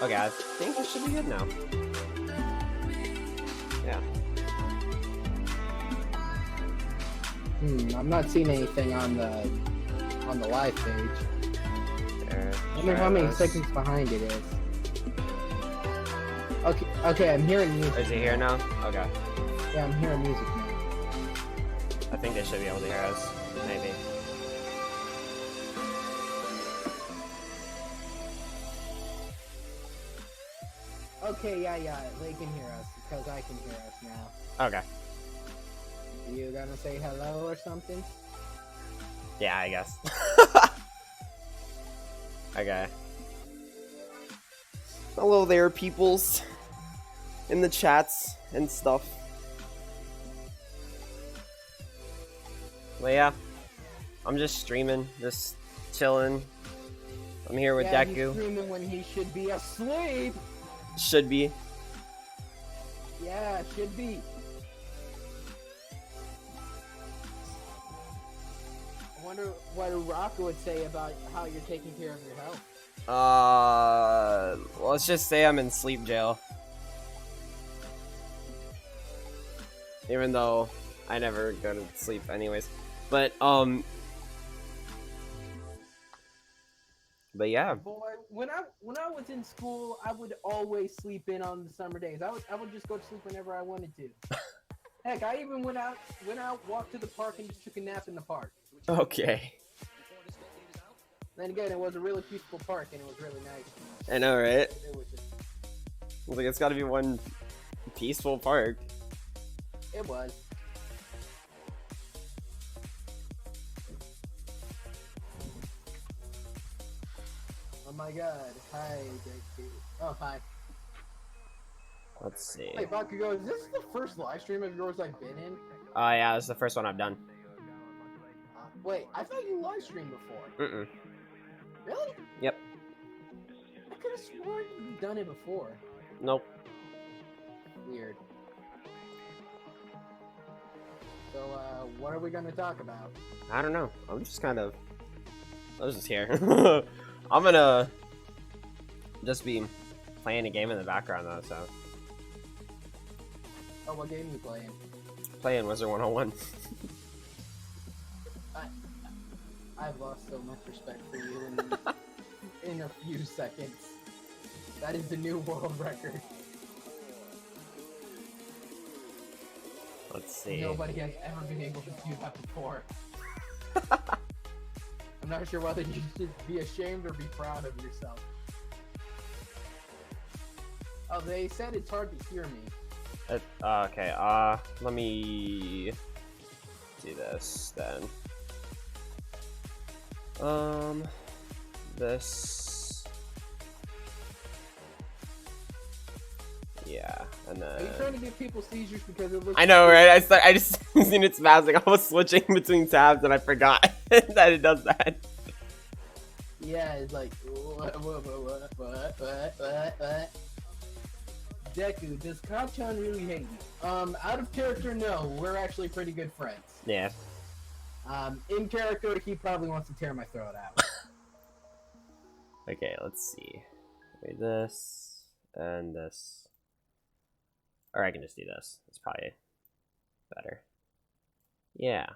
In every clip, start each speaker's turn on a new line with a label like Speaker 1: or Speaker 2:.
Speaker 1: Okay, I think it should be good now. Yeah.
Speaker 2: I'm not seeing anything on the live page.
Speaker 1: There,
Speaker 2: I wonder how many seconds behind it is. Okay, I'm hearing music.
Speaker 1: Is it here now? Okay.
Speaker 2: Yeah, I'm hearing music now.
Speaker 1: I think they should be able to hear us. Maybe.
Speaker 2: Okay, yeah, they can hear us because I can hear us now.
Speaker 1: Okay.
Speaker 2: You gonna say hello or something?
Speaker 1: Yeah, I guess. Okay. Hello there, peoples. In the chats and stuff. Well, yeah. I'm just streaming, just chilling. I'm here with
Speaker 2: Yeah, he's
Speaker 1: Deku.
Speaker 2: streaming when he should be asleep.
Speaker 1: Should be.
Speaker 2: Yeah, should be. I wonder what Rocco would say about how you're taking care of your health.
Speaker 1: Let's just say I'm in sleep jail. Even though I never go to sleep anyways. But yeah.
Speaker 2: Boy, when I was in school, I would always sleep in on the summer days. I would just go to sleep whenever I wanted to. Heck, I even went out, walked to the park, and just took a nap in the park.
Speaker 1: Okay.
Speaker 2: Then again, it was a really peaceful park, and it was really nice.
Speaker 1: I know, right?
Speaker 2: It was just,
Speaker 1: Like, it's gotta be one peaceful park.
Speaker 2: it was. Oh my god. Hi, JT. Oh, hi.
Speaker 1: Let's see.
Speaker 2: Hey, Bakugo, is this the first live stream of yours I've been in?
Speaker 1: Oh, yeah, this is the first one I've done.
Speaker 2: Wait, I thought you live streamed before.
Speaker 1: Mm-mm.
Speaker 2: Really?
Speaker 1: Yep.
Speaker 2: I could have sworn you've done it before.
Speaker 1: Nope.
Speaker 2: Weird. So, what are we gonna talk about?
Speaker 1: I don't know. I'm just kind of... I was just here. I'm gonna... just be playing a game in the background, though, so...
Speaker 2: Oh, what game are you playing?
Speaker 1: Playing Wizard 101.
Speaker 2: I've lost so much respect for you in a few seconds. That is the new world record.
Speaker 1: Let's see.
Speaker 2: Nobody has ever been able to do that before. I'm not sure whether you should be ashamed or be proud of yourself. Oh, they said it's hard to hear me.
Speaker 1: Okay, let me do this then. This. Yeah, and then.
Speaker 2: Are you trying to give people seizures because it looks?
Speaker 1: I know, right? I just seen it spazzing. I was switching between tabs and I forgot that it does that.
Speaker 2: Yeah, it's like what? Deku, does Kacchan really hate you? Out of character, no. We're actually pretty good friends.
Speaker 1: Yeah.
Speaker 2: In character, he probably wants to tear my throat out.
Speaker 1: Okay, let's see. Wait, this and this. Or I can just do this. It's probably better. Yeah.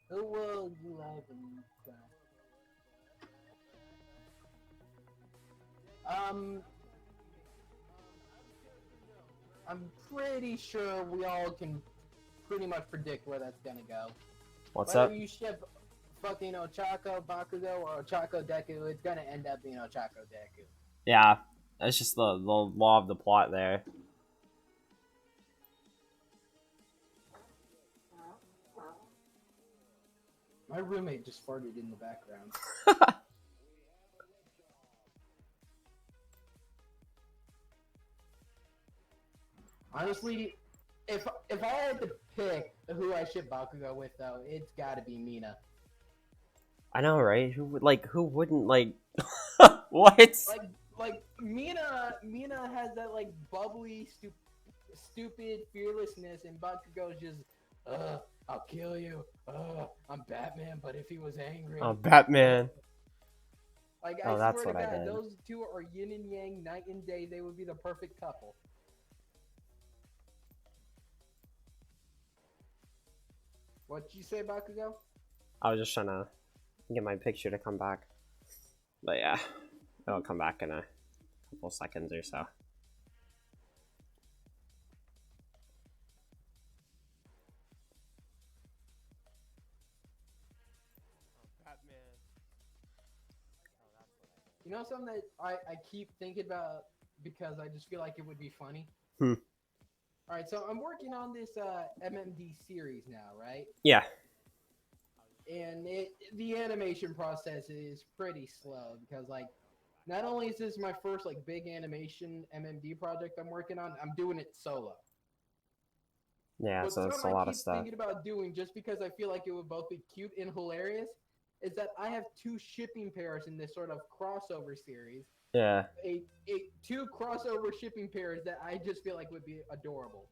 Speaker 2: Who will you love and cry? I'm pretty sure we all can pretty much predict where that's gonna go.
Speaker 1: What's
Speaker 2: Whether
Speaker 1: up?
Speaker 2: you ship fucking Ochako Bakugo or Ochako Deku, it's gonna end up being Ochako Deku.
Speaker 1: Yeah, that's just the law of the plot there.
Speaker 2: My roommate just farted in the background. Honestly, if I had to pick who I ship Bakugo with, though, it's gotta be Mina.
Speaker 1: I know, right? Who wouldn't like? What?
Speaker 2: Like Mina has that like bubbly, stupid fearlessness, and Bakugo's just, I'll kill you. I'm Batman, but if he was angry,
Speaker 1: Oh, Batman.
Speaker 2: Like,
Speaker 1: Oh,
Speaker 2: I
Speaker 1: that's
Speaker 2: swear to
Speaker 1: what I
Speaker 2: God,
Speaker 1: did.
Speaker 2: those two are yin and yang, night and day. They would be the perfect couple. What'd you say, Bakugo?
Speaker 1: I was just trying to get my picture to come back. But yeah, it'll come back in a couple seconds or so.
Speaker 2: You know something that I keep thinking about because I just feel like it would be funny?
Speaker 1: Hmm.
Speaker 2: Alright, so I'm working on this MMD series now, right?
Speaker 1: Yeah.
Speaker 2: And the animation process is pretty slow because, like, not only is this my first, like, big animation MMD project I'm working on, I'm doing it solo.
Speaker 1: Yeah,
Speaker 2: But
Speaker 1: so it's a
Speaker 2: something I
Speaker 1: lot
Speaker 2: keep
Speaker 1: of stuff.
Speaker 2: thinking about doing, just because I feel like it would both be cute and hilarious, is that I have two shipping pairs in this sort of crossover series.
Speaker 1: Yeah.
Speaker 2: Two crossover shipping pairs that I just feel like would be adorable.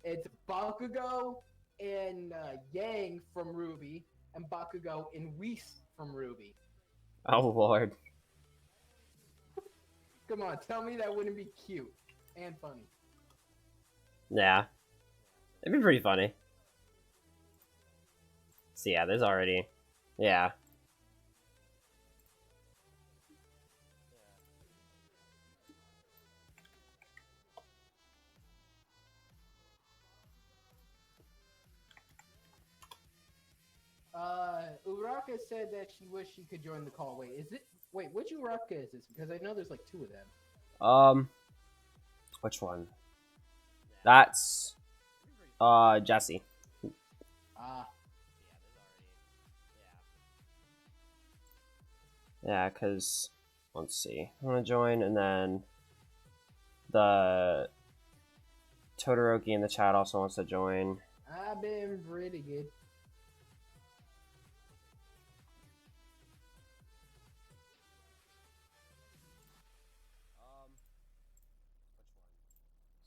Speaker 2: It's Bakugo and Yang from Ruby, and Bakugo and Whis from Ruby.
Speaker 1: Oh lord.
Speaker 2: Come on, tell me that wouldn't be cute and funny.
Speaker 1: Yeah. It'd be pretty funny. So yeah, there's already... Yeah.
Speaker 2: Uraka said that she wished she could join the call. Wait, which Uraka is this? Because I know there's like two of them.
Speaker 1: Which one? That's Jesse.
Speaker 2: Ah.
Speaker 1: Yeah, because let's see. I want to join, and then the Todoroki in the chat also wants to join.
Speaker 2: I've been pretty good.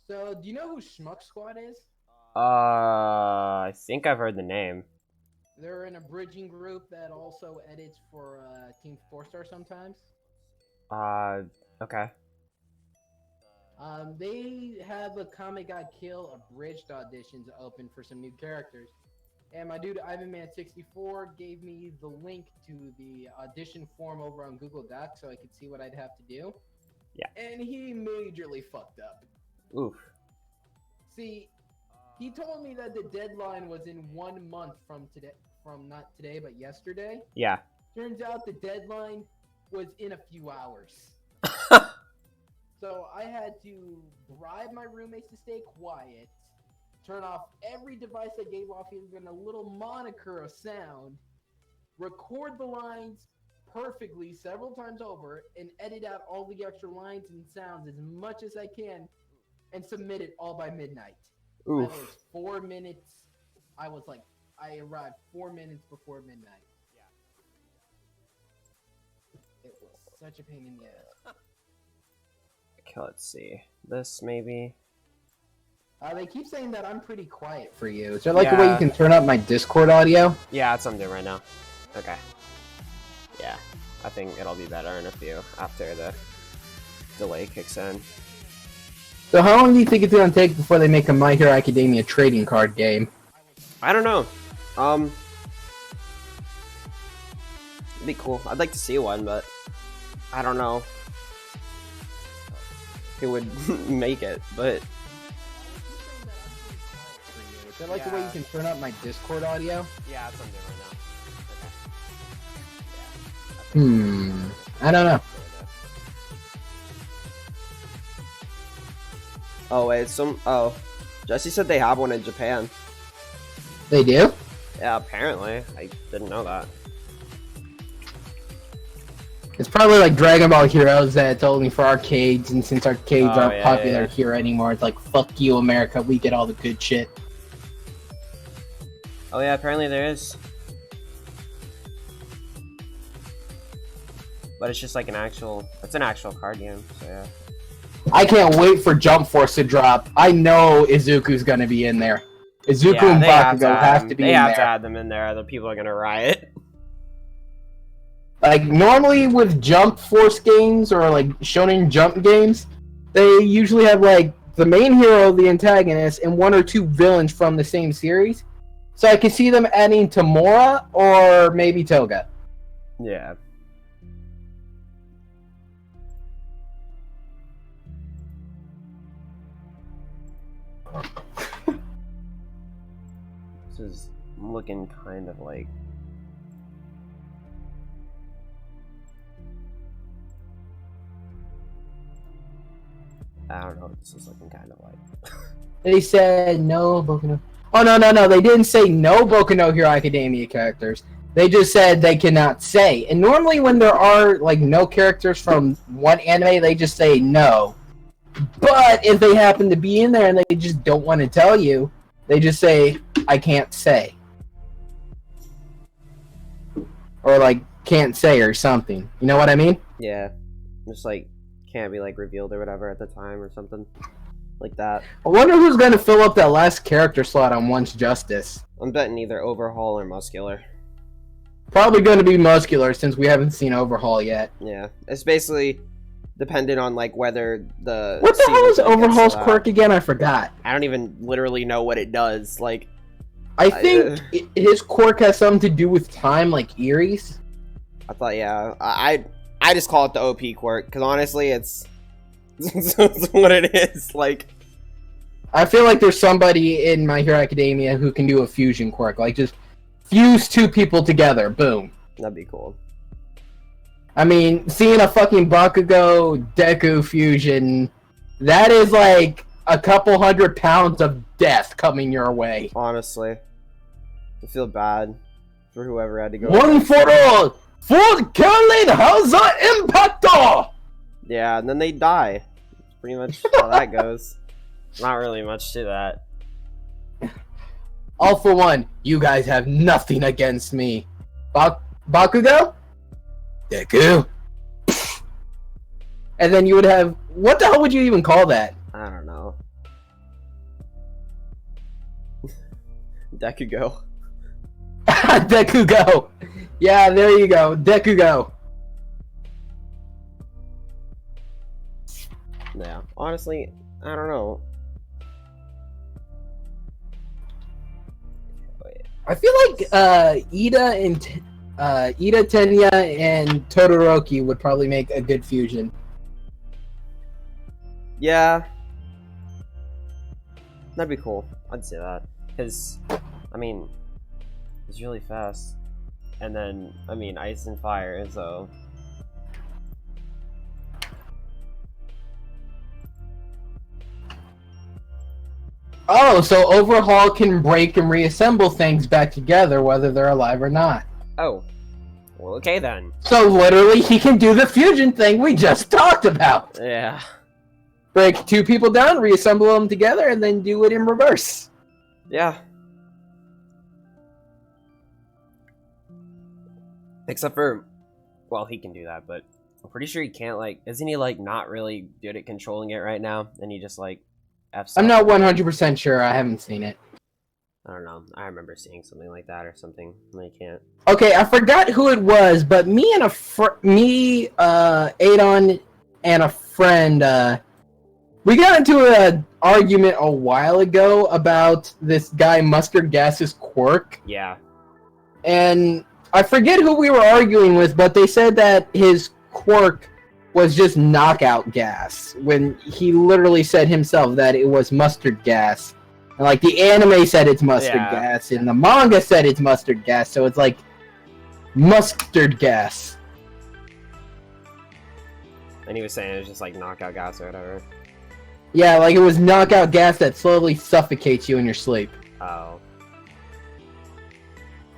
Speaker 2: So, do you know who Schmuck Squad is?
Speaker 1: I think I've heard the name.
Speaker 2: They're an abridging group that also edits for Team 4-Star sometimes.
Speaker 1: Okay.
Speaker 2: They have a Comic Got Kill abridged auditions open for some new characters. And my dude Ivanman64 gave me the link to the audition form over on Google Docs so I could see what I'd have to do.
Speaker 1: Yeah.
Speaker 2: And he majorly fucked up.
Speaker 1: Oof.
Speaker 2: See, he told me that the deadline was in 1 month from today, not today, but yesterday.
Speaker 1: Yeah.
Speaker 2: Turns out the deadline was in a few hours. So I had to bribe my roommates to stay quiet, turn off every device that gave off even a little moniker of sound, record the lines perfectly several times over, and edit out all the extra lines and sounds as much as I can, and submit it all by midnight.
Speaker 1: Oof.
Speaker 2: I was 4 minutes. I arrived 4 minutes before midnight. It was such a pain in the ass.
Speaker 1: Okay, let's see. This maybe.
Speaker 2: They keep saying that I'm pretty quiet for you. Is there like a way
Speaker 1: Yeah.
Speaker 2: you can turn up my Discord audio?
Speaker 1: Yeah, that's what I'm doing right now. Okay. Yeah, I think it'll be better in a few after the delay kicks in.
Speaker 2: So how long do you think it's gonna take before they make a My Hero Academia trading card game?
Speaker 1: I don't know. It'd be cool. I'd like to see one, but I don't know who would make it, but
Speaker 2: Is there like a way you can turn up my Discord audio?
Speaker 1: yeah, that's what I'm doing right now. Okay.
Speaker 2: I don't know.
Speaker 1: Oh wait, Jesse said they have one in Japan.
Speaker 2: They do?
Speaker 1: Yeah, apparently. I didn't know that.
Speaker 2: It's probably like Dragon Ball Heroes that it's only for arcades, and since arcades aren't
Speaker 1: yeah,
Speaker 2: popular
Speaker 1: yeah.
Speaker 2: here anymore, it's like, fuck you, America, we get all the good shit.
Speaker 1: Oh yeah, apparently there is. But it's just like it's an actual card game, so yeah.
Speaker 2: I can't wait for Jump Force to drop. I know Izuku's gonna be in there. Izuku and Bakugo have to be in
Speaker 1: They have to
Speaker 2: there.
Speaker 1: add them in there, other people are gonna riot.
Speaker 2: Like, normally with Jump Force games or, like, Shonen Jump games, they usually have, like, the main hero, the antagonist, and one or two villains from the same series. So I can see them adding Tamora or maybe Toga.
Speaker 1: Yeah. This is looking kind of like... I don't know what this is looking kind of like.
Speaker 2: They said no Boku no... Oh, no. They didn't say no Boku no Hero Academia characters. They just said they cannot say. And normally when there are, like, no characters from one anime, they just say no. But if they happen to be in there and they just don't want to tell you, they just say, I can't say. Or, like, can't say or something. You know what I mean?
Speaker 1: Yeah. Just, like, can't be, like, revealed or whatever at the time or something. Like that.
Speaker 2: I wonder who's going to fill up that last character slot on Once Justice.
Speaker 1: I'm betting either Overhaul or Muscular.
Speaker 2: Probably going to be Muscular since we haven't seen Overhaul yet.
Speaker 1: Yeah. It's basically dependent on, like, whether the...
Speaker 2: What the hell is Overhaul's quirk again? I forgot.
Speaker 1: I don't even literally know what it does. Like...
Speaker 2: I think his quirk has something to do with time, like Erie's.
Speaker 1: I thought, yeah. I just call it the OP quirk, because honestly, it's what it is. Like,
Speaker 2: I feel like there's somebody in My Hero Academia who can do a fusion quirk, like just fuse two people together, boom.
Speaker 1: That'd be cool.
Speaker 2: I mean, seeing a fucking Bakugo Deku fusion, that is like a couple 100 pounds of death coming your way.
Speaker 1: Honestly, I feel bad for whoever had to go.
Speaker 2: One for all, for Caroline has an impact.
Speaker 1: Yeah, and then they die. That's pretty much how that goes. Not really much to that.
Speaker 2: All for one, you guys have nothing against me. Bakugo? Deku? And then you would have... What the hell would you even call that?
Speaker 1: I don't know. Dekugo.
Speaker 2: Dekugo! Yeah, there you go. Dekugo.
Speaker 1: Yeah, honestly, I don't know.
Speaker 2: I feel like Ida, Tenya, and Todoroki would probably make a good fusion.
Speaker 1: Yeah. That'd be cool. I'd say that. Because, I mean, it's really fast. And then, I mean, ice and fire, so...
Speaker 2: Oh, so Overhaul can break and reassemble things back together whether they're alive or not.
Speaker 1: Oh. Well, okay then.
Speaker 2: So literally, he can do the fusion thing we just talked about.
Speaker 1: Yeah.
Speaker 2: Break two people down, reassemble them together, and then do it in reverse.
Speaker 1: Yeah. Except for, well, he can do that, but I'm pretty sure he can't, like, isn't he, like, not really good at controlling it right now? And he just, like, F's
Speaker 2: I'm not 100% sure. I haven't seen it.
Speaker 1: I don't know. I remember seeing something like that or something. And I can't.
Speaker 2: Okay, I forgot who it was, but me, Adon, and a friend, we got into an argument a while ago about this guy Mustard Gas's quirk.
Speaker 1: Yeah.
Speaker 2: And I forget who we were arguing with, but they said that his quirk was just knockout gas, when he literally said himself that it was mustard gas. And, like, the anime said it's mustard gas, and the manga said it's mustard gas, so it's like mustard gas.
Speaker 1: And he was saying it was just like knockout gas or whatever.
Speaker 2: Yeah, like it was knockout gas that slowly suffocates you in your sleep.
Speaker 1: Oh.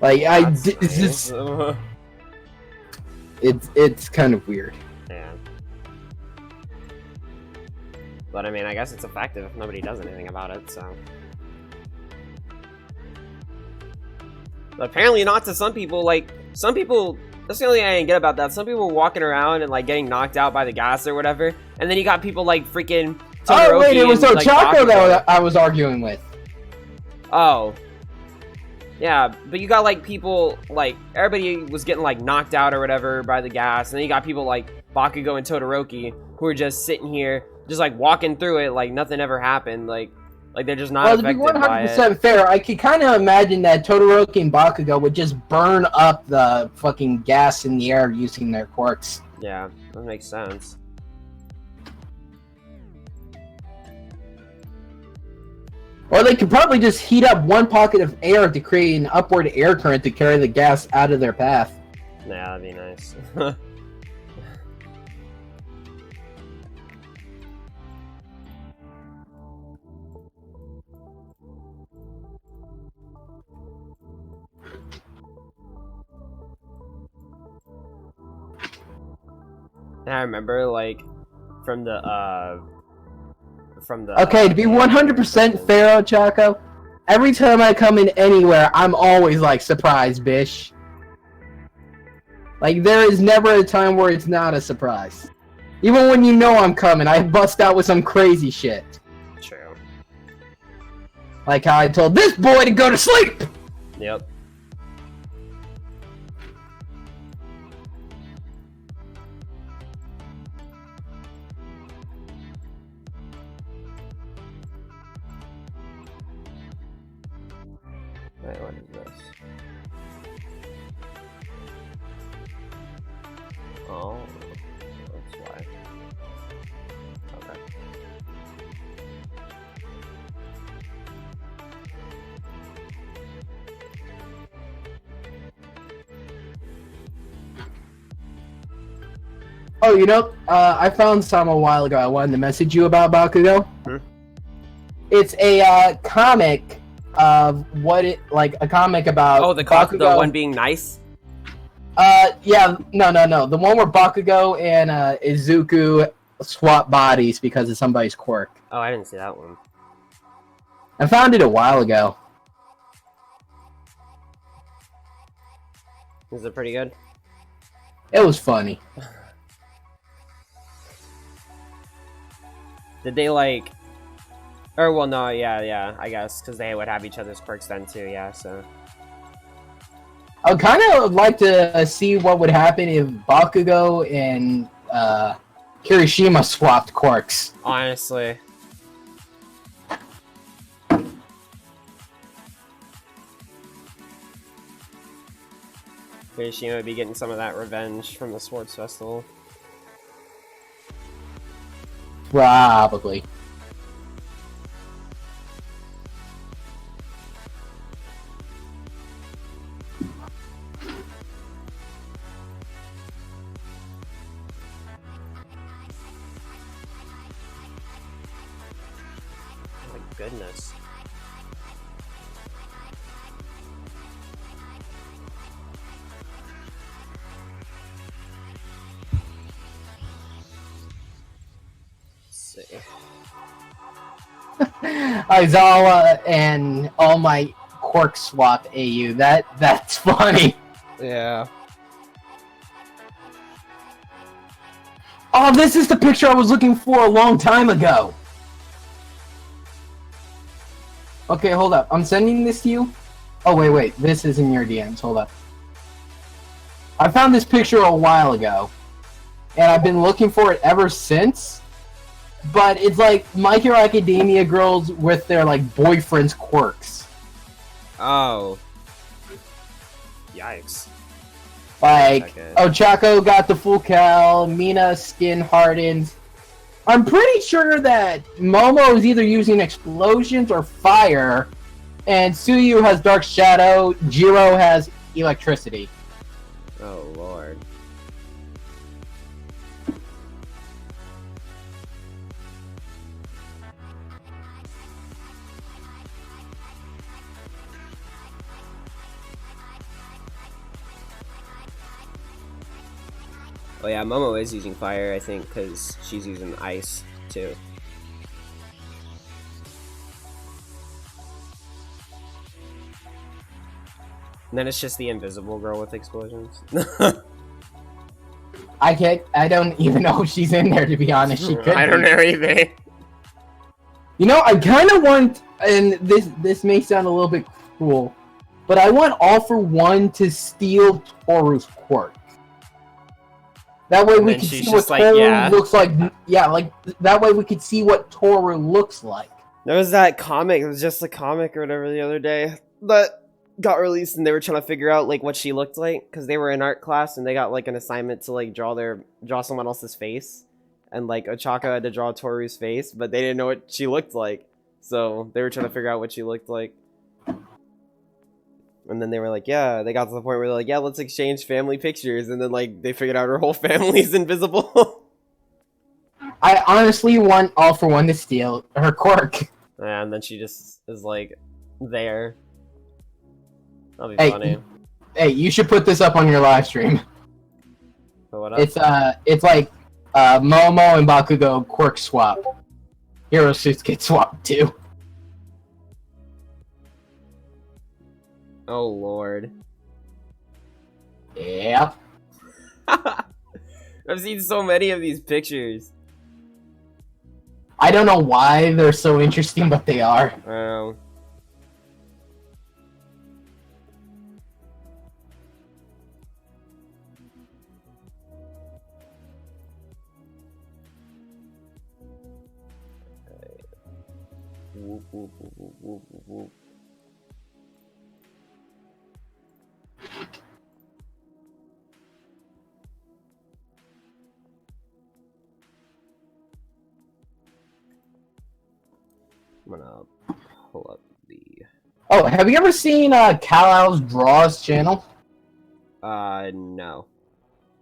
Speaker 2: Like, it's kind of weird.
Speaker 1: Yeah. But I mean, I guess it's effective if nobody does anything about it, so. But apparently not to some people. Like, some people, that's the only thing I didn't get about that. Some people were walking around and, like, getting knocked out by the gas or whatever. And then you got people, like, freaking Todoroki.
Speaker 2: Oh, wait, it was
Speaker 1: and,
Speaker 2: Ochako that I was arguing with.
Speaker 1: Oh. Yeah, but you got like people like everybody was getting like knocked out or whatever by the gas, and then you got people like Bakugo and Todoroki who are just sitting here, just like walking through it like nothing ever happened. Like they're just not
Speaker 2: Well, to be
Speaker 1: affected by it.
Speaker 2: 100% fair, I could kind of imagine that Todoroki and Bakugo would just burn up the fucking gas in the air using their quirks.
Speaker 1: Yeah, that makes sense.
Speaker 2: Or they could probably just heat up one pocket of air to create an upward air current to carry the gas out of their path.
Speaker 1: Yeah, that'd be nice. And I remember like from the
Speaker 2: Okay, to be 100% fair, Chaco, every time I come in anywhere, I'm always like, surprise, bish. Like, there is never a time where it's not a surprise. Even when you know I'm coming, I bust out with some crazy shit.
Speaker 1: True.
Speaker 2: Like how I told this boy to go to sleep!
Speaker 1: Yep. Wait, what is this? Oh, that's why. Okay.
Speaker 2: Oh, you know, I found some a while ago I wanted to message you about Bakugo.
Speaker 1: Hmm?
Speaker 2: It's a comic of what it, like, a comic about
Speaker 1: Oh, the
Speaker 2: Bakugo.
Speaker 1: one being nice?
Speaker 2: Yeah, no. The one where Bakugo and Izuku swap bodies because of somebody's quirk.
Speaker 1: Oh, I didn't see that one.
Speaker 2: I found it a while ago.
Speaker 1: Is it pretty good?
Speaker 2: It was funny.
Speaker 1: Did they like... Or, well, no, yeah, I guess, because they would have each other's quirks then, too, yeah, so...
Speaker 2: I would kind of like to see what would happen if Bakugo and Kirishima swapped quirks.
Speaker 1: Honestly. Kirishima would be getting some of that revenge from the sports festival.
Speaker 2: Probably.
Speaker 1: Oh my goodness. Let's see.
Speaker 2: Aizawa and All Might quirk swap AU. That's funny.
Speaker 1: Yeah.
Speaker 2: Oh, this is the picture I was looking for a long time ago. Okay, hold up. I'm sending this to you. Oh, wait. This is in your DMs. Hold up. I found this picture a while ago, and I've been looking for it ever since. But it's like My Hero Academia girls with their, like, boyfriend's quirks.
Speaker 1: Oh. Yikes.
Speaker 2: Like,
Speaker 1: Okay.
Speaker 2: Ochako got the full cal, Mina skin hardened. I'm pretty sure that Momo is either using explosions or fire, and Tsuyu has Dark Shadow, Jiro has electricity.
Speaker 1: Oh, Lord. Oh yeah, Momo is using fire, I think, because she's using ice, too. And then it's just the invisible girl with explosions.
Speaker 2: I don't even know if she's in there, to be honest. She could
Speaker 1: I don't
Speaker 2: be.
Speaker 1: know either.
Speaker 2: You know, I kind of want, and this may sound a little bit cruel, but I want All For One to steal Toru's quirk. That way we can see what Toru looks like. Yeah, like that way we could see what Toru looks like.
Speaker 1: There was that comic. It was just a comic or whatever the other day that got released, and they were trying to figure out like what she looked like because they were in art class and they got like an assignment to like draw someone else's face, and like Ochako had to draw Toru's face, but they didn't know what she looked like, so they were trying to figure out what she looked like. And then they were like, yeah, they got to the point where they're like, yeah, let's exchange family pictures, and then like they figured out her whole family's invisible.
Speaker 2: I honestly want All For One to steal her quirk.
Speaker 1: Yeah, and then she just is like there. That'll be funny.
Speaker 2: Hey, you should put this up on your live stream.
Speaker 1: So what up?
Speaker 2: It's like Momo and Bakugo quirk swap. Hero suits get swapped too.
Speaker 1: Oh lord.
Speaker 2: Yep.
Speaker 1: I've seen so many of these pictures.
Speaker 2: I don't know why they're so interesting, but they are.
Speaker 1: I know. Whoop, whoop, whoop, whoop, whoop, whoop. I'm gonna pull up the...
Speaker 2: Oh, have you ever seen Kal-El's Draws channel?
Speaker 1: No.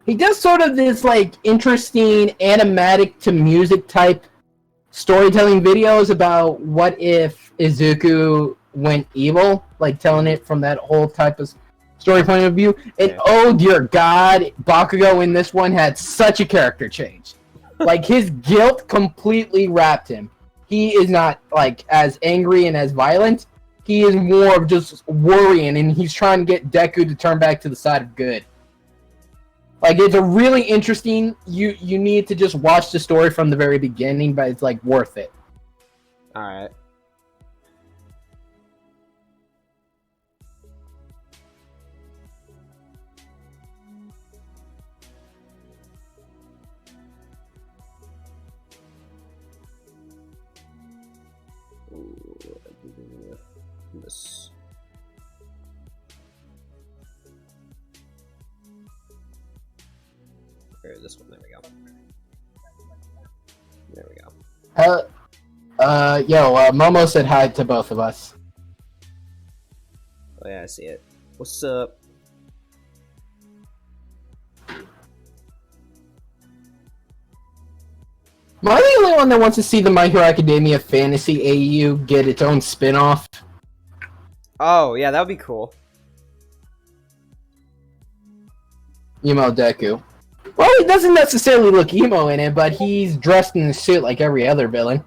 Speaker 2: He does sort of this, like, interesting animatic to music type storytelling videos about what if Izuku went evil, like telling it from that whole type of story point of view. And yeah. Oh dear God, Bakugo in this one had such a character change. Like, his guilt completely wrapped him. He is not, like, as angry and as violent. He is more of just worrying, and he's trying to get Deku to turn back to the side of good. Like, it's a really interesting... You need to just watch the story from the very beginning, but it's, like, worth it.
Speaker 1: Alright. This. Or this one, there we go. There we go.
Speaker 2: Momo said hi to both of us.
Speaker 1: Oh yeah, I see it. What's up?
Speaker 2: Am I the only one that wants to see the My Hero Academia Fantasy AU get its own spin-off?
Speaker 1: Oh, yeah, that would be cool.
Speaker 2: Emo Deku. Well, he doesn't necessarily look emo in it, but he's dressed in a suit like every other villain.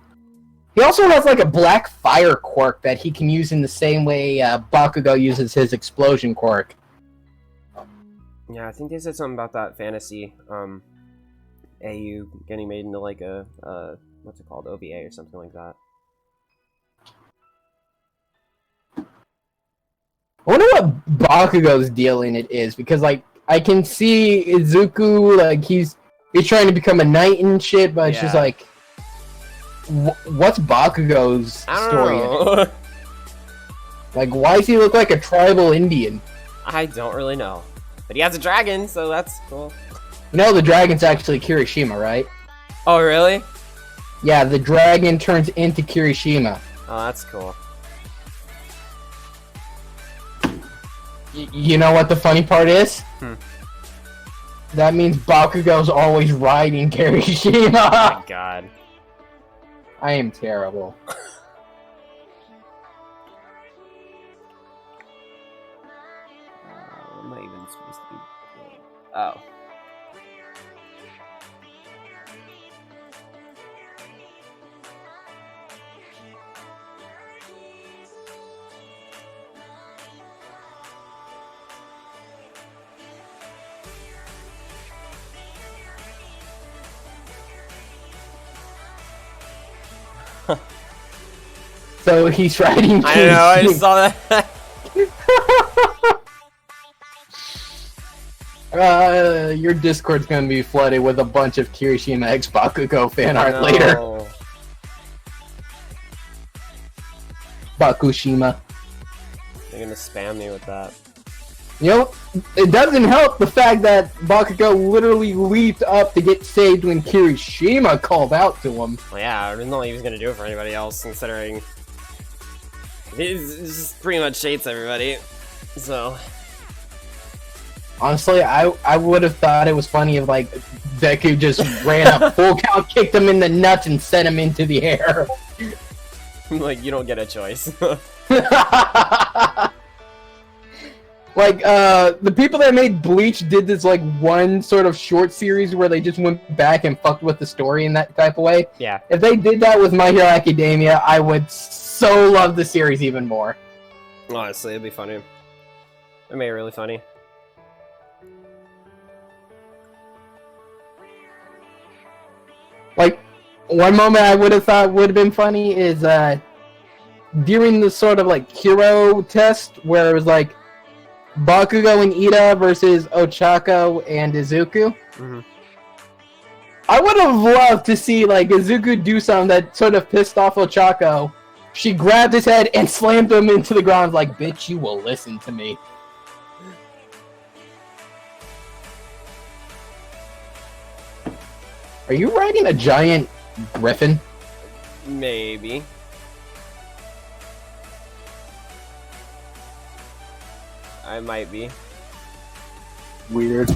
Speaker 2: He also has like a black fire quirk that he can use in the same way Bakugo uses his explosion quirk.
Speaker 1: Yeah, I think they said something about that fantasy AU getting made into like a what's it called, OVA or something like that.
Speaker 2: I wonder what Bakugo's deal in it is, because like I can see Izuku, like he's trying to become a knight and shit, but it's just like, what's Bakugo's story in it? Like, why does he look like a tribal Indian?
Speaker 1: I don't really know, but he has a dragon, so that's cool.
Speaker 2: You know the dragon's actually Kirishima, right?
Speaker 1: Oh, really?
Speaker 2: Yeah, the dragon turns into Kirishima.
Speaker 1: Oh, that's cool.
Speaker 2: You know what the funny part is? That means Bakugo's always riding Kirishima.
Speaker 1: Oh my god.
Speaker 2: I am terrible.
Speaker 1: What am I even supposed to be doing? Oh.
Speaker 2: So he's riding Kirishima.
Speaker 1: I know, I just saw that.
Speaker 2: Your Discord's gonna be flooded with a bunch of Kirishima X Bakugo fan art later. Bakushima.
Speaker 1: They're gonna spam me with that.
Speaker 2: You know, it doesn't help the fact that Bakugo literally leaped up to get saved when Kirishima called out to him.
Speaker 1: Well, yeah, I didn't know he was gonna do it for anybody else, considering he just pretty much hates everybody. So.
Speaker 2: Honestly, I would have thought it was funny if, like, Deku just ran up, full count, kicked him in the nuts, and sent him into the air.
Speaker 1: Like, you don't get a choice.
Speaker 2: Like, the people that made Bleach did this, like, one sort of short series where they just went back and fucked with the story in that type of way.
Speaker 1: Yeah.
Speaker 2: If they did that with My Hero Academia, I would so love the series even more.
Speaker 1: Honestly, it'd be funny. It made it really funny.
Speaker 2: Like, one moment I would have thought would have been funny is, during the sort of, like, hero test, where it was, like, Bakugo and Ida versus Ochako and Izuku.
Speaker 1: Mm-hmm.
Speaker 2: I would have loved to see, like, Izuku do something that sort of pissed off Ochako. She grabbed his head and slammed him into the ground like, bitch, you will listen to me. Are you riding a giant griffin?
Speaker 1: Maybe. I might be.
Speaker 2: Weird.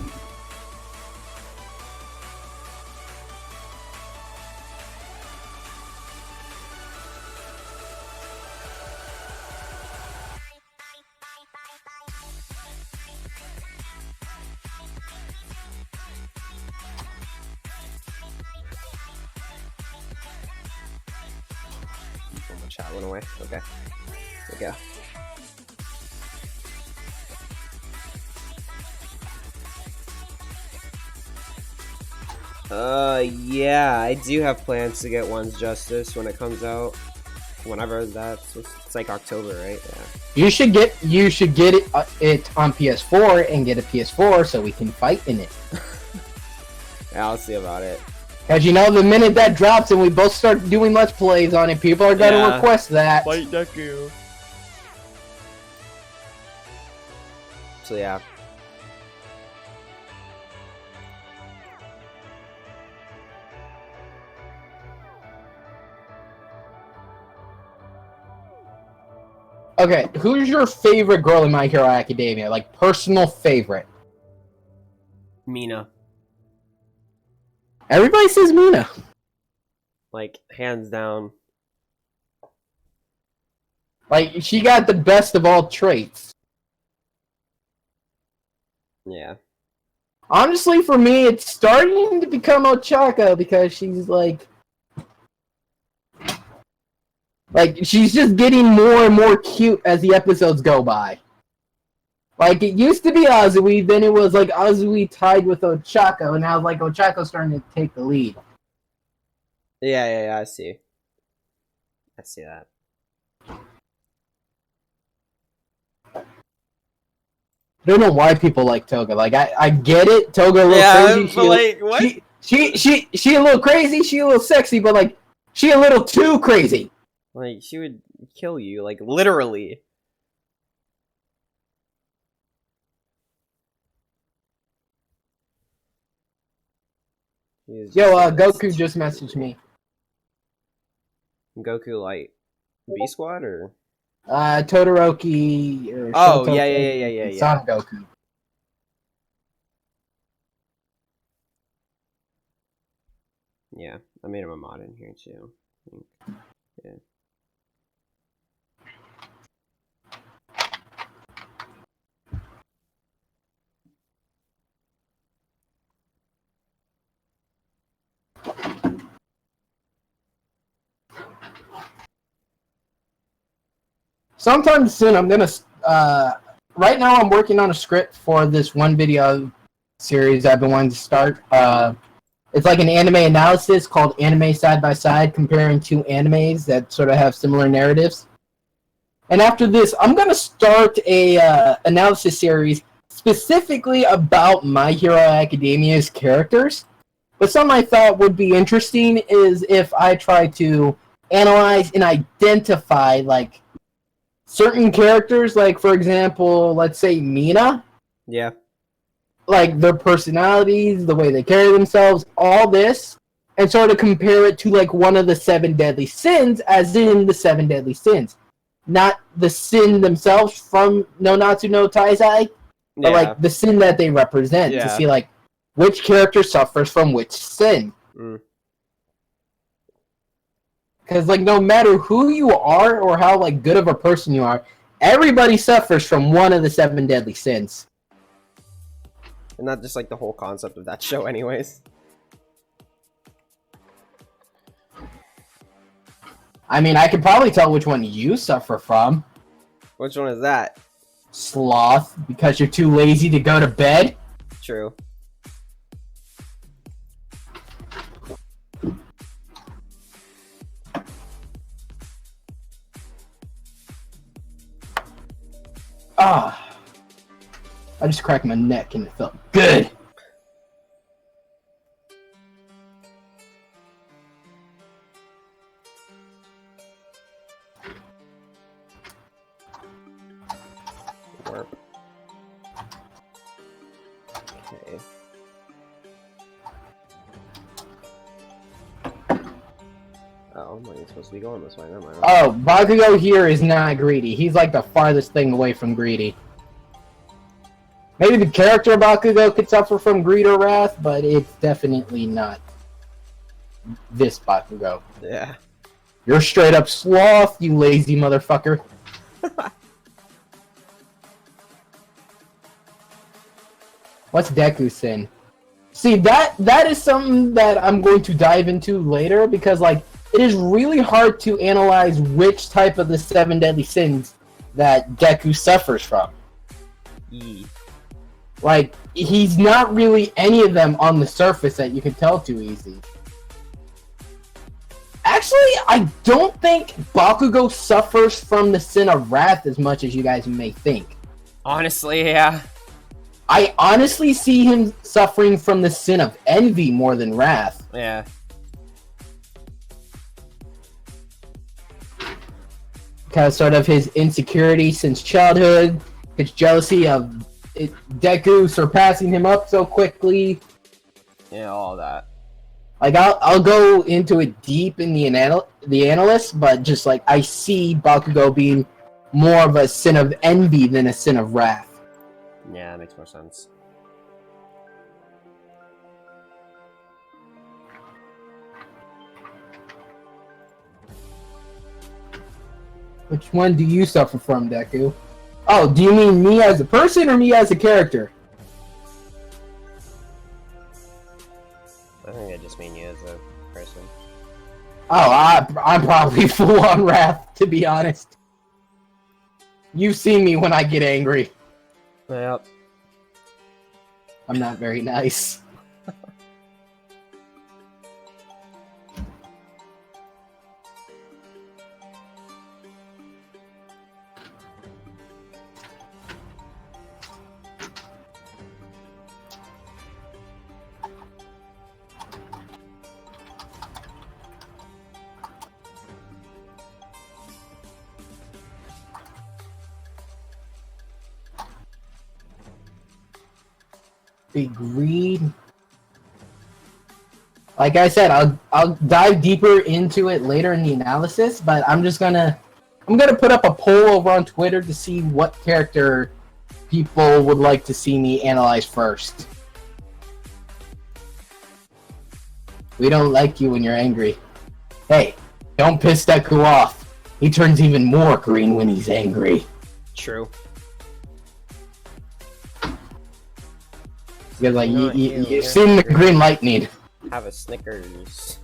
Speaker 1: Oh, my chat went away. Okay. There we go. Yeah, I do have plans to get One's Justice when it comes out. Whenever that's, it's like October, right? Yeah.
Speaker 2: You should get it on PS4 and get a PS4 so we can fight in it.
Speaker 1: Yeah, I'll see about it.
Speaker 2: As you know, the minute that drops and we both start doing Let's Plays on it, people are gonna request that.
Speaker 1: Fight Deku. So yeah.
Speaker 2: Okay, who's your favorite girl in My Hero Academia? Like, personal favorite?
Speaker 1: Mina.
Speaker 2: Everybody says Mina.
Speaker 1: Like, hands down.
Speaker 2: Like, she got the best of all traits.
Speaker 1: Yeah.
Speaker 2: Honestly, for me, it's starting to become Ochako because she's like, she's just getting more and more cute as the episodes go by. Like, it used to be Azui, then it was like Azui tied with Ochako, and now like Ochako's starting to take the lead.
Speaker 1: Yeah, I see. I see that.
Speaker 2: I don't know why people like Toga. Like, I get it. Toga a little crazy.
Speaker 1: But like, what?
Speaker 2: She a little crazy. She a little sexy, but like, she a little too crazy.
Speaker 1: Like, she would kill you, like, literally.
Speaker 2: Yo, Goku just messaged me.
Speaker 1: Goku, like, B Squad, or?
Speaker 2: Todoroki. Or
Speaker 1: oh,
Speaker 2: Shoto
Speaker 1: yeah.
Speaker 2: Son Goku.
Speaker 1: Yeah, I made him a mod in here, too. Yeah.
Speaker 2: Sometime soon, I'm gonna. Right now, I'm working on a script for this one video series I've been wanting to start. It's like an anime analysis called Anime Side by Side, comparing two animes that sort of have similar narratives. And after this, I'm gonna start a analysis series specifically about My Hero Academia's characters. But something I thought would be interesting is if I try to analyze and identify like certain characters, like for example, let's say Mina,
Speaker 1: Yeah.
Speaker 2: like their personalities, the way they carry themselves, all this, and sort of compare it to like one of the 7 deadly sins, as in the 7 deadly sins, not the sin themselves from No Natsu no Taizai, but like the sin that they represent, to see like which character suffers from which sin. Because like no matter who you are or how like good of a person you are, everybody suffers from one of the 7 deadly sins.
Speaker 1: And not just like the whole concept of that show anyways.
Speaker 2: I mean, I could probably tell which one you suffer from.
Speaker 1: Which one is that?
Speaker 2: Sloth, because you're too lazy to go to bed.
Speaker 1: True.
Speaker 2: Ah, I just cracked my neck and it felt good.
Speaker 1: Warp. Okay. Oh, am I supposed to be going this way? Never mind.
Speaker 2: Oh, Bakugo here is not greedy. He's like the farthest thing away from greedy. Maybe the character of Bakugo could suffer from greed or wrath, but it's definitely not this Bakugo.
Speaker 1: Yeah.
Speaker 2: You're straight up sloth, you lazy motherfucker. What's Deku's sin? See, that is something that I'm going to dive into later, because like it is really hard to analyze which type of the 7 deadly sins that Deku suffers from. Like, he's not really any of them on the surface that you can tell too easy. Actually, I don't think Bakugo suffers from the sin of wrath as much as you guys may think.
Speaker 1: Honestly, yeah.
Speaker 2: I honestly see him suffering from the sin of envy more than wrath.
Speaker 1: Yeah.
Speaker 2: Because sort of his insecurity since childhood, his jealousy of Deku surpassing him up so quickly.
Speaker 1: Yeah, all that.
Speaker 2: Like, I'll go into it deep in the analyst, but just like, I see Bakugo being more of a sin of envy than a sin of wrath.
Speaker 1: Yeah, that makes more sense.
Speaker 2: Which one do you suffer from, Deku? Oh, do you mean me as a person or me as a character?
Speaker 1: I think I just mean you as a person.
Speaker 2: Oh, I'm probably full on wrath, to be honest. You've seen me when I get angry.
Speaker 1: Yep.
Speaker 2: I'm not very nice. Big greed. Like I said, I'll dive deeper into it later in the analysis, but I'm gonna put up a poll over on Twitter to see what character people would like to see me analyze first. We don't like you when you're angry. Hey, don't piss Deku off. He turns even more green when he's angry.
Speaker 1: True.
Speaker 2: Because like you've seen the green lightning.
Speaker 1: Have a Snickers.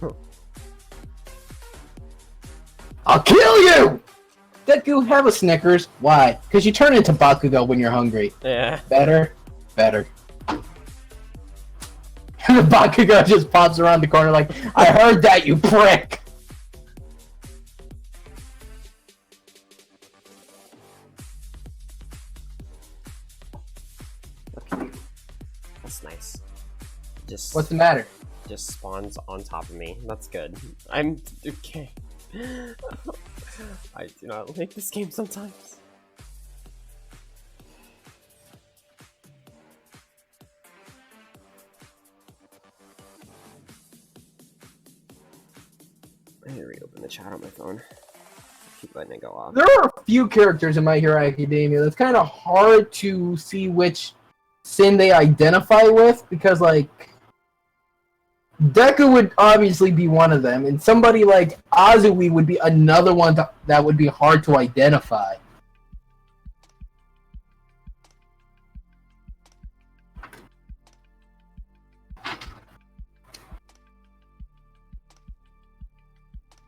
Speaker 2: I'll kill you! Deku, have a Snickers. Why? Because you turn into Bakugo when you're hungry.
Speaker 1: Yeah.
Speaker 2: Better? Better. And the Bakugo just pops around the corner like, I heard that, you prick!
Speaker 1: That's nice. Just
Speaker 2: What's the matter?
Speaker 1: just spawns on top of me. That's good. I'm okay. I do not like this game sometimes. I need to reopen the chat on my phone. Keep letting it go off.
Speaker 2: There are a few characters in My Hero Academia that's kind of hard to see which sin they identify with, because, like, Deku would obviously be one of them, and somebody like Azui would be another one that would be hard to identify.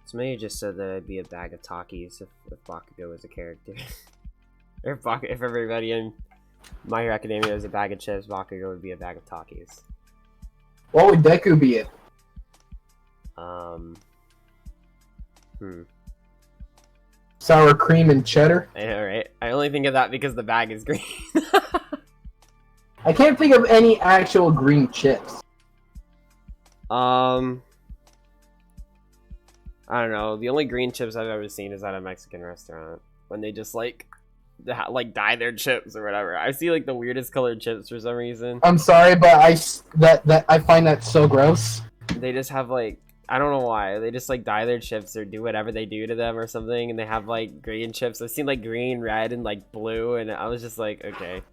Speaker 1: Somebody just said that I'd be a bag of Takis if Bakugo was a character. Or if everybody in My Hero Academia was a bag of chips, Bakugo would be a bag of Takis.
Speaker 2: What would Deku be it? Sour cream and cheddar?
Speaker 1: I know, right? I only think of that because the bag is green.
Speaker 2: I can't think of any actual green chips.
Speaker 1: I don't know. The only green chips I've ever seen is at a Mexican restaurant when they just like dye their chips or whatever. I see like the weirdest colored chips for some reason.
Speaker 2: I'm sorry, but I find that so gross.
Speaker 1: They just have like, I don't know why. They just like dye their chips or do whatever they do to them or something, and they have like green chips. I've seen like green, red, and like blue, and I was just like, okay.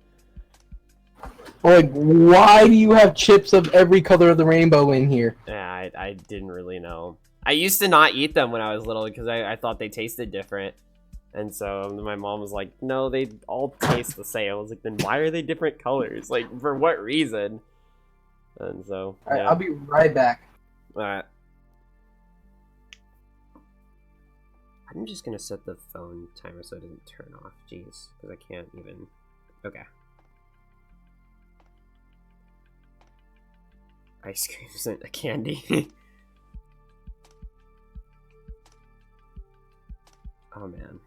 Speaker 2: Like, why do you have chips of every color of the rainbow in here?
Speaker 1: Yeah, I didn't really know. I used to not eat them when I was little because I thought they tasted different. And so my mom was like, no, they all taste the same. I was like, then why are they different colors? Like, for what reason? And so, yeah.
Speaker 2: Alright, I'll be right back.
Speaker 1: Alright. I'm just gonna set the phone timer so it doesn't turn off. Jeez, because I can't even... Okay. Ice cream isn't a candy. Oh, man.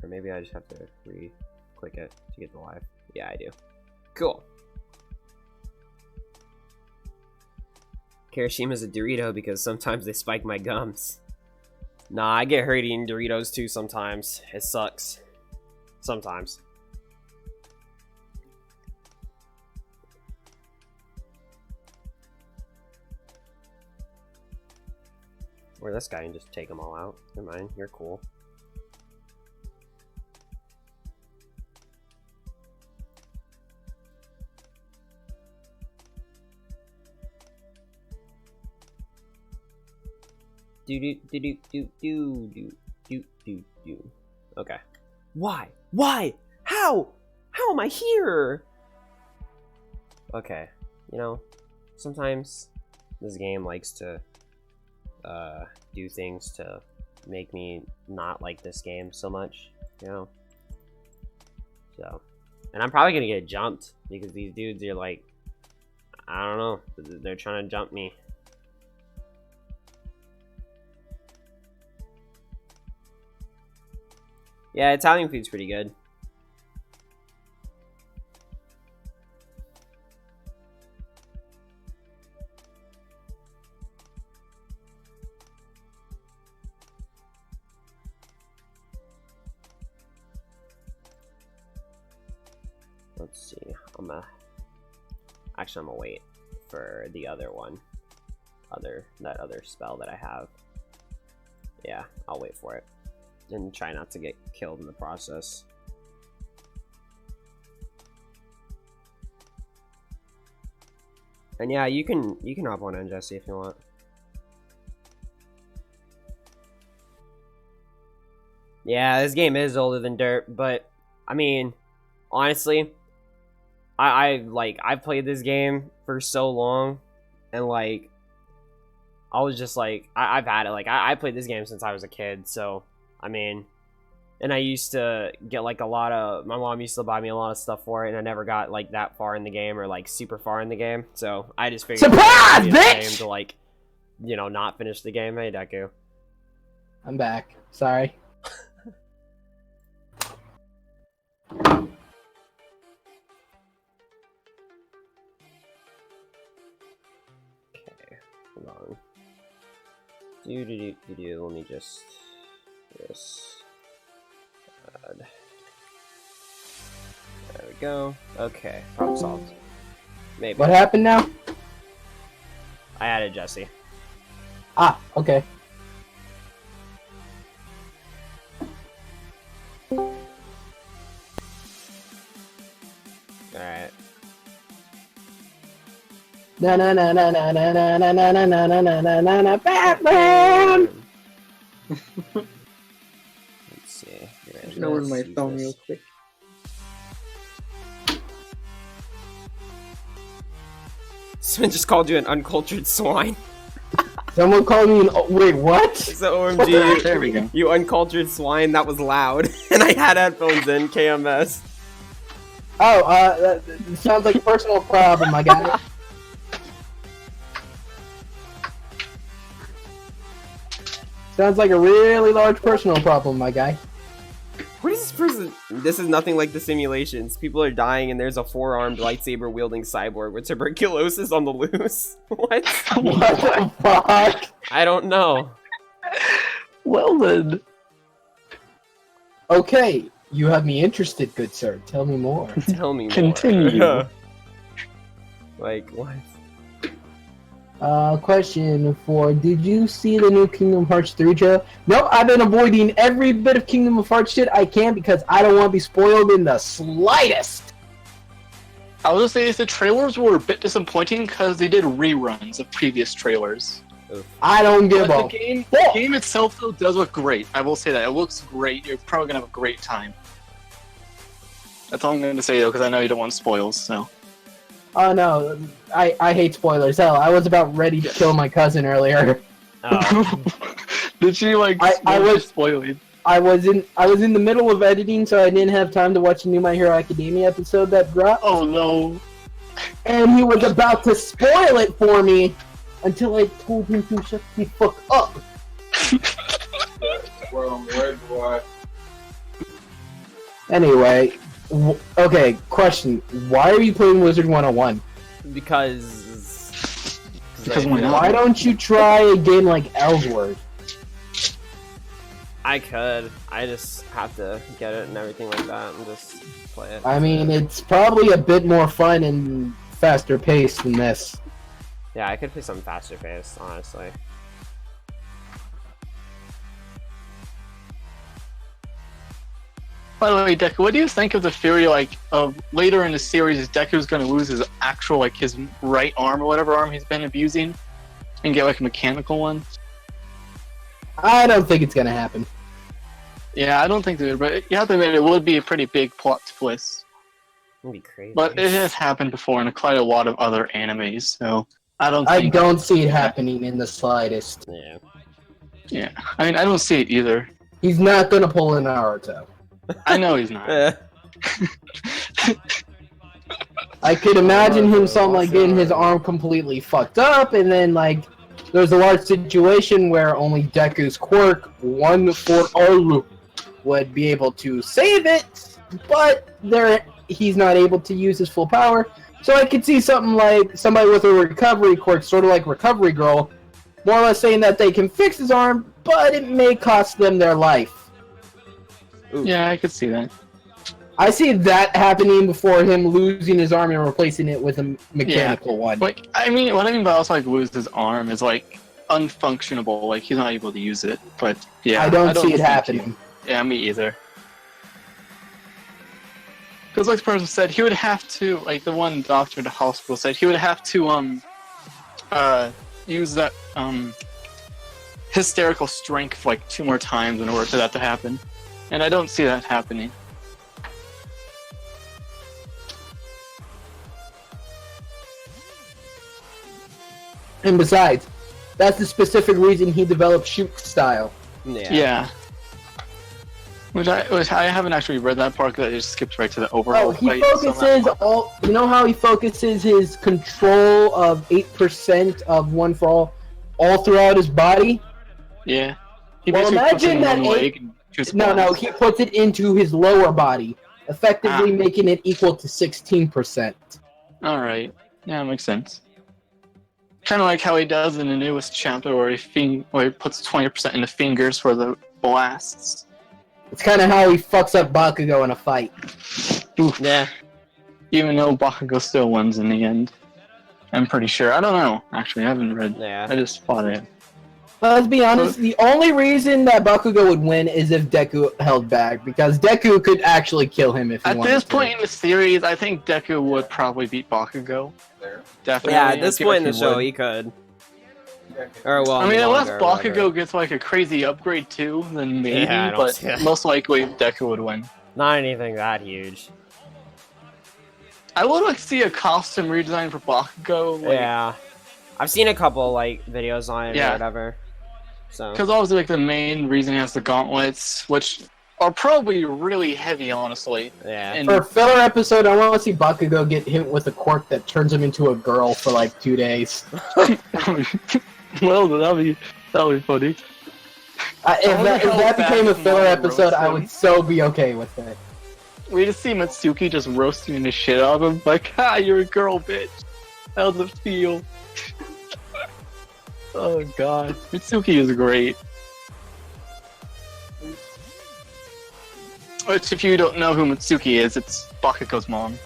Speaker 1: Or maybe I just have to re-click it to get the live. Yeah, I do. Cool. Kirishima's a Dorito because sometimes they spike my gums. Nah, I get hurt eating Doritos too sometimes. It sucks. Sometimes. Or this guy and just take them all out. Never mind, you're cool. Do. Okay. Why? Why? How? How am I here? Okay. You know, sometimes this game likes to do things to make me not like this game so much, you know? So, and I'm probably gonna get jumped because these dudes are like, I don't know, they're trying to jump me. Yeah, Italian food's pretty good. Let's see. Actually, I'm gonna wait for the other one. That other spell that I have. Yeah, I'll wait for it. And try not to get killed in the process. And yeah, you can hop on in, Jesse, if you want. Yeah, this game is older than dirt, but I mean, honestly, I've played this game for so long, and like, I was just like, I've had it. Like, I played this game since I was a kid, so I mean, and I used to get like a lot of. My mom used to buy me a lot of stuff for it, and I never got like that far in the game or like super far in the game. So I just figured
Speaker 2: Surprise,
Speaker 1: it'd be a shame
Speaker 2: bitch!
Speaker 1: to like, you know, not finish the game. Hey, Deku.
Speaker 2: I'm back. Sorry.
Speaker 1: Hold on. Let me just this. There we go. Okay, problem solved. Maybe.
Speaker 2: What happened now?
Speaker 1: I added Jesse.
Speaker 2: Ah, okay.
Speaker 1: Alright.
Speaker 2: Na na na na na na na na na na na na na na na na Batman!
Speaker 1: Let's see.
Speaker 3: I know where my phone real quick.
Speaker 1: Someone just called you an uncultured swine.
Speaker 2: Someone called me an. Wait, what?
Speaker 1: So OMG,
Speaker 3: There we go.
Speaker 1: you uncultured swine. That was loud, and I had headphones in. KMS.
Speaker 2: Oh, that sounds like a personal problem, my guy. Sounds like a really large personal problem, my guy.
Speaker 1: What is this person? This is nothing like the simulations. People are dying, and there's a four-armed lightsaber wielding cyborg with tuberculosis on the loose. What?
Speaker 2: What the fuck?
Speaker 1: I don't know.
Speaker 3: Well then.
Speaker 2: Okay, you have me interested, good sir. Tell me more.
Speaker 1: Tell me more.
Speaker 3: Continue.
Speaker 1: Like what?
Speaker 2: Question for, did you see the new Kingdom Hearts 3 trailer? No, I've been avoiding every bit of Kingdom of Hearts shit I can because I don't want to be spoiled in the slightest.
Speaker 3: I was gonna say the trailers were a bit disappointing because they did reruns of previous trailers.
Speaker 2: I don't give
Speaker 3: But
Speaker 2: a
Speaker 3: the game itself though does look great. I will say that it looks great. You're probably gonna have a great time. That's all I'm gonna say though, because I know you don't want spoils. So.
Speaker 2: Oh no, I hate spoilers. Hell, I was about ready to kill my cousin earlier.
Speaker 1: Oh.
Speaker 3: Did she like?
Speaker 2: I was
Speaker 3: spoiling.
Speaker 2: I was in the middle of editing, so I didn't have time to watch the new My Hero Academia episode that dropped.
Speaker 3: Oh no!
Speaker 2: And he was about to spoil it for me until I told him to shut the fuck up.
Speaker 4: Well, red boy.
Speaker 2: Anyway, okay, question. Why are you playing Wizard 101?
Speaker 1: Because
Speaker 3: why not?
Speaker 2: Why don't you try a game like Ellsworth?
Speaker 1: I could. I just have to get it and everything like that and just play it.
Speaker 2: I mean, it's probably a bit more fun and faster paced than this.
Speaker 1: Yeah, I could play something faster paced, honestly.
Speaker 3: By the way, Deku, what do you think of the theory, like, of later in the series, Deku's gonna lose his actual, like, his right arm or whatever arm he's been abusing, and get, like, a mechanical one?
Speaker 2: I don't think it's gonna happen.
Speaker 3: Yeah, I don't think they would, but you have to admit it would be a pretty big plot twist.
Speaker 1: That'd be crazy.
Speaker 3: But it has happened before in quite a lot of other animes, so I don't
Speaker 2: I
Speaker 3: think...
Speaker 2: don't see it happening in the slightest.
Speaker 1: Yeah.
Speaker 3: Yeah, I mean, I don't see it either.
Speaker 2: He's not gonna pull a Naruto.
Speaker 3: I know he's not.
Speaker 2: I could imagine him something like getting his arm completely fucked up, and then like there's a large situation where only Deku's quirk, one for all, would be able to save it, but he's not able to use his full power. So I could see something like somebody with a recovery quirk, sort of like Recovery Girl, more or less saying that they can fix his arm, but it may cost them their life.
Speaker 1: Ooh.
Speaker 3: Yeah, I could see that.
Speaker 2: I see that happening before him losing his arm and replacing it with a mechanical one.
Speaker 3: Like, I mean, what I mean by also, like, lose his arm is, like, unfunctionable. Like, he's not able to use it. But, yeah.
Speaker 2: I don't see it
Speaker 3: think
Speaker 2: happening.
Speaker 3: Yeah, me either. Because, like the person said, he would have to, like, the one doctor at the hospital said, he would have to, use that, hysterical strength, like, 2 more times in order for that to happen. And I don't see that happening.
Speaker 2: And besides, that's the specific reason he developed Shoot style.
Speaker 1: Yeah.
Speaker 3: Yeah. Which I haven't actually read that part because I just skipped right to the overall
Speaker 2: Oh, he
Speaker 3: fight.
Speaker 2: focuses all. You know how he focuses his control of 8% of One for all throughout his body.
Speaker 3: Yeah. He
Speaker 2: Well,
Speaker 3: basically puts it in
Speaker 2: imagine that
Speaker 3: one
Speaker 2: eight-
Speaker 3: leg and shoots
Speaker 2: No,
Speaker 3: balls.
Speaker 2: he puts it into his lower body, effectively
Speaker 3: Ah.
Speaker 2: making it equal to 16%.
Speaker 3: Alright. Yeah, makes sense. Kind of like how he does in the newest chapter where he puts 20% in the fingers for the blasts.
Speaker 2: It's kind of how he fucks up Bakugo in a fight.
Speaker 3: Oof.
Speaker 1: Yeah.
Speaker 3: Even though Bakugo still wins in the end. I'm pretty sure. I don't know. Actually, I haven't read.
Speaker 1: Yeah.
Speaker 3: I just fought it.
Speaker 2: Let's be honest, the only reason that Bakugo would win is if Deku held back, because Deku could actually kill him if he
Speaker 3: At
Speaker 2: wanted
Speaker 3: this
Speaker 2: to.
Speaker 3: point in the series, I think Deku would probably beat Bakugo. Definitely.
Speaker 1: Yeah, at this
Speaker 3: I feel
Speaker 1: point in
Speaker 3: like
Speaker 1: the
Speaker 3: he
Speaker 1: show,
Speaker 3: would.
Speaker 1: he could. Or well,
Speaker 3: I mean, unless
Speaker 1: longer, or whatever.
Speaker 3: Bakugo gets like a crazy upgrade too, then maybe.
Speaker 1: Yeah, I don't
Speaker 3: but
Speaker 1: see that.
Speaker 3: most likely Deku would win.
Speaker 1: Not anything that huge.
Speaker 3: I would like to see a costume redesign for Bakugo. Like,
Speaker 1: Yeah. I've seen a couple like videos on it
Speaker 3: Yeah.
Speaker 1: or whatever. So
Speaker 3: Because obviously, like the main reason he has the gauntlets, which are probably really heavy, honestly.
Speaker 1: yeah.
Speaker 3: And
Speaker 2: For a filler episode, I want to see Bakugo get hit with a quirk that turns him into a girl for like 2 days.
Speaker 3: well, that'd be funny.
Speaker 2: If
Speaker 3: wonder
Speaker 2: that,
Speaker 3: how
Speaker 2: if that became a
Speaker 3: fast
Speaker 2: filler
Speaker 3: Mario
Speaker 2: episode,
Speaker 3: roasts
Speaker 2: I
Speaker 3: him.
Speaker 2: would so be okay with it.
Speaker 3: We just see Mitsuki just roasting the shit out of him, like, "Ha, you're a girl, bitch. How's it feel?" Oh god, Mitsuki is great. Which, if you don't know who Mitsuki is, it's Bakugo's mom.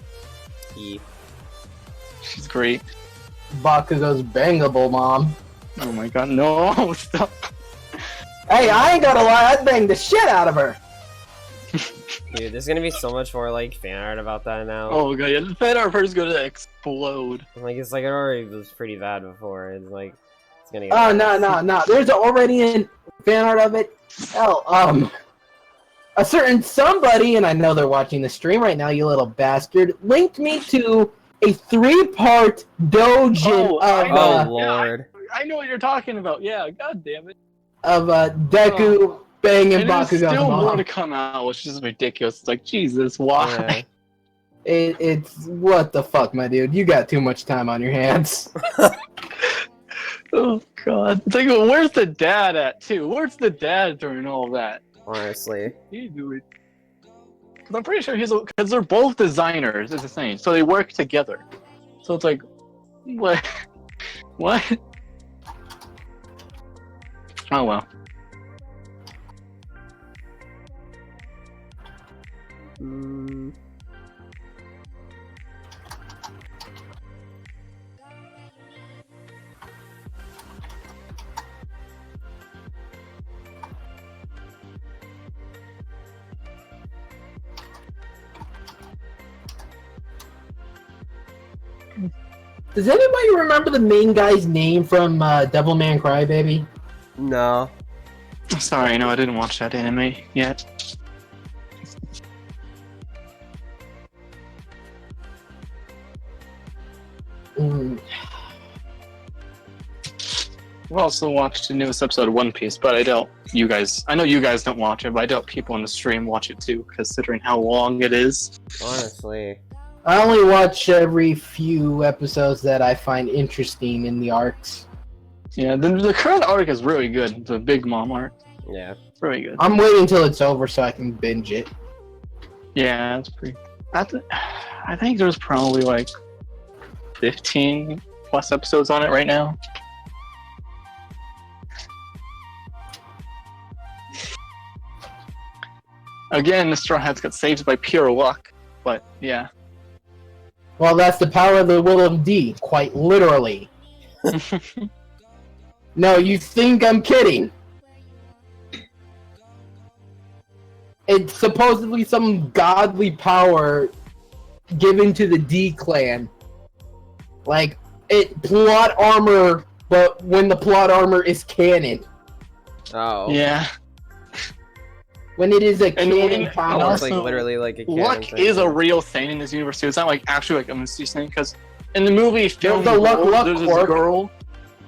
Speaker 1: He-
Speaker 3: She's great.
Speaker 2: Bakugo's bangable mom.
Speaker 3: Oh my god, no, stop.
Speaker 2: Hey, I ain't gonna lie, I banged the shit out of her.
Speaker 1: Dude, there's gonna be so much more like fan art about that now.
Speaker 3: Oh god, yeah, the fan art is gonna explode.
Speaker 1: Like it's like it already was pretty bad before. It's like it's gonna get
Speaker 2: Oh,
Speaker 1: worse.
Speaker 2: no. There's already in fan art of it. Hell, a certain somebody, and I know they're watching the stream right now, you little bastard, linked me to a 3-part doujin
Speaker 3: Oh,
Speaker 2: of,
Speaker 3: I know.
Speaker 1: Oh lord.
Speaker 3: I know what you're talking about, yeah, god damn it.
Speaker 2: Deku banging
Speaker 3: And there's
Speaker 2: Bakugo's
Speaker 3: still more
Speaker 2: mom.
Speaker 3: to come out, which is ridiculous. It's like, Jesus, why?
Speaker 1: Yeah.
Speaker 2: It's what the fuck, my dude. You got too much time on your hands.
Speaker 3: Oh god. It's like, well, where's the dad at, too? Where's the dad during all that?
Speaker 1: Honestly.
Speaker 3: He do it. Because I'm pretty sure because they're both designers, it's the same. So they work together. So it's like, what? What? Oh well.
Speaker 1: Mm.
Speaker 2: Does anybody remember the main guy's name from Devilman Crybaby?
Speaker 1: No.
Speaker 3: Sorry, no, I didn't watch that anime yet.
Speaker 2: Mm,
Speaker 3: We also watched the newest episode of One Piece, but I know you guys don't watch it, but I doubt people on the stream watch it too, considering how long it is.
Speaker 1: Honestly.
Speaker 2: I only watch every few episodes that I find interesting in the arcs.
Speaker 3: Yeah, the current arc is really good. The Big Mom arc,
Speaker 1: Yeah.
Speaker 3: it's really good.
Speaker 2: I'm waiting until it's over so I can binge it.
Speaker 3: Yeah, that's pretty. I think there's probably like 15 plus episodes on it right now. Again, the Straw Hats got saved by pure luck, but yeah.
Speaker 2: Well, that's the power of the will of D, quite literally. No, you think I'm kidding. It's supposedly some godly power given to the D clan. Like, it plot armor, but when the plot armor is canon.
Speaker 1: Oh.
Speaker 3: Yeah.
Speaker 2: When it is a
Speaker 3: And
Speaker 2: canon
Speaker 3: when-
Speaker 1: Oh,
Speaker 2: power.
Speaker 1: it's like
Speaker 3: Also,
Speaker 1: literally like a canon
Speaker 3: Luck
Speaker 1: thing.
Speaker 3: is a real thing in this universe too. It's not like actually like a mysterious thing because in the movie film
Speaker 2: the Luck
Speaker 3: there's this
Speaker 2: Corp.
Speaker 3: girl.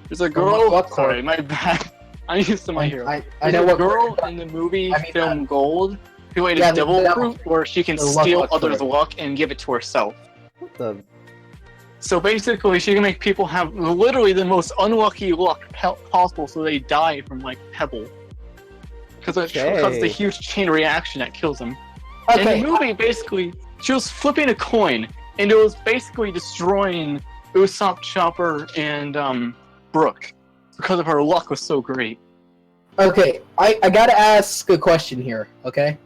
Speaker 3: There's a girl.
Speaker 2: Luck Corp.
Speaker 3: Sorry, my bad. I'm used to my hero.
Speaker 2: I
Speaker 3: There's
Speaker 2: know
Speaker 3: a
Speaker 2: what
Speaker 3: girl in the movie
Speaker 2: I mean,
Speaker 3: film Gold manipulate
Speaker 2: Yeah,
Speaker 3: a devil fruit, or she can
Speaker 2: the luck
Speaker 3: steal
Speaker 2: luck
Speaker 3: others'
Speaker 2: fruit.
Speaker 3: luck and give it to herself.
Speaker 1: What the?
Speaker 3: So basically, she can make people have literally the most unlucky luck possible, so they die from like pebble. Because it causes a
Speaker 1: Okay.
Speaker 3: huge chain reaction that kills them.
Speaker 2: Okay,
Speaker 3: In the movie, basically, she was flipping a coin, and it was basically destroying Usopp, Chopper, and Brooke because of her luck was so great.
Speaker 2: okay, I gotta ask a question here, okay?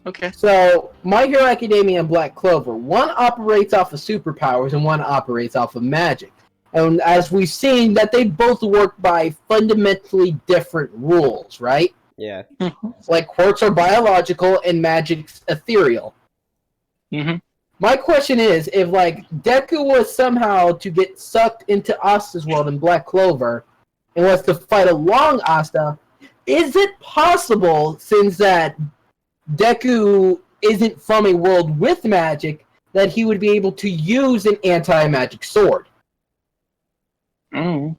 Speaker 3: Okay.
Speaker 2: So, My Hero Academia and Black Clover, one operates off of superpowers and one operates off of magic. And as we've seen, that they both work by fundamentally different rules, right?
Speaker 1: Yeah.
Speaker 2: Like, quirks are biological and magic's ethereal.
Speaker 3: Mm-hmm.
Speaker 2: My question is, if, like, Deku was somehow to get sucked into Asta's world in Black Clover, and was to fight along Asta, is it possible, since that Deku isn't from a world with magic, that he would be able to use an anti-magic sword?
Speaker 3: Mm.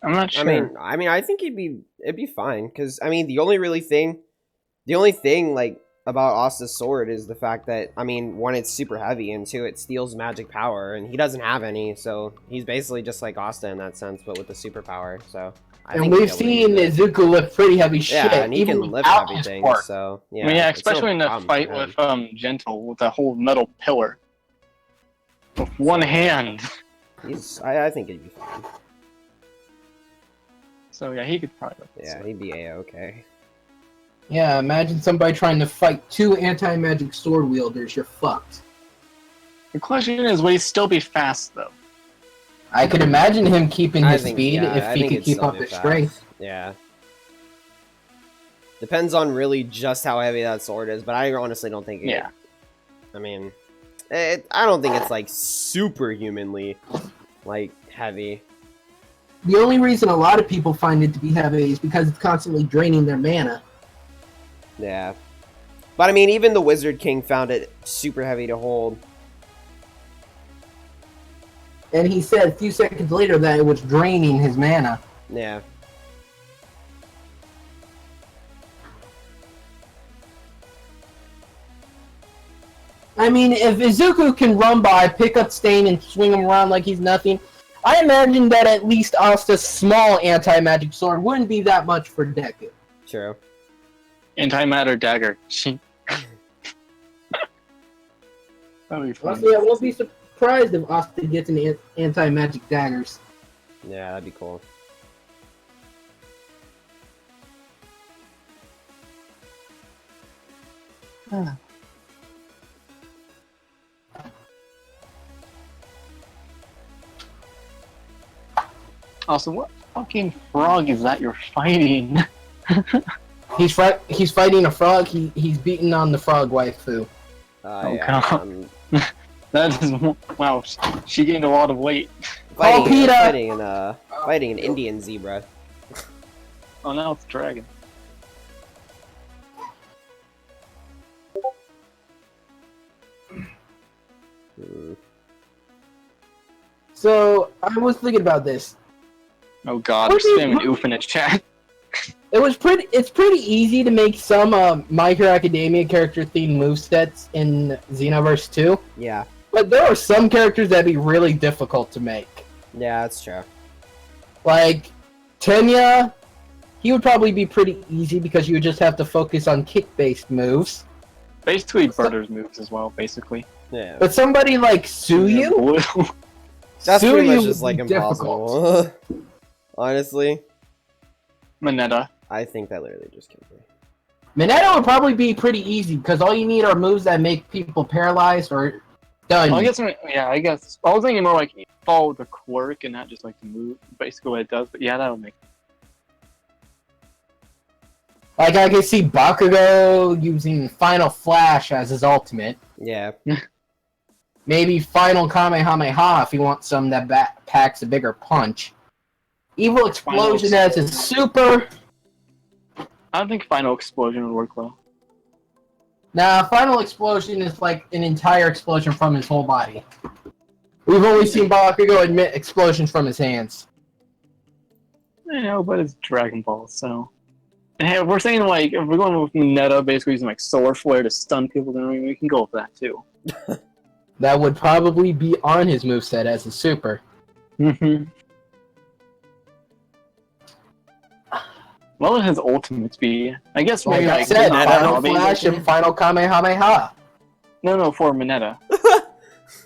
Speaker 3: I'm not sure.
Speaker 1: I mean, I think it'd be fine because I mean, the only thing like about Asta's sword is the fact that I mean, one, it's super heavy, and two, it steals magic power, and he doesn't have any, so he's basically just like Asta in that sense, but with a superpower. So I
Speaker 2: And
Speaker 1: think
Speaker 2: we've
Speaker 1: he'll be
Speaker 2: seen
Speaker 1: able to use it.
Speaker 2: Izuku lift pretty heavy shit,
Speaker 1: Yeah, and he
Speaker 2: even
Speaker 1: can lift
Speaker 2: without
Speaker 1: heavy
Speaker 2: his
Speaker 1: things.
Speaker 2: quirk.
Speaker 1: So yeah,
Speaker 3: I mean, yeah,
Speaker 1: it's no
Speaker 3: especially in the
Speaker 1: problem
Speaker 3: fight
Speaker 1: for him.
Speaker 3: with Gentle with that whole metal pillar. With one hand.
Speaker 1: I think he'd be fine.
Speaker 3: So yeah, he could probably.
Speaker 1: Yeah, he'd be a-okay.
Speaker 2: Yeah, imagine somebody trying to fight two anti-magic sword wielders, you're fucked.
Speaker 3: The question is, will he still be fast though?
Speaker 2: I could imagine him keeping
Speaker 1: I
Speaker 2: his
Speaker 1: think,
Speaker 2: speed
Speaker 1: yeah, I
Speaker 2: if he
Speaker 1: think
Speaker 2: could
Speaker 1: it'd
Speaker 2: keep
Speaker 1: still
Speaker 2: up
Speaker 1: be
Speaker 2: his
Speaker 1: fast.
Speaker 2: strength.
Speaker 1: Yeah. Depends on really just how heavy that sword is, but I honestly don't think it.
Speaker 3: Yeah.
Speaker 1: I mean, I don't think it's like superhumanly like heavy.
Speaker 2: The only reason a lot of people find it to be heavy is because it's constantly draining their mana.
Speaker 1: Yeah. But I mean, even the Wizard King found it super heavy to hold.
Speaker 2: And he said a few seconds later that it was draining his mana.
Speaker 1: Yeah.
Speaker 2: I mean, if Izuku can run by, pick up Stain, and swing him around like he's nothing, I imagine that at least Asta's small anti-magic sword wouldn't be that much for Deku.
Speaker 1: True.
Speaker 3: Antimatter dagger. That'd be fun.
Speaker 2: Honestly, I won't be surprised if Asta gets an anti-magic daggers.
Speaker 1: Yeah, that'd be cool.
Speaker 3: Also, what fucking frog is that you're fighting?
Speaker 2: He's fighting a frog. He's beating on the frog waifu.
Speaker 3: Oh,
Speaker 1: Yeah.
Speaker 3: God. That is wow. She gained a lot of weight.
Speaker 2: Oh, PETA!
Speaker 1: Fighting an Indian zebra.
Speaker 3: Oh, now it's a dragon.
Speaker 1: Hmm.
Speaker 2: So I was thinking about this.
Speaker 3: Oh God,
Speaker 2: What
Speaker 3: there's
Speaker 2: do you-
Speaker 3: spamming oof in the chat.
Speaker 2: It's pretty easy to make some My Hero Academia character themed movesets in Xenoverse 2,
Speaker 1: Yeah.
Speaker 2: but there are some characters that'd be really difficult to make.
Speaker 1: Yeah, that's true.
Speaker 2: Like Tenya, he would probably be pretty easy because you would just have to focus on kick-based moves.
Speaker 3: Basically, Burter's moves as well. Basically.
Speaker 1: Yeah.
Speaker 2: But somebody like Suyu,
Speaker 3: Blue.
Speaker 1: That's pretty
Speaker 2: Suyu
Speaker 1: much just
Speaker 2: would
Speaker 1: like
Speaker 2: be
Speaker 1: impossible. Honestly,
Speaker 3: Mineta.
Speaker 1: I think that literally just killed me.
Speaker 2: Mineta would probably be pretty easy because all you need are moves that make people paralyzed or done.
Speaker 3: Well, I guess. Yeah, I guess. I was thinking more like follow the quirk and not just like the move. Basically, what it does. But yeah, that would make.
Speaker 2: Like I can see Bakugo using Final Flash as his ultimate.
Speaker 1: Yeah.
Speaker 2: Maybe Final Kamehameha if you want some that packs a bigger punch. Evil Explosion as his super.
Speaker 3: I don't think Final Explosion would work well.
Speaker 2: Nah, Final Explosion is like an entire explosion from his whole body. We've only seen Bakugo emit explosions from his hands.
Speaker 3: I know, but it's Dragon Ball, so. Hey, if we're saying like if we're going with Mineta, basically using like Solar Flare to stun people, then we can go with that too.
Speaker 2: That would probably be on his moveset as a super.
Speaker 3: Mm-hmm. What would his ultimates be? I guess
Speaker 2: Like
Speaker 3: maybe
Speaker 2: I
Speaker 3: like
Speaker 2: said,
Speaker 1: Mineta.
Speaker 2: Final
Speaker 3: Hanabi's
Speaker 2: Flash and
Speaker 3: ultimate?
Speaker 2: Final Kamehameha.
Speaker 3: No, for Mineta.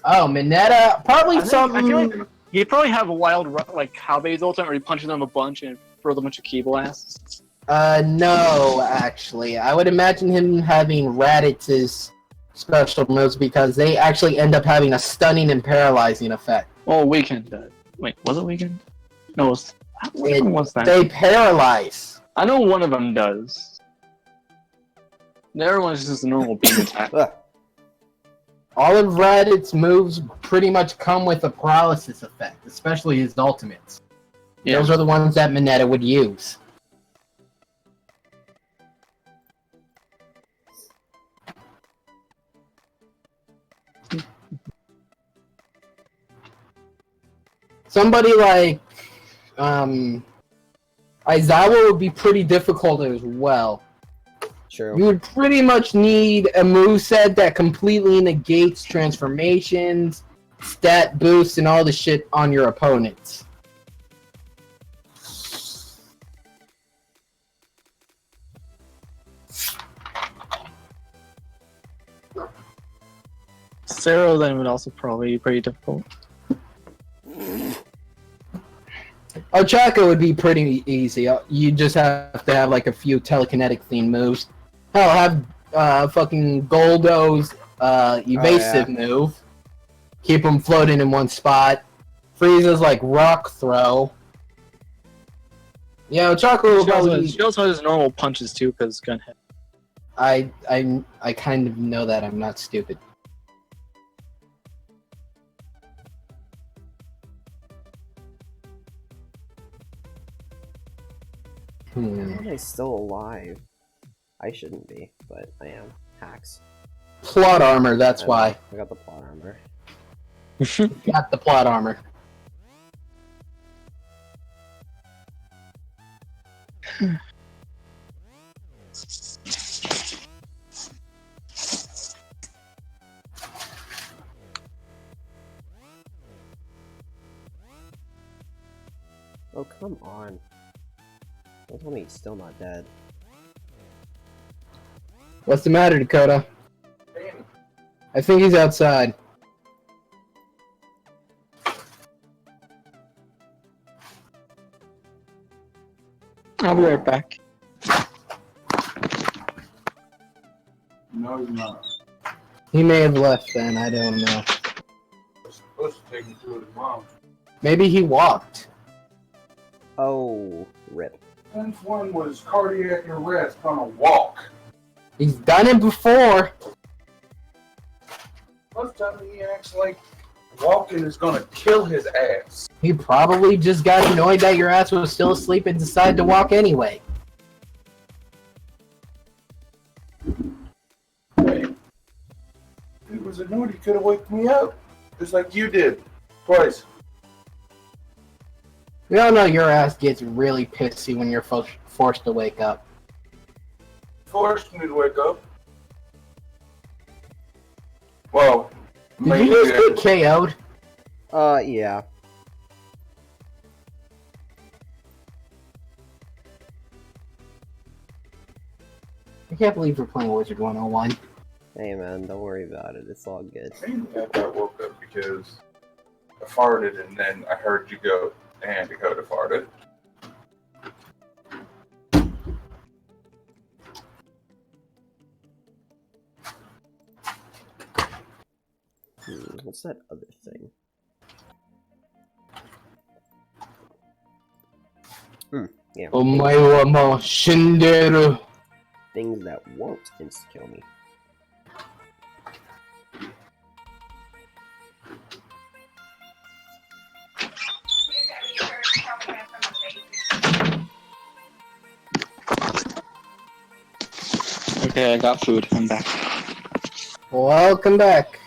Speaker 2: Oh, Mineta, probably
Speaker 3: I feel
Speaker 2: something.
Speaker 3: like he'd probably have a wild like Habe's ultimate where he punches them a bunch and throws a bunch of key blasts.
Speaker 2: No, actually, I would imagine him having Raditz's special moves because they actually end up having a stunning and paralyzing effect.
Speaker 3: Oh, Weekend does. Wait, was it Weekend? No, which one was that?
Speaker 2: They paralyze.
Speaker 3: I know one of them does. The other one's just a normal beam attack.
Speaker 2: All of Raditz's moves pretty much come with a paralysis effect, especially his ultimates.
Speaker 3: Yeah.
Speaker 2: Those are the ones that Mineta would use. Somebody like Aizawa would be pretty difficult as well.
Speaker 1: True.
Speaker 2: You would pretty much need a moveset that completely negates transformations, stat boosts, and all the shit on your opponents.
Speaker 3: Zero then would also probably be pretty difficult.
Speaker 2: Ochako would be pretty easy. You just have to have like a few telekinetic themed moves. Hell, have fucking Goldo's evasive move. Keep him floating in one spot. Frieza's like rock throw. Yeah, Ochako will probably.
Speaker 3: She also has normal punches too, because gunhead.
Speaker 2: I kind of know that. I'm not stupid.
Speaker 1: How am I still alive? I shouldn't be, but I am. Hacks.
Speaker 2: Plot armor, that's why.
Speaker 1: I got the plot armor.
Speaker 2: Got the plot armor.
Speaker 1: Oh, come on. Don't tell me he's still not dead.
Speaker 2: What's the matter, Dakota? I think he's outside.
Speaker 3: I'll be right back.
Speaker 4: No, he's not.
Speaker 2: He may have left then, I don't know.
Speaker 4: We're supposed to take him to his mom.
Speaker 2: Maybe he walked.
Speaker 1: Oh, rip.
Speaker 4: Since when was cardiac arrest on a walk?
Speaker 2: He's done it before.
Speaker 4: Most of the time he acts like walking is gonna kill his ass.
Speaker 2: He probably just got annoyed that your ass was still asleep and decided to walk anyway.
Speaker 4: Hey, if he was annoyed, he could have waked me up. Just like you did. Twice.
Speaker 2: We all know your ass gets really pissy when you're forced to wake up.
Speaker 4: Forced me to wake up. Well,
Speaker 2: Did you just get KO'd?
Speaker 1: Yeah.
Speaker 2: I can't believe we're playing Wizard 101.
Speaker 1: Hey man, don't worry about it. It's all good.
Speaker 4: I got woke up because I farted and then I heard you go, and Dakota farted.
Speaker 1: What's that other thing? Yeah.
Speaker 2: Omae wa mo shinderu.
Speaker 1: Things that won't insta-kill me.
Speaker 3: Okay, I got food. I'm back.
Speaker 2: Welcome back.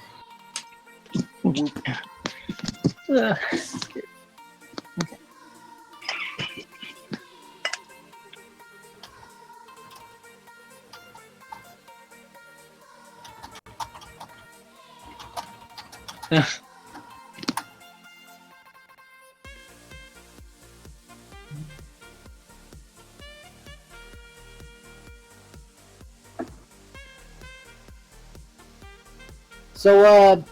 Speaker 2: So,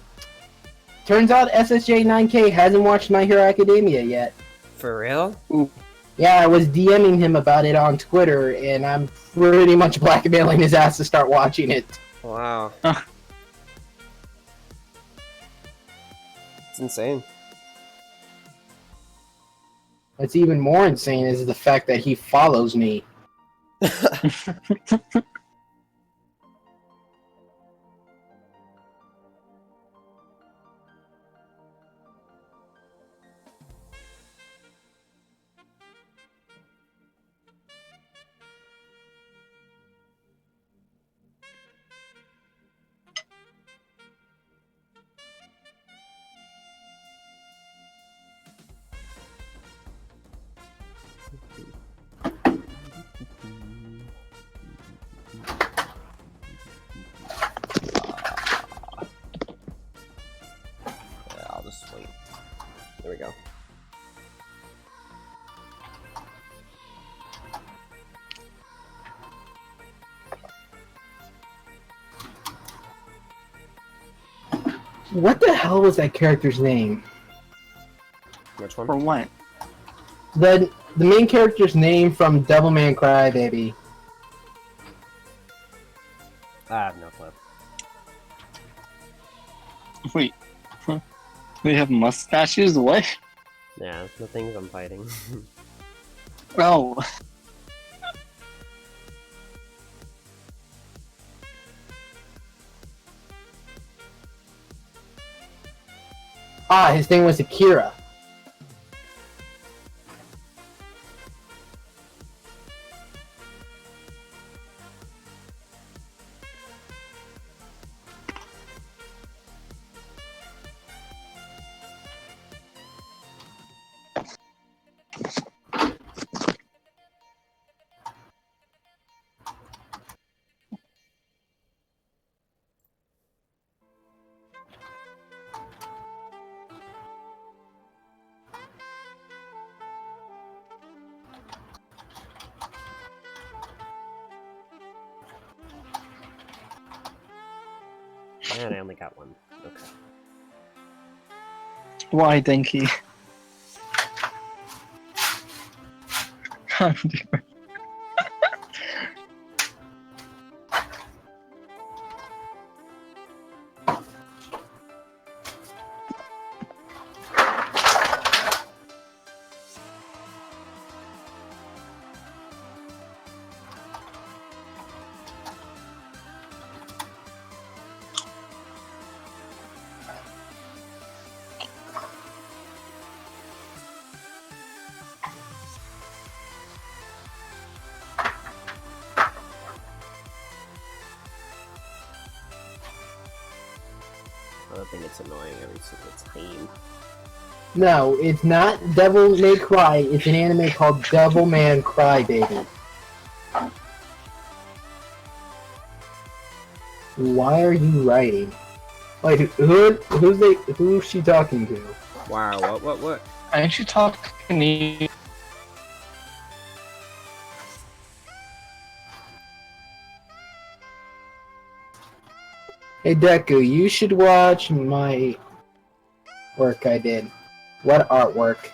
Speaker 2: turns out SSJ9K hasn't watched My Hero Academia yet.
Speaker 1: For real?
Speaker 2: Yeah, I was DMing him about it on Twitter, and I'm pretty much blackmailing his ass to start watching it.
Speaker 1: Wow. It's insane.
Speaker 2: What's even more insane is the fact that he follows me.
Speaker 1: Yeah, I'll just wait. There we go.
Speaker 2: What the hell was that character's name?
Speaker 1: Which one?
Speaker 3: For what?
Speaker 2: The main character's name from Devilman Crybaby.
Speaker 1: I have no clue.
Speaker 3: Wait. Huh? They have mustaches? What?
Speaker 1: Yeah, the things I'm fighting.
Speaker 3: Oh.
Speaker 2: Ah, his name was Akira.
Speaker 1: And I only got one. Okay.
Speaker 3: Why, Denki?
Speaker 1: I don't think it's annoying every single time.
Speaker 2: No, it's not Devil May Cry. It's an anime called Devilman Crybaby. Why are you writing? Like, who's she talking to?
Speaker 1: Wow, what?
Speaker 3: Aren't you talking to me?
Speaker 2: Hey Deku, you should watch my work I did. What artwork?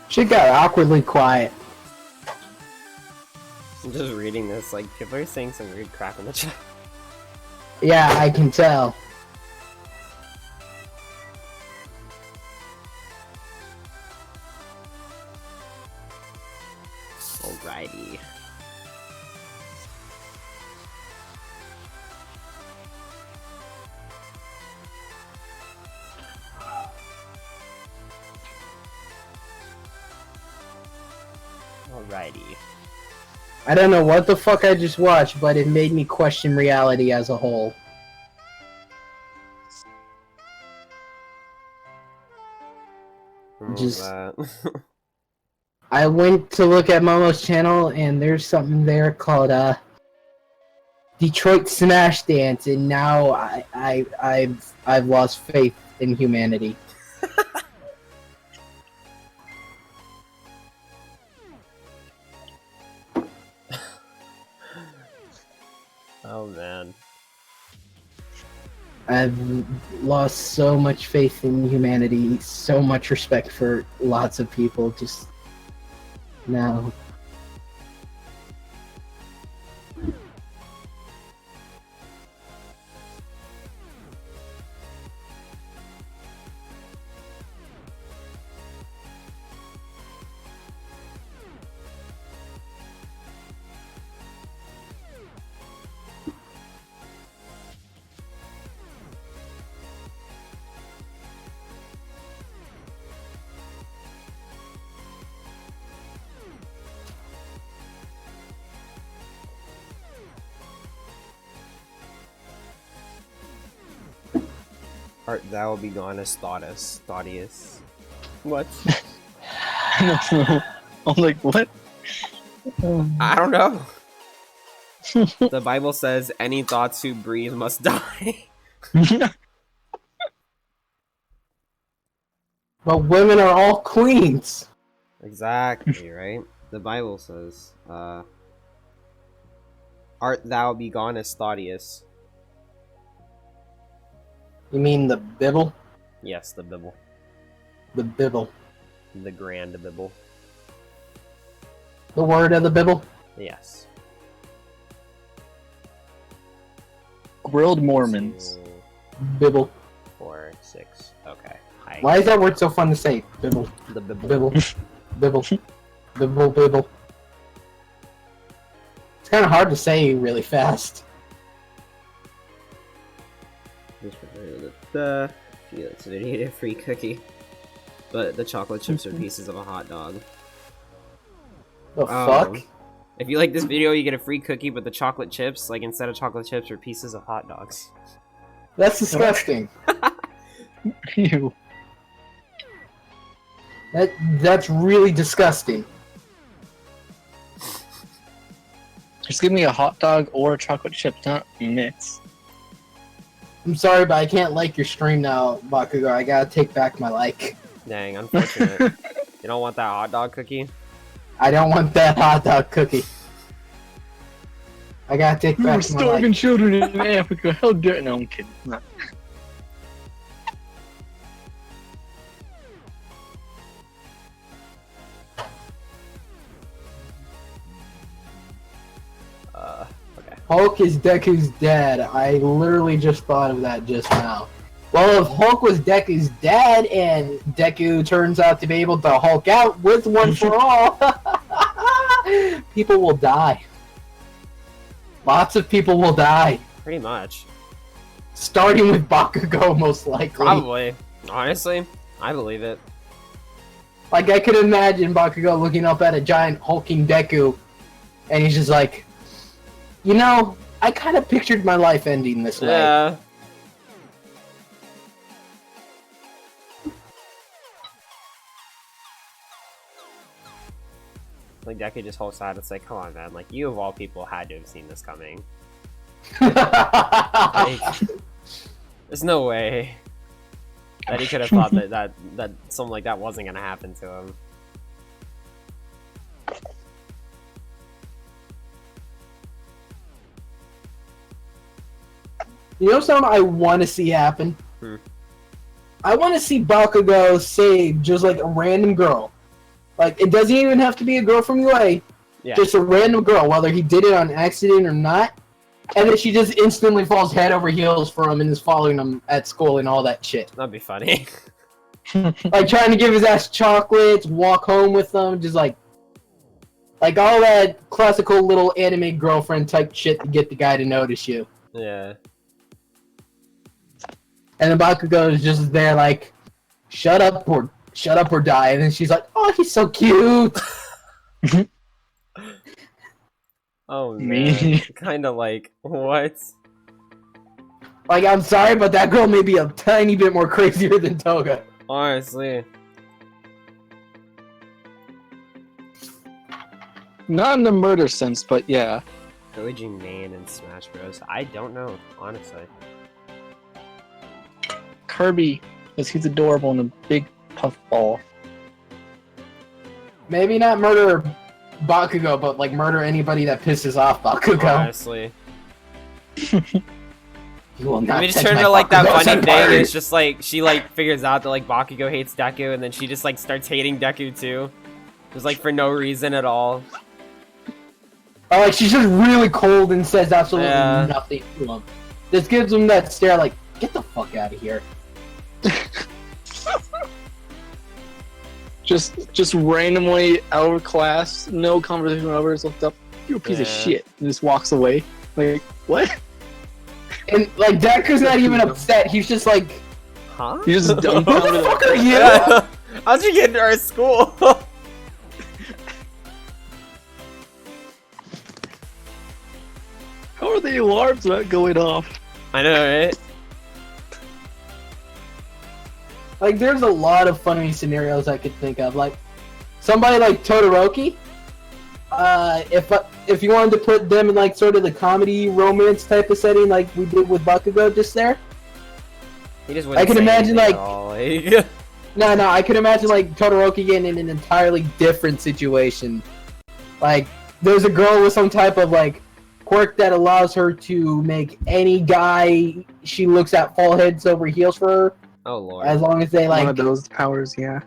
Speaker 2: She got awkwardly quiet.
Speaker 1: just reading this, like, people are saying some weird crap in the chat.
Speaker 2: Yeah, I can tell.
Speaker 1: Alrighty. Alrighty.
Speaker 2: I don't know what the fuck I just watched, but it made me question reality as a whole.
Speaker 1: What was
Speaker 2: Just-
Speaker 1: that?
Speaker 2: I went to look at Momo's channel, and there's something there called Detroit Smash Dance, and now I've lost faith in humanity.
Speaker 1: Oh man.
Speaker 2: I've lost so much faith in humanity, so much respect for lots of people. Just now.
Speaker 1: Art thou be gone as Thaddeus. What?
Speaker 3: I'm like, what?
Speaker 1: I don't know. The Bible says any thoughts who breathe must die.
Speaker 2: But women are all queens.
Speaker 1: Exactly, right? The Bible says, art thou be gone as Thaddeus.
Speaker 2: You mean the Bible?
Speaker 1: Yes, the Bible.
Speaker 2: The Bible.
Speaker 1: The grand Bible.
Speaker 2: The word of the Bible?
Speaker 1: Yes.
Speaker 3: Grilled Mormons.
Speaker 1: 2,
Speaker 2: Bible.
Speaker 1: 4, 6. Okay. Hi.
Speaker 2: Why is that word so fun to say? Bible.
Speaker 1: The Bible.
Speaker 2: Bible. Bible. Bible. Bible. It's kind of hard to say really fast.
Speaker 1: Felix would eat a free cookie. But the chocolate chips are pieces of a hot dog.
Speaker 2: The fuck?
Speaker 1: If you like this video, you get a free cookie, but the chocolate chips, like instead of chocolate chips, are pieces of hot dogs.
Speaker 2: That's disgusting.
Speaker 3: Ew.
Speaker 2: That's really disgusting.
Speaker 3: Just give me a hot dog or a chocolate chip, not a mix.
Speaker 2: I'm sorry, but I can't like your stream now, Bakugo. I gotta take back my like.
Speaker 1: Dang, unfortunate. You don't want that hot dog cookie?
Speaker 2: I don't want that hot dog cookie. I gotta take
Speaker 3: We
Speaker 2: back
Speaker 3: were
Speaker 2: my
Speaker 3: starving
Speaker 2: like.
Speaker 3: children in Africa. How dare? No, I'm kidding. No.
Speaker 1: Okay.
Speaker 2: Hulk is Deku's dad. I literally just thought of that just now. Well, if Hulk was Deku's dad and Deku turns out to be able to Hulk out with One for All, people will die. Lots of people will die.
Speaker 1: Pretty much.
Speaker 2: Starting with Bakugo, most likely.
Speaker 1: Probably. Honestly, I believe it.
Speaker 2: Like, I could imagine Bakugo looking up at a giant hulking Deku, and he's just like, you know, I kind of pictured my life ending this way.
Speaker 1: Yeah. Like, Deku just holds side. It's like, come on, man. Like, you of all people had to have seen this coming. Like, there's no way that he could have thought that something like that wasn't gonna happen to him.
Speaker 2: You know something I want to see happen?
Speaker 1: Hmm.
Speaker 2: I want to see Bakugo save just like a random girl. Like, it doesn't even have to be a girl from UA.
Speaker 1: Yeah.
Speaker 2: Just a random girl, whether he did it on accident or not. And then she just instantly falls head over heels for him and is following him at school and all that shit.
Speaker 1: That'd be funny.
Speaker 2: Like trying to give his ass chocolates, walk home with him, just like all that classical little anime girlfriend type shit to get the guy to notice you.
Speaker 1: Yeah.
Speaker 2: And then Bakugo is just there like, shut up or die. And then she's like, oh, he's so cute.
Speaker 1: Oh
Speaker 3: Me.
Speaker 1: man. Kind of like what?
Speaker 2: Like, I'm sorry, but that girl may be a tiny bit more crazier than Toga.
Speaker 1: Honestly.
Speaker 3: Not in the murder sense, but yeah.
Speaker 1: Pillaging main in Smash Bros. I don't know, honestly.
Speaker 3: Kirby, because he's adorable and a big puffball.
Speaker 2: Maybe not murder Bakugo, but like murder anybody that pisses off Bakugo.
Speaker 1: Honestly.
Speaker 2: You will not
Speaker 1: We just
Speaker 2: touch
Speaker 1: turn
Speaker 2: my
Speaker 1: to like that
Speaker 2: Bakugo
Speaker 1: funny thing.
Speaker 2: Senpai.
Speaker 1: It's just like she like figures out that like Bakugo hates Deku, and then she just like starts hating Deku too, just like for no reason at all.
Speaker 2: Or like she's just really cold and says absolutely
Speaker 1: Yeah.
Speaker 2: nothing to him. Just gives him that stare like, get the fuck out of here.
Speaker 3: Just randomly out of class, no conversation over, just looked up, you're a piece of
Speaker 1: Yeah.
Speaker 3: shit, and just walks away. Like, what?
Speaker 2: And like Deku's not even upset. He's just like,
Speaker 1: Huh?
Speaker 3: You just
Speaker 2: who the
Speaker 3: dumbfounded.
Speaker 2: fuck are you?
Speaker 1: Yeah. How'd you get into our school?
Speaker 3: How are the alarms not going off?
Speaker 1: I know, right?
Speaker 2: Like, there's a lot of funny scenarios I could think of. Like, somebody like Todoroki. If you wanted to put them in like sort of the comedy romance type of setting, like we did with Bakugo just there.
Speaker 1: He just
Speaker 2: I can imagine, like-
Speaker 1: like
Speaker 2: No, I could imagine like Todoroki getting in an entirely different situation. Like, there's a girl with some type of like quirk that allows her to make any guy she looks at fall heads over heels for her,
Speaker 1: oh lord.
Speaker 2: as long as they
Speaker 3: One
Speaker 2: like,
Speaker 3: of those powers, yeah.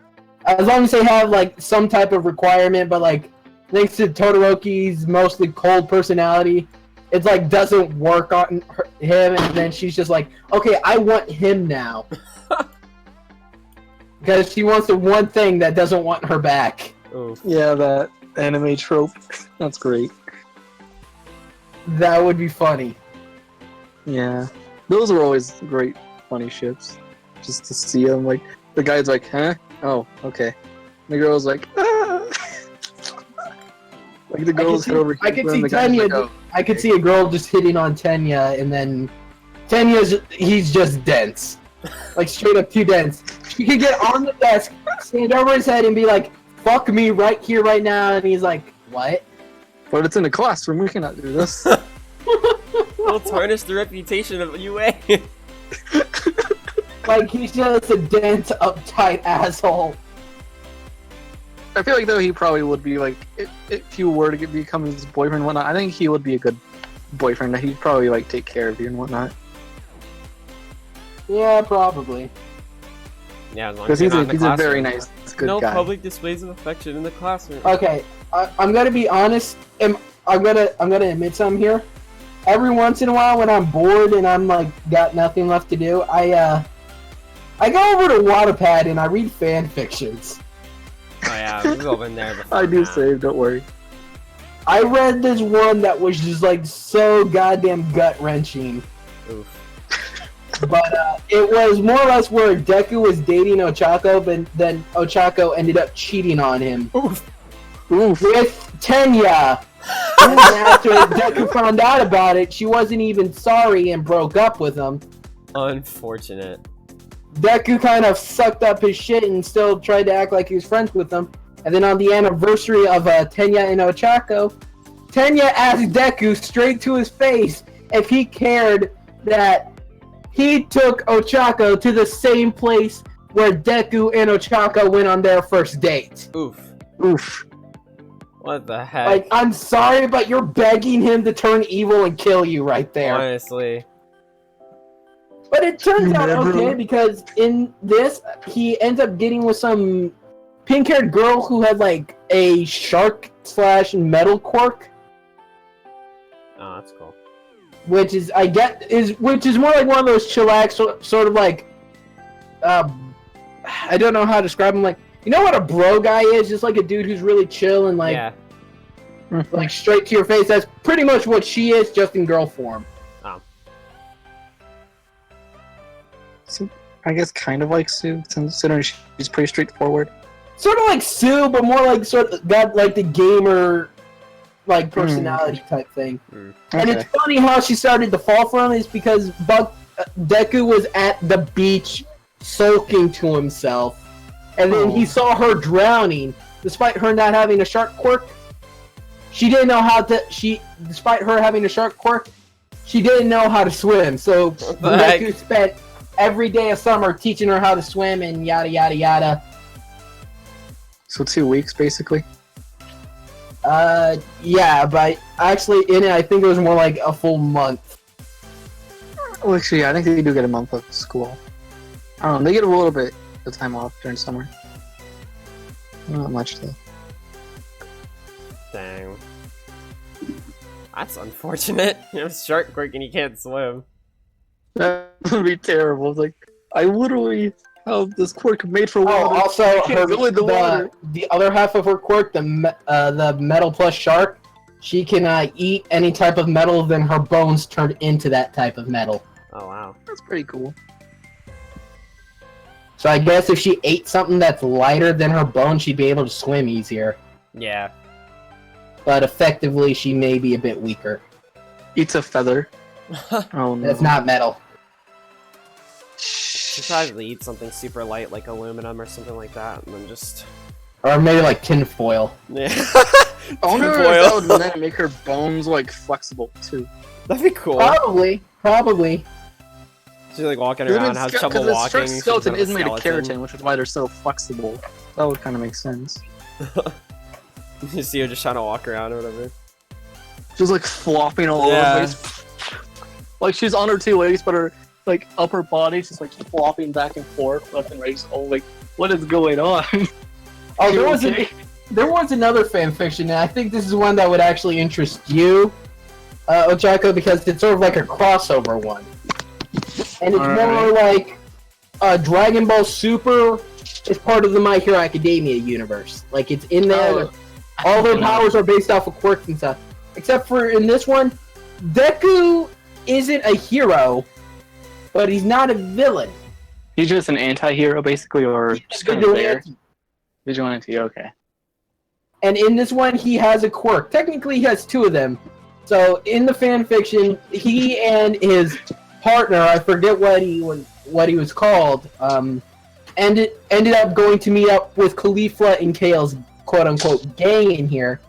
Speaker 2: as long as they have like some type of requirement. But like, thanks to Todoroki's mostly cold personality, it's like doesn't work on him, and then she's just like, okay, I want him now. Because she wants the one thing that doesn't want her back.
Speaker 1: Oof.
Speaker 3: Yeah, that anime trope. That's great.
Speaker 2: That would be funny.
Speaker 3: Yeah. Those are always great, funny ships. Just to see them, like, the guy's like, huh? Oh, okay. And the girl's like, ah! Like, the girl's head over
Speaker 2: I could
Speaker 3: heels,
Speaker 2: see
Speaker 3: and the guy's
Speaker 2: Tanya.
Speaker 3: like, oh.
Speaker 2: I could see a girl just hitting on Tenya, and then he's just dense, like straight up too dense. She could get on the desk, stand over his head, and be like, "Fuck me right here, right now," and he's like, "What?"
Speaker 3: But it's in the classroom, we cannot do this.
Speaker 1: It'll tarnish the reputation of UA.
Speaker 2: Like, he's just a dense, uptight asshole.
Speaker 3: I feel like, though, he probably would be, like, if you were to become his boyfriend and whatnot, I think he would be a good boyfriend. That he'd probably, like, take care of you and whatnot.
Speaker 2: Yeah, probably.
Speaker 1: Yeah, as long
Speaker 3: Because
Speaker 1: as you're not in the
Speaker 3: he's a very
Speaker 1: classroom.
Speaker 3: nice, good
Speaker 1: No
Speaker 3: guy.
Speaker 1: public displays of affection in the classroom.
Speaker 2: Okay, I'm gonna be honest. I'm gonna admit something here. Every once in a while, when I'm bored and I'm like got nothing left to do, I go over to Wattpad and I read fan fictions.
Speaker 1: Oh yeah, we've all been there before.
Speaker 3: I do
Speaker 1: man.
Speaker 3: save, don't worry.
Speaker 2: I read this one that was just like so goddamn gut wrenching,
Speaker 1: Oof.
Speaker 2: but it was more or less where Deku was dating Ochako, but then Ochako ended up cheating on him
Speaker 1: Oof.
Speaker 3: Oof.
Speaker 2: with Tenya. And after Deku found out about it, she wasn't even sorry and broke up with him.
Speaker 1: Unfortunate.
Speaker 2: Deku kind of sucked up his shit and still tried to act like he was friends with them. And then on the anniversary of Tenya and Ochako, Tenya asked Deku straight to his face if he cared that he took Ochako to the same place where Deku and Ochako went on their first date.
Speaker 1: Oof.
Speaker 3: Oof.
Speaker 1: What the heck?
Speaker 2: Like, I'm sorry, but you're begging him to turn evil and kill you right there.
Speaker 1: Honestly.
Speaker 2: But it turns out
Speaker 3: Never-
Speaker 2: okay, because in this, he ends up getting with some pink-haired girl who had like a shark / metal quirk,
Speaker 1: Oh, that's cool.
Speaker 2: which is which is more like one of those chillax sort of like, I don't know how to describe him. Like, you know what a bro guy is? Just like a dude who's really chill and like
Speaker 1: Yeah.
Speaker 2: like straight to your face. That's pretty much what she is, just in girl form.
Speaker 3: So, I guess kind of like Sue, considering she's pretty straightforward.
Speaker 2: Sort of like Sue, but more like sort of got like the gamer like personality type thing. And it's
Speaker 3: Okay.
Speaker 2: funny how she started to fall from it is because Deku was at the beach sulking to himself, and then he saw her drowning, despite her not having a shark quirk. She didn't know how to. Despite her having a shark quirk, she didn't know how to swim. So
Speaker 1: What the heck?
Speaker 2: Deku spent every day of summer teaching her how to swim and yada yada yada.
Speaker 3: So 2 weeks, basically.
Speaker 2: Yeah, but actually in it, I think it was more like a full month.
Speaker 3: Well, actually, yeah, I think they do get a month of school. I don't know, they get a little bit of time off during summer. Not much, though.
Speaker 1: Dang. That's unfortunate. You have shark quirk and you can't swim.
Speaker 3: That would be terrible. Like, I literally have this quirk made for
Speaker 2: Oh,
Speaker 3: water.
Speaker 2: also,
Speaker 3: can't go in the water.
Speaker 2: the other half of her quirk, the metal plus shark, she can eat any type of metal, then her bones turn into that type of metal.
Speaker 1: Oh, wow.
Speaker 3: That's pretty cool.
Speaker 2: So I guess if she ate something that's lighter than her bone, she'd be able to swim easier.
Speaker 1: Yeah.
Speaker 2: But effectively, she may be a bit weaker.
Speaker 3: Eats a feather. Oh no.
Speaker 2: That's not metal.
Speaker 1: Should probably eat something super light like aluminum or something like that, and then just
Speaker 2: Or maybe like tinfoil.
Speaker 1: yeah.
Speaker 3: I wonder if that would
Speaker 1: Tinfoil.
Speaker 3: then make her bones like flexible too.
Speaker 1: That'd be cool.
Speaker 2: Probably.
Speaker 1: She's like walking around, has trouble walking.
Speaker 3: The
Speaker 1: she's
Speaker 3: skeleton
Speaker 1: kind of
Speaker 3: is
Speaker 1: a
Speaker 3: made of
Speaker 1: skeleton.
Speaker 3: keratin, which is why they're so flexible. That would kind of make sense.
Speaker 1: You see her just trying to walk around or whatever.
Speaker 3: Just like flopping all
Speaker 1: Yeah.
Speaker 3: over the place. Like she's on her 2 legs, but her like upper body's just like flopping back and forth, left and right. Just, oh, like what is going on?
Speaker 2: Oh,
Speaker 3: You okay?
Speaker 2: there was another fan fiction, and I think this is one that would actually interest you, Ochako, because it's sort of like a crossover one. And it's more like Dragon Ball Super is part of the My Hero Academia universe. Like, it's in there.
Speaker 3: Oh.
Speaker 2: All their powers are based off of quirks and stuff. Except for in this one, Deku isn't a hero, but he's not a villain.
Speaker 3: He's just an anti-hero, basically, or
Speaker 2: He's
Speaker 3: just
Speaker 2: a
Speaker 3: kind of there.
Speaker 2: vigilante.
Speaker 3: Vigilante, okay.
Speaker 2: And in this one, he has a quirk. Technically, he has two of them. So in the fan fiction, he and his partner, I forget what he was called, ended up going to meet up with Caulifla and Kale's quote-unquote gang in here.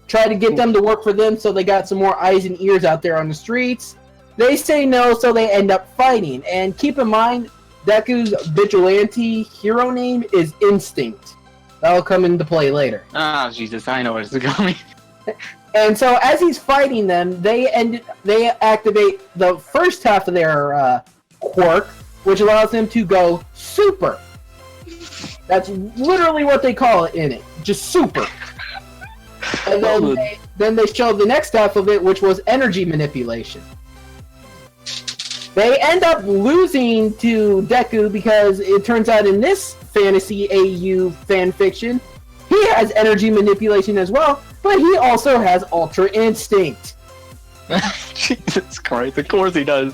Speaker 2: Tried to get them to work for them so they got some more eyes and ears out there on the streets. They say no, so they end up fighting. And keep in mind, Deku's vigilante hero name is Instinct. That'll come into play later.
Speaker 3: Ah, Jesus, I know where this is going.
Speaker 2: And so as he's fighting them, they activate the first half of their quirk, which allows them to go super. That's literally what they call it in it, just super. And then they show the next half of it, which was energy manipulation. They end up losing to Deku because it turns out in this fantasy AU fanfiction, he has energy manipulation as well, but he also has Ultra Instinct.
Speaker 3: Jesus Christ, of course he does.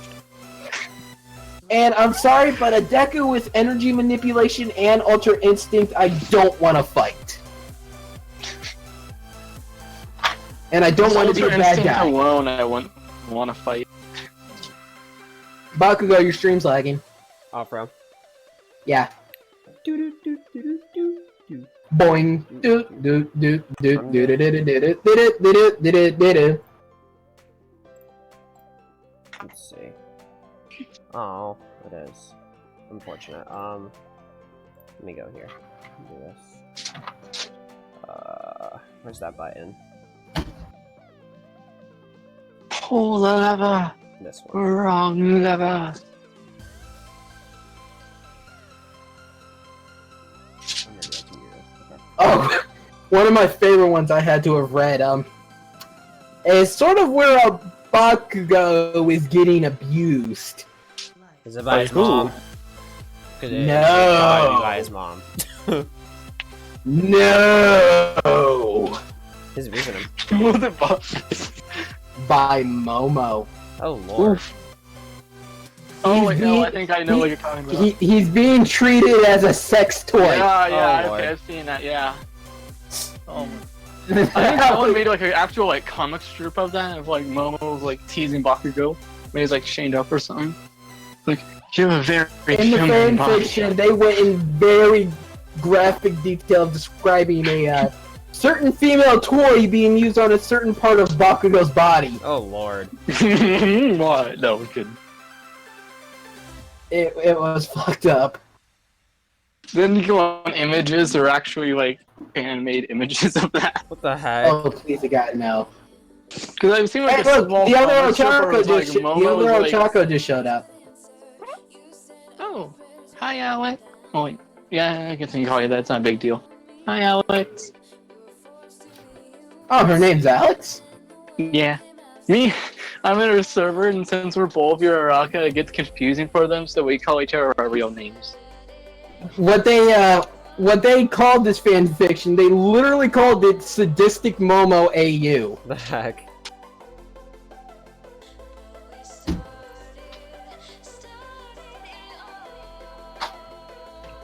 Speaker 2: And I'm sorry, but a Deku with energy manipulation and Ultra Instinct, I don't want to fight. And I don't want to be a bad guy.
Speaker 3: Alone, I wouldn't want to fight.
Speaker 2: Bakugo, your stream's lagging.
Speaker 1: Off row.
Speaker 2: Yeah. Boing. Do do do do do do do do do do do do do do.
Speaker 1: Let's see. Oh, it is. Unfortunate. Let me go here. Do this. Where's that button?
Speaker 3: Pull the lever.
Speaker 1: This one.
Speaker 3: Wrong lever.
Speaker 1: Oh, maybe I can do this. Okay.
Speaker 2: Oh, one of my favorite ones I had to have read. It's sort of where a Bakugo is getting abused.
Speaker 1: Is it by his
Speaker 3: who?
Speaker 1: mom? 'Cause it
Speaker 2: No.
Speaker 1: probably be by his mom.
Speaker 2: No!
Speaker 1: He's abusing him.
Speaker 3: What the fuck?
Speaker 2: By Momo.
Speaker 1: Oh lord.
Speaker 3: Oh, wait,
Speaker 2: He's
Speaker 3: no,
Speaker 2: being-
Speaker 3: I think I know what you're talking about.
Speaker 2: He's being treated as a sex toy.
Speaker 3: Yeah,
Speaker 1: Oh,
Speaker 3: okay,
Speaker 1: Lord.
Speaker 3: I've seen that, yeah. Oh my. I think someone made like an actual like comic strip of that, of like Momo was like teasing Bakugo when he's like chained up or something. Like, you have a very
Speaker 2: In the
Speaker 3: human
Speaker 2: fan
Speaker 3: body.
Speaker 2: fiction, they went in very graphic detail describing a certain female toy being used on a certain part of Bakugo's body.
Speaker 1: Oh lord.
Speaker 3: What? No, we couldn't.
Speaker 2: It was fucked up.
Speaker 3: Then you go on images, or actually like fan-made images of that.
Speaker 1: What the heck?
Speaker 2: Oh, please, God, no.
Speaker 3: Because I've seen like
Speaker 2: Hey,
Speaker 3: a
Speaker 2: look,
Speaker 3: small
Speaker 2: the other
Speaker 3: comic strip where
Speaker 2: Ochako
Speaker 3: it's, like,
Speaker 2: just, the
Speaker 3: Momo
Speaker 2: other
Speaker 3: is, like,
Speaker 2: Ochako just showed up.
Speaker 3: Oh, hi Alex. Oh wait, yeah, I guess I can call you that. It's not a big deal. Hi Alex.
Speaker 2: Oh, her name's Alex?
Speaker 3: Yeah. Me, I'm in her server, and since we're both Uraraka, it gets confusing for them, so we call each other our real names.
Speaker 2: What they called this fan fiction, they literally called it Sadistic Momo AU.
Speaker 1: The heck?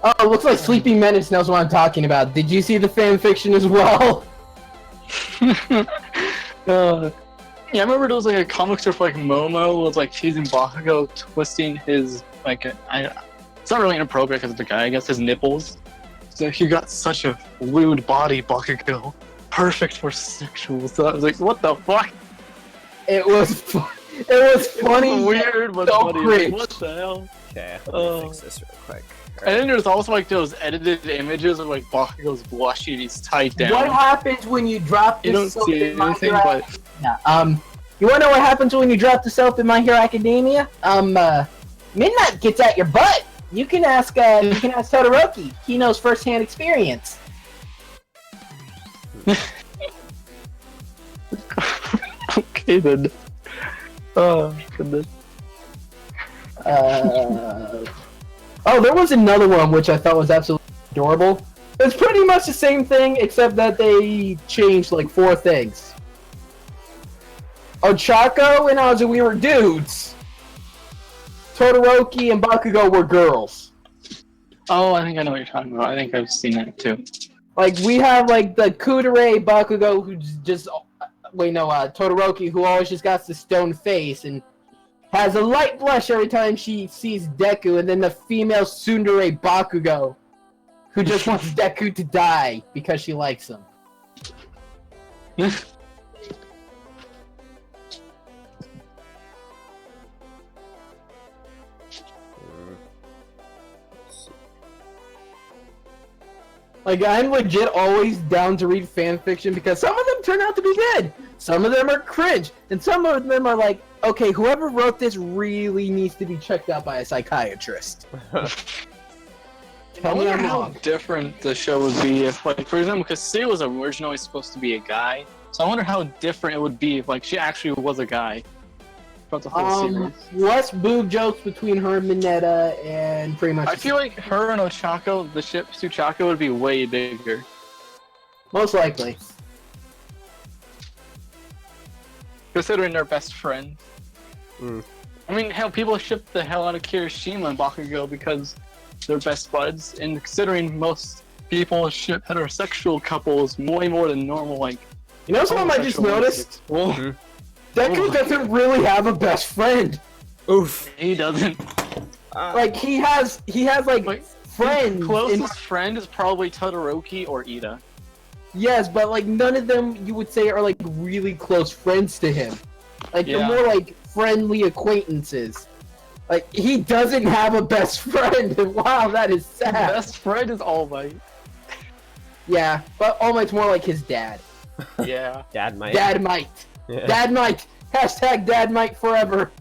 Speaker 2: Oh, it looks like Sleeping Menace knows what I'm talking about. Did you see the fan fiction as well?
Speaker 3: Yeah, I remember there was like a comic strip like Momo was like teasing Bakugo, twisting his like it's not really inappropriate because of the guy, I guess his nipples. So he got such a lewd body, Bakugo, perfect for sexual. So I was like, what the fuck?
Speaker 2: It was funny.
Speaker 3: Weird, but
Speaker 2: so
Speaker 3: funny.
Speaker 2: cringe.
Speaker 3: Like, what the hell?
Speaker 1: Okay, let
Speaker 3: Oh.
Speaker 1: me fix this real quick.
Speaker 3: And then there's also like those edited images of like Bakugo's blushing, he's tied down.
Speaker 2: What happens when you drop the
Speaker 3: You don't
Speaker 2: soap
Speaker 3: see
Speaker 2: in My
Speaker 3: anything,
Speaker 2: Hero
Speaker 3: but
Speaker 2: Academia? You wanna know what happens when you drop the soap in My Hero Academia? Midnight gets at your butt. You can ask Todoroki. He knows firsthand experience.
Speaker 3: okay then. Oh goodness.
Speaker 2: Oh, there was another one which I thought was absolutely adorable. It's pretty much the same thing, except that they changed like 4 things. Ochako and Azui were dudes. Todoroki and Bakugo were girls.
Speaker 3: Oh, I think I know what you're talking about. I think I've seen that too.
Speaker 2: Like, we have like the Kudere Bakugo who's just... Todoroki, who always just got the stone face and has a light blush every time she sees Deku, and then the female Tsundere Bakugo, who just wants Deku to die because she likes him. Like, I'm legit always down to read fan fiction because some of them turn out to be good. Some of them are cringe. And some of them are like, okay, whoever wrote this really needs to be checked out by a psychiatrist.
Speaker 3: I
Speaker 2: Tell me
Speaker 3: wonder
Speaker 2: I'm
Speaker 3: how
Speaker 2: wrong.
Speaker 3: different the show would be if, like, for example, because Sue was originally supposed to be a guy, so I wonder how different it would be if, like, she actually was a guy throughout the whole series.
Speaker 2: Less boob jokes between her and Mineta, and pretty much...
Speaker 3: I feel like her and Ochako, the ship Suchako, would be way bigger.
Speaker 2: most likely.
Speaker 3: Considering they're best friends.
Speaker 1: Mm.
Speaker 3: I mean, hell, people ship the hell out of Kirishima and Bakugo because they're best buds, and considering most people ship heterosexual couples way more than normal, like...
Speaker 2: You know something I just
Speaker 3: homosexual
Speaker 2: noticed?
Speaker 3: Well,
Speaker 2: Deku doesn't really have a best friend.
Speaker 1: Oof.
Speaker 3: he doesn't.
Speaker 2: Like, he has like,
Speaker 3: Like,
Speaker 2: friends. in-
Speaker 3: Closest friend is probably Todoroki or Ida.
Speaker 2: Yes, but like none of them you would say are like really close friends to him. Like
Speaker 3: Yeah.
Speaker 2: they're more like friendly acquaintances. Like he doesn't have a best friend. Wow, that is sad.
Speaker 3: Best friend is All Might.
Speaker 2: Yeah, but All Might's more like his dad.
Speaker 3: Yeah.
Speaker 1: Dad might.
Speaker 2: Dad Might.
Speaker 1: Yeah.
Speaker 2: Dad Might. Hashtag Dad Might forever.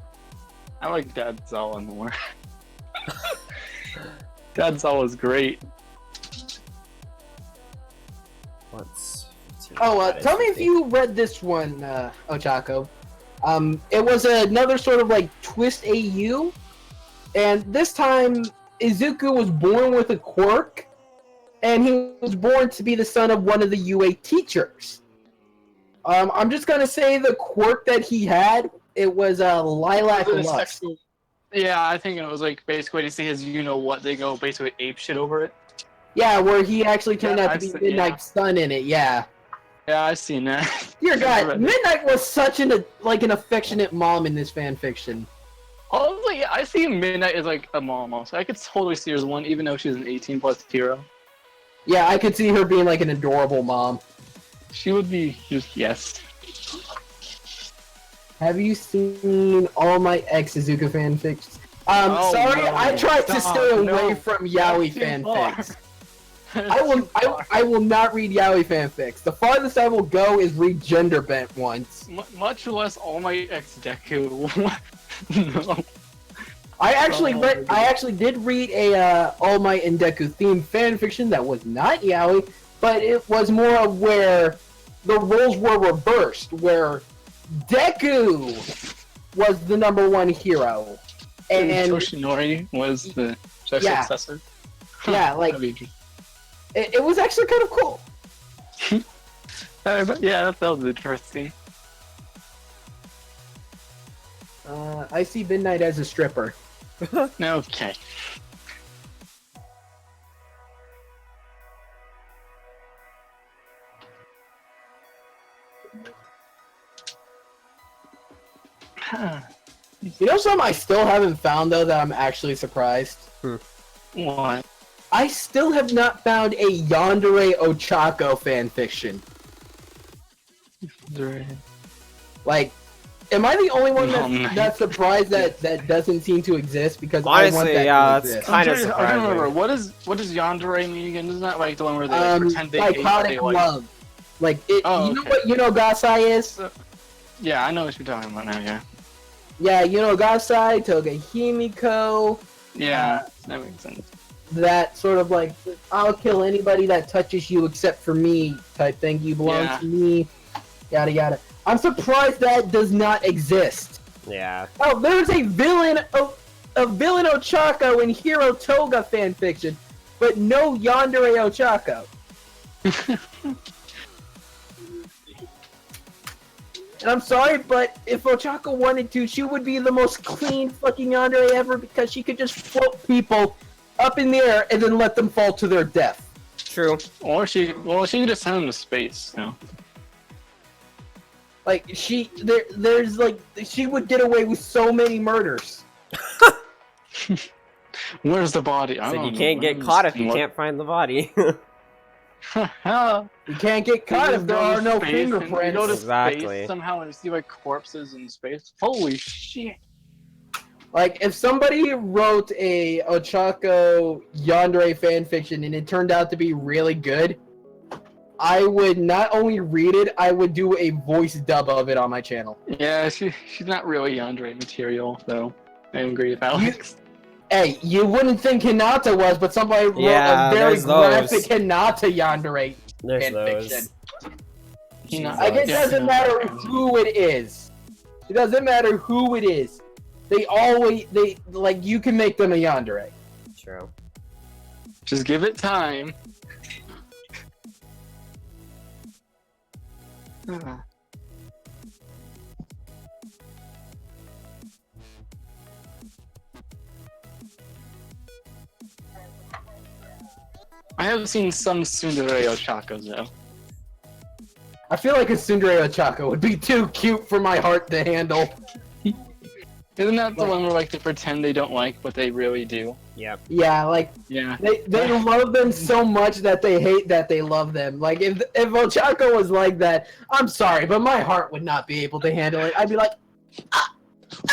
Speaker 3: I like Dad Zawa more. Dad Zawa's great.
Speaker 2: Oh,
Speaker 1: That is
Speaker 2: tell me if
Speaker 1: something.
Speaker 2: you read this one, Ochako. It was another sort of like twist AU, and this time Izuku was born with a quirk, and he was born to be the son of one of the UA teachers. I'm just gonna say the quirk that he had, it was a lilac
Speaker 3: Was it a
Speaker 2: lust.
Speaker 3: sexual- Yeah, I think it was like basically to see his what they go basically ape shit over it.
Speaker 2: Yeah, where he actually turned
Speaker 3: Yeah,
Speaker 2: out to
Speaker 3: I've
Speaker 2: be
Speaker 3: seen-
Speaker 2: Midnight's son in it. Yeah.
Speaker 3: Yeah, I've seen that.
Speaker 2: Dear
Speaker 3: I've
Speaker 2: God,
Speaker 3: read it.
Speaker 2: Midnight was such an affectionate mom in this fan fiction.
Speaker 3: Honestly, yeah, I see Midnight as like a mom also. I could totally see her as one, even though she's an 18+ hero.
Speaker 2: Yeah, I could see her being like an adorable mom.
Speaker 3: She would be just yes.
Speaker 2: Have you seen all my ex Izuka fanfics?
Speaker 3: Oh,
Speaker 2: Sorry,
Speaker 3: no.
Speaker 2: I tried to
Speaker 3: Stop,
Speaker 2: stay away
Speaker 3: no.
Speaker 2: from yaoi
Speaker 3: That's too far.
Speaker 2: fanfics. I will not read yaoi fanfics. The farthest I will go is read gender bent ones.
Speaker 3: Much less All Might X Deku. No.
Speaker 2: I actually did read a All Might and Deku themed fanfiction that was not yaoi, but it was more of where the roles were reversed, where Deku was the #1 hero, and
Speaker 3: Toshinori was the
Speaker 2: Yeah.
Speaker 3: successor.
Speaker 2: yeah, like
Speaker 3: That'd be interesting.
Speaker 2: it was actually kind of cool.
Speaker 3: But yeah, that was interesting.
Speaker 2: I see Midnight as a stripper.
Speaker 3: Okay.
Speaker 2: You know something I still haven't found though that I'm actually surprised?
Speaker 3: What?
Speaker 2: I still have not found a Yandere Ochako fanfiction. Like, am I the only one that's surprised that doesn't seem to exist? Because I want
Speaker 1: Honestly,
Speaker 2: that
Speaker 1: yeah,
Speaker 2: to
Speaker 1: that's
Speaker 2: exist.
Speaker 1: kind of
Speaker 3: I don't
Speaker 1: surprising.
Speaker 3: remember. What does yandere mean again? Isn't that like the one where they like, pretend they hate, but
Speaker 2: psychotic
Speaker 3: they like?
Speaker 2: love. Like it.
Speaker 3: Oh,
Speaker 2: You know
Speaker 3: okay.
Speaker 2: what Yunogasai is?
Speaker 3: Yeah, I know what you're talking about now. Yeah.
Speaker 2: Yeah, Yunogasai, Toga Himiko.
Speaker 3: Yeah, that makes sense.
Speaker 2: That sort of like, I'll kill anybody that touches you except for me type thing. You belong
Speaker 3: Yeah.
Speaker 2: to me. Yada yada. I'm surprised that does not exist.
Speaker 1: Yeah.
Speaker 2: Oh, there's a villain Ochako in Hero Toga fanfiction, but no Yandere Ochako. And I'm sorry, but if Ochako wanted to, she would be the most clean fucking yandere ever because she could just float people up in the air and then let them fall to their death.
Speaker 1: True.
Speaker 3: Or she can just send them to space. You know?
Speaker 2: Like there's like she would get away with so many murders.
Speaker 3: Where's the body? I
Speaker 1: So
Speaker 3: don't
Speaker 1: you
Speaker 3: know.
Speaker 1: can't get caught if you can't find the body.
Speaker 2: You can't get caught if there are no
Speaker 3: You go to
Speaker 2: fingerprints.
Speaker 1: Exactly.
Speaker 3: space somehow and see like corpses in space. Holy shit!
Speaker 2: Like, if somebody wrote a Ochako Yandere fanfiction and it turned out to be really good, I would not only read it, I would do a voice dub of it on my channel.
Speaker 3: Yeah, she's not really yandere material, though. I agree with Alex.
Speaker 2: Hey, you wouldn't think Hinata was, but somebody wrote
Speaker 1: Yeah,
Speaker 2: a very
Speaker 1: there's those.
Speaker 2: graphic Hinata Yandere
Speaker 1: There's
Speaker 2: fanfiction.
Speaker 1: those.
Speaker 3: Hinata.
Speaker 2: Like, it
Speaker 3: Yeah,
Speaker 2: doesn't
Speaker 3: Hinata.
Speaker 2: matter who it is. It doesn't matter who it is. You can make them a Yandere.
Speaker 1: True.
Speaker 3: Just give it time. I have seen some Tsundere Ochakos though.
Speaker 2: I feel like a Tsundere Ochako would be too cute for my heart to handle.
Speaker 3: Isn't that the one where like they pretend they don't like, but they really do?
Speaker 1: Yep.
Speaker 2: Yeah, like,
Speaker 3: Yeah.
Speaker 2: they love them so much that they hate that they love them. Like, if Ochako was like that, I'm sorry, but my heart would not be able to handle it. I'd be like,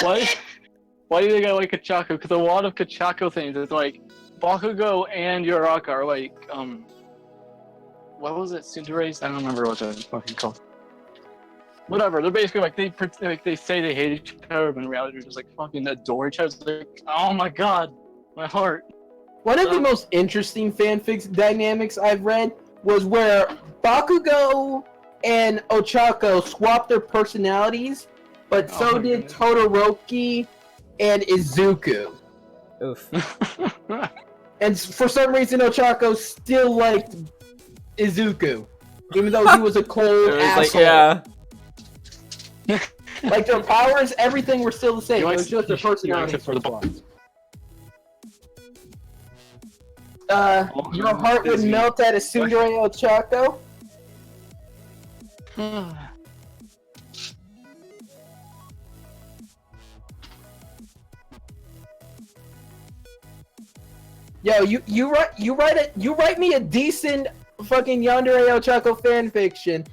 Speaker 3: Why? Why do they got like Kachako? Because a lot of Kachako things is like Bakugo and Uraraka are like what was it? Tsundere's? I don't remember what they're fucking called. Whatever. They're basically like they say they hate each other, but in reality they're just like fucking adore each other. It's like, oh my god, my heart.
Speaker 2: one of the most interesting fanfics dynamics I've read was where Bakugo and Ochako swapped their personalities, but
Speaker 3: Oh
Speaker 2: so
Speaker 3: my
Speaker 2: did
Speaker 3: goodness.
Speaker 2: Todoroki and Izuku.
Speaker 1: Oof.
Speaker 2: And for some reason, Ochako still liked Izuku, even though he was a cold
Speaker 1: It was
Speaker 2: asshole.
Speaker 1: like, yeah.
Speaker 2: Like their powers, everything were still the same.
Speaker 3: You
Speaker 2: It
Speaker 3: like-
Speaker 2: was just their
Speaker 3: you like
Speaker 2: personalities
Speaker 3: it for the
Speaker 2: were swapped.
Speaker 3: Oh,
Speaker 2: Your heart would
Speaker 3: Disney.
Speaker 2: melt at a Tsundere Ochako? Yo, you write me a decent fucking Yandere Ochako fanfiction.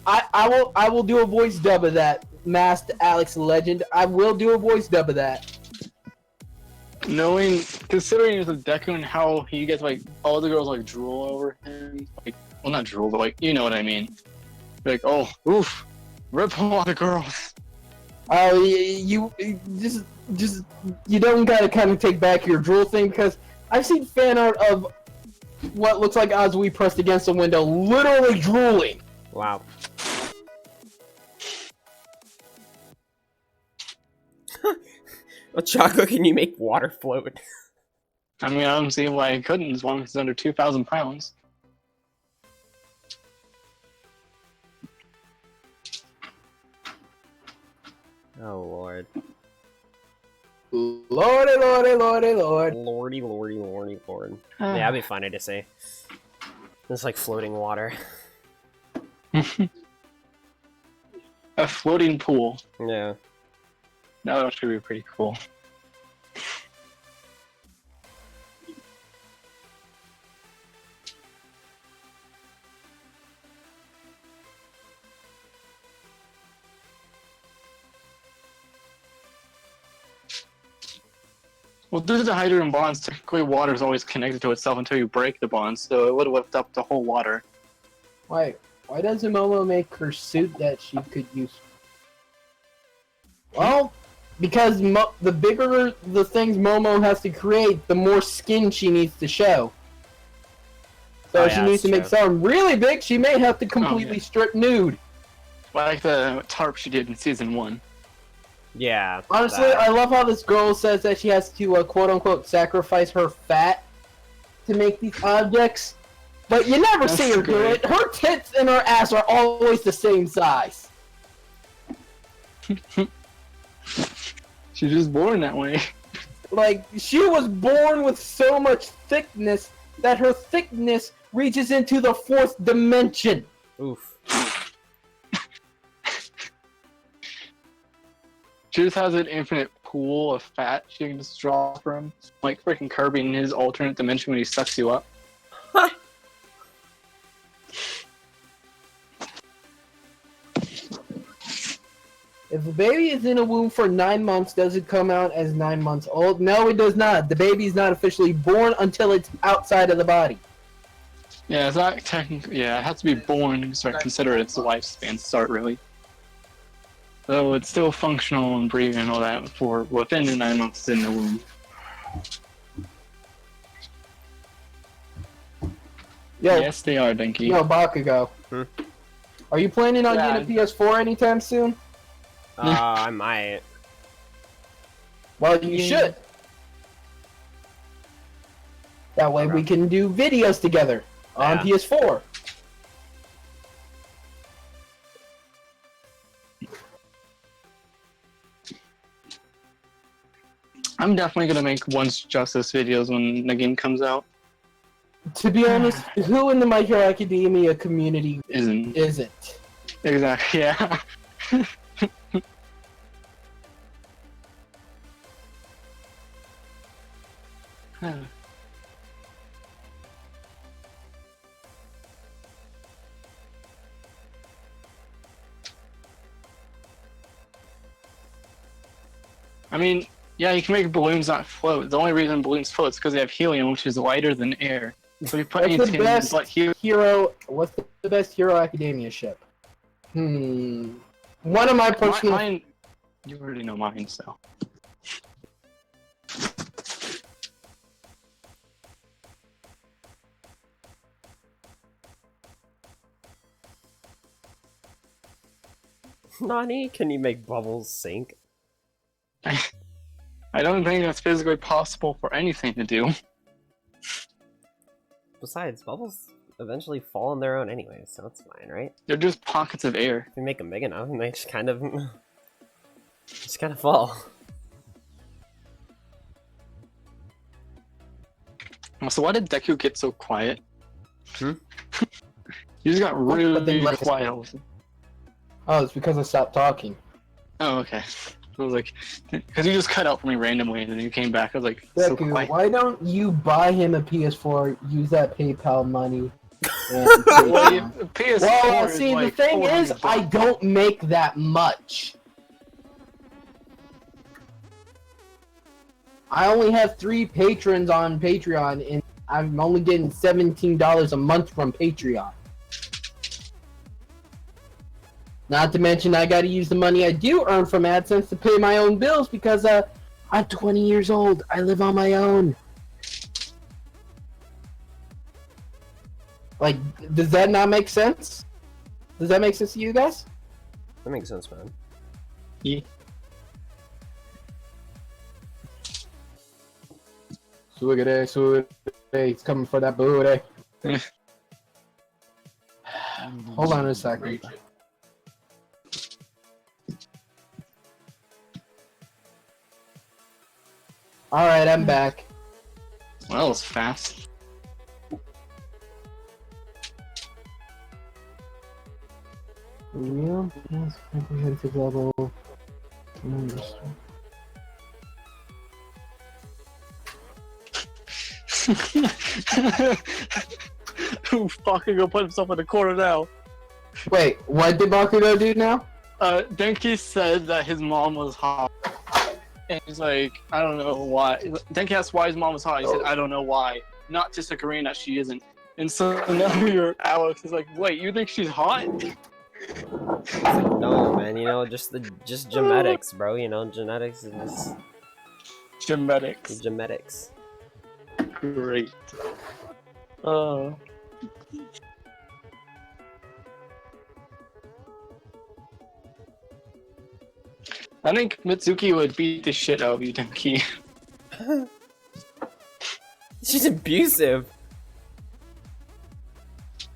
Speaker 2: I will do a voice dub of that. Masked Alex Legend. I will do a voice dub of that.
Speaker 3: Considering the Deku and how he gets like all the girls like drool over him, like well not drool, but like you know what I mean. Like oh oof, rip a lot of girls.
Speaker 2: Oh, you just you don't gotta kind of take back your drool thing because I've seen fan art of what looks like Azui pressed against a window, literally drooling.
Speaker 1: Wow. Ochako, can you make water float?
Speaker 3: I mean I don't see why I couldn't as long as it's under 2,000 pounds.
Speaker 1: Oh lord.
Speaker 2: Lordy, lordy, lordy, lord.
Speaker 1: Lordy, lordy, lordy, lord. Yeah, that'd be funny to say. It's like floating water.
Speaker 3: A floating pool.
Speaker 1: Yeah.
Speaker 3: That would actually be pretty cool. Well, due to the hydrogen bonds, technically water is always connected to itself until you break the bonds, so it would have whipped up the whole water.
Speaker 2: Why doesn't Momo make her suit that she could use? Well, because the bigger the things Momo has to create, the more skin she needs to show. So
Speaker 1: Oh,
Speaker 2: if
Speaker 1: yeah,
Speaker 2: she needs to
Speaker 1: that's
Speaker 2: make
Speaker 1: true.
Speaker 2: something really big, she may have to completely strip nude.
Speaker 3: Like the tarp she did in season 1.
Speaker 1: Yeah.
Speaker 2: Honestly,
Speaker 1: that.
Speaker 2: I love how this girl says that she has to quote-unquote sacrifice her fat to make these objects. But you never
Speaker 3: That's
Speaker 2: see her do
Speaker 3: great.
Speaker 2: it. Her tits and her ass are always the same size.
Speaker 3: She's just born that way.
Speaker 2: Like, she was born with so much thickness that her thickness reaches into the 4th dimension.
Speaker 1: Oof.
Speaker 3: She just has an infinite pool of fat she can just draw from. Like freaking Kirby in his alternate dimension when he sucks you up.
Speaker 2: If a baby is in a womb for 9 months, does it come out as 9 months old? No, it does not. The baby is not officially born until it's outside of the body.
Speaker 3: Yeah, it's not technically. Yeah, it has to be born so I consider its lifespan start really. So it's still functional and breathing and all that for within the 9 months in the womb.
Speaker 2: Yo,
Speaker 3: Yes, they are, Denki.
Speaker 2: yo, Bakugo.
Speaker 1: Hmm?
Speaker 2: Are you planning on
Speaker 3: Yeah.
Speaker 2: getting a PS4 anytime soon?
Speaker 1: I might.
Speaker 2: Well, you
Speaker 3: Yeah.
Speaker 2: should. That way we can do videos together on
Speaker 1: Yeah.
Speaker 2: PS4.
Speaker 3: I'm definitely gonna make Once Justice videos when the game comes out.
Speaker 2: To be honest, who in the My Hero Academia community
Speaker 3: Isn't
Speaker 2: isn't?
Speaker 3: exactly yeah. I mean, yeah, you can make balloons not float. The only reason balloons float is because they have helium, which is lighter than air. So you put
Speaker 2: What's the
Speaker 3: anything
Speaker 2: best
Speaker 3: but helium.
Speaker 2: hero? What's the best Hero Academia ship? One of my personal.
Speaker 3: Mine, you already know mine, so.
Speaker 1: Nani, can you make bubbles sink?
Speaker 3: I don't think that's physically possible for anything to do.
Speaker 1: Besides, bubbles eventually fall on their own anyway, so it's fine, right?
Speaker 3: They're just pockets of air.
Speaker 1: If you make them big enough, and they just kind of fall.
Speaker 3: So why did Deku get so quiet?
Speaker 1: Hmm?
Speaker 3: He just got really,
Speaker 2: But then,
Speaker 3: really
Speaker 2: like-
Speaker 3: quiet. all of a sudden.
Speaker 2: Oh, it's because I stopped talking.
Speaker 3: Oh, okay. I was like, because you just cut out for me randomly, and then you came back. I was like, so
Speaker 2: Deku,
Speaker 3: quiet.
Speaker 2: why don't you buy him a PS4? Use that PayPal money. And
Speaker 3: Well,
Speaker 2: Patreon.
Speaker 3: PS4
Speaker 2: Well,
Speaker 3: is
Speaker 2: see,
Speaker 3: like
Speaker 2: the thing is,
Speaker 3: $400.
Speaker 2: I don't make that much. I only have 3 patrons on Patreon, and I'm only getting $17 a month from Patreon. Not to mention, I gotta use the money I do earn from AdSense to pay my own bills because I'm 20 years old. I live on my own. Like, does that not make sense? Does that make sense to you guys?
Speaker 1: That makes sense, man.
Speaker 3: Yeah.
Speaker 2: Suigare, it's coming for that booty. Hold on a second. Alright, I'm back.
Speaker 3: Well, that was fast.
Speaker 2: Real comprehensive level.
Speaker 3: Who fucking go put himself in the corner now?
Speaker 2: Wait, what did Bakugo do now?
Speaker 3: Denki said that his mom was hot. And he's like, I don't know why. Denki asked why his mom was hot. He said, I don't know why. Not disagreeing that she isn't. And so now your Alex is like, wait, you think she's hot?
Speaker 1: It's like, no, man, you know, just genetics, bro. You know, genetics is just
Speaker 3: Genetics.
Speaker 1: genetics.
Speaker 3: Great. I think Mitsuki would beat the shit out of you, Denki.
Speaker 1: She's abusive.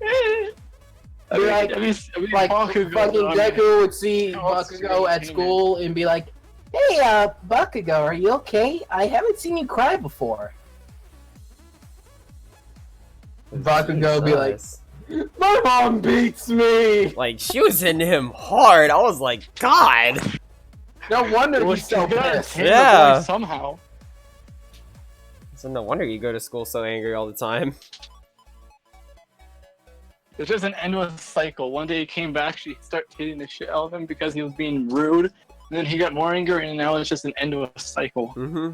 Speaker 3: I mean,
Speaker 2: Like-
Speaker 3: I mean,
Speaker 2: Like,
Speaker 3: Bakugo,
Speaker 2: fucking
Speaker 3: I mean,
Speaker 2: Deku would see
Speaker 3: Oh, it's
Speaker 2: Bakugo at
Speaker 3: great.
Speaker 2: school and be like, hey, Bakugo, are you okay? I haven't seen you cry before. Bakugo would be like,
Speaker 1: Jesus.
Speaker 2: my mom beats me!
Speaker 1: Like, she was hitting him hard. I was like, God.
Speaker 2: No wonder
Speaker 3: well,
Speaker 2: he's so
Speaker 3: you gotta
Speaker 2: pissed.
Speaker 3: tame the
Speaker 1: Yeah.
Speaker 3: boy somehow.
Speaker 1: So no wonder you go to school so angry all the time.
Speaker 3: It's just an endless cycle. One day he came back, she started hitting the shit out of him because he was being rude. And then he got more angry, and now it's just an endless cycle.
Speaker 1: Mm-hmm.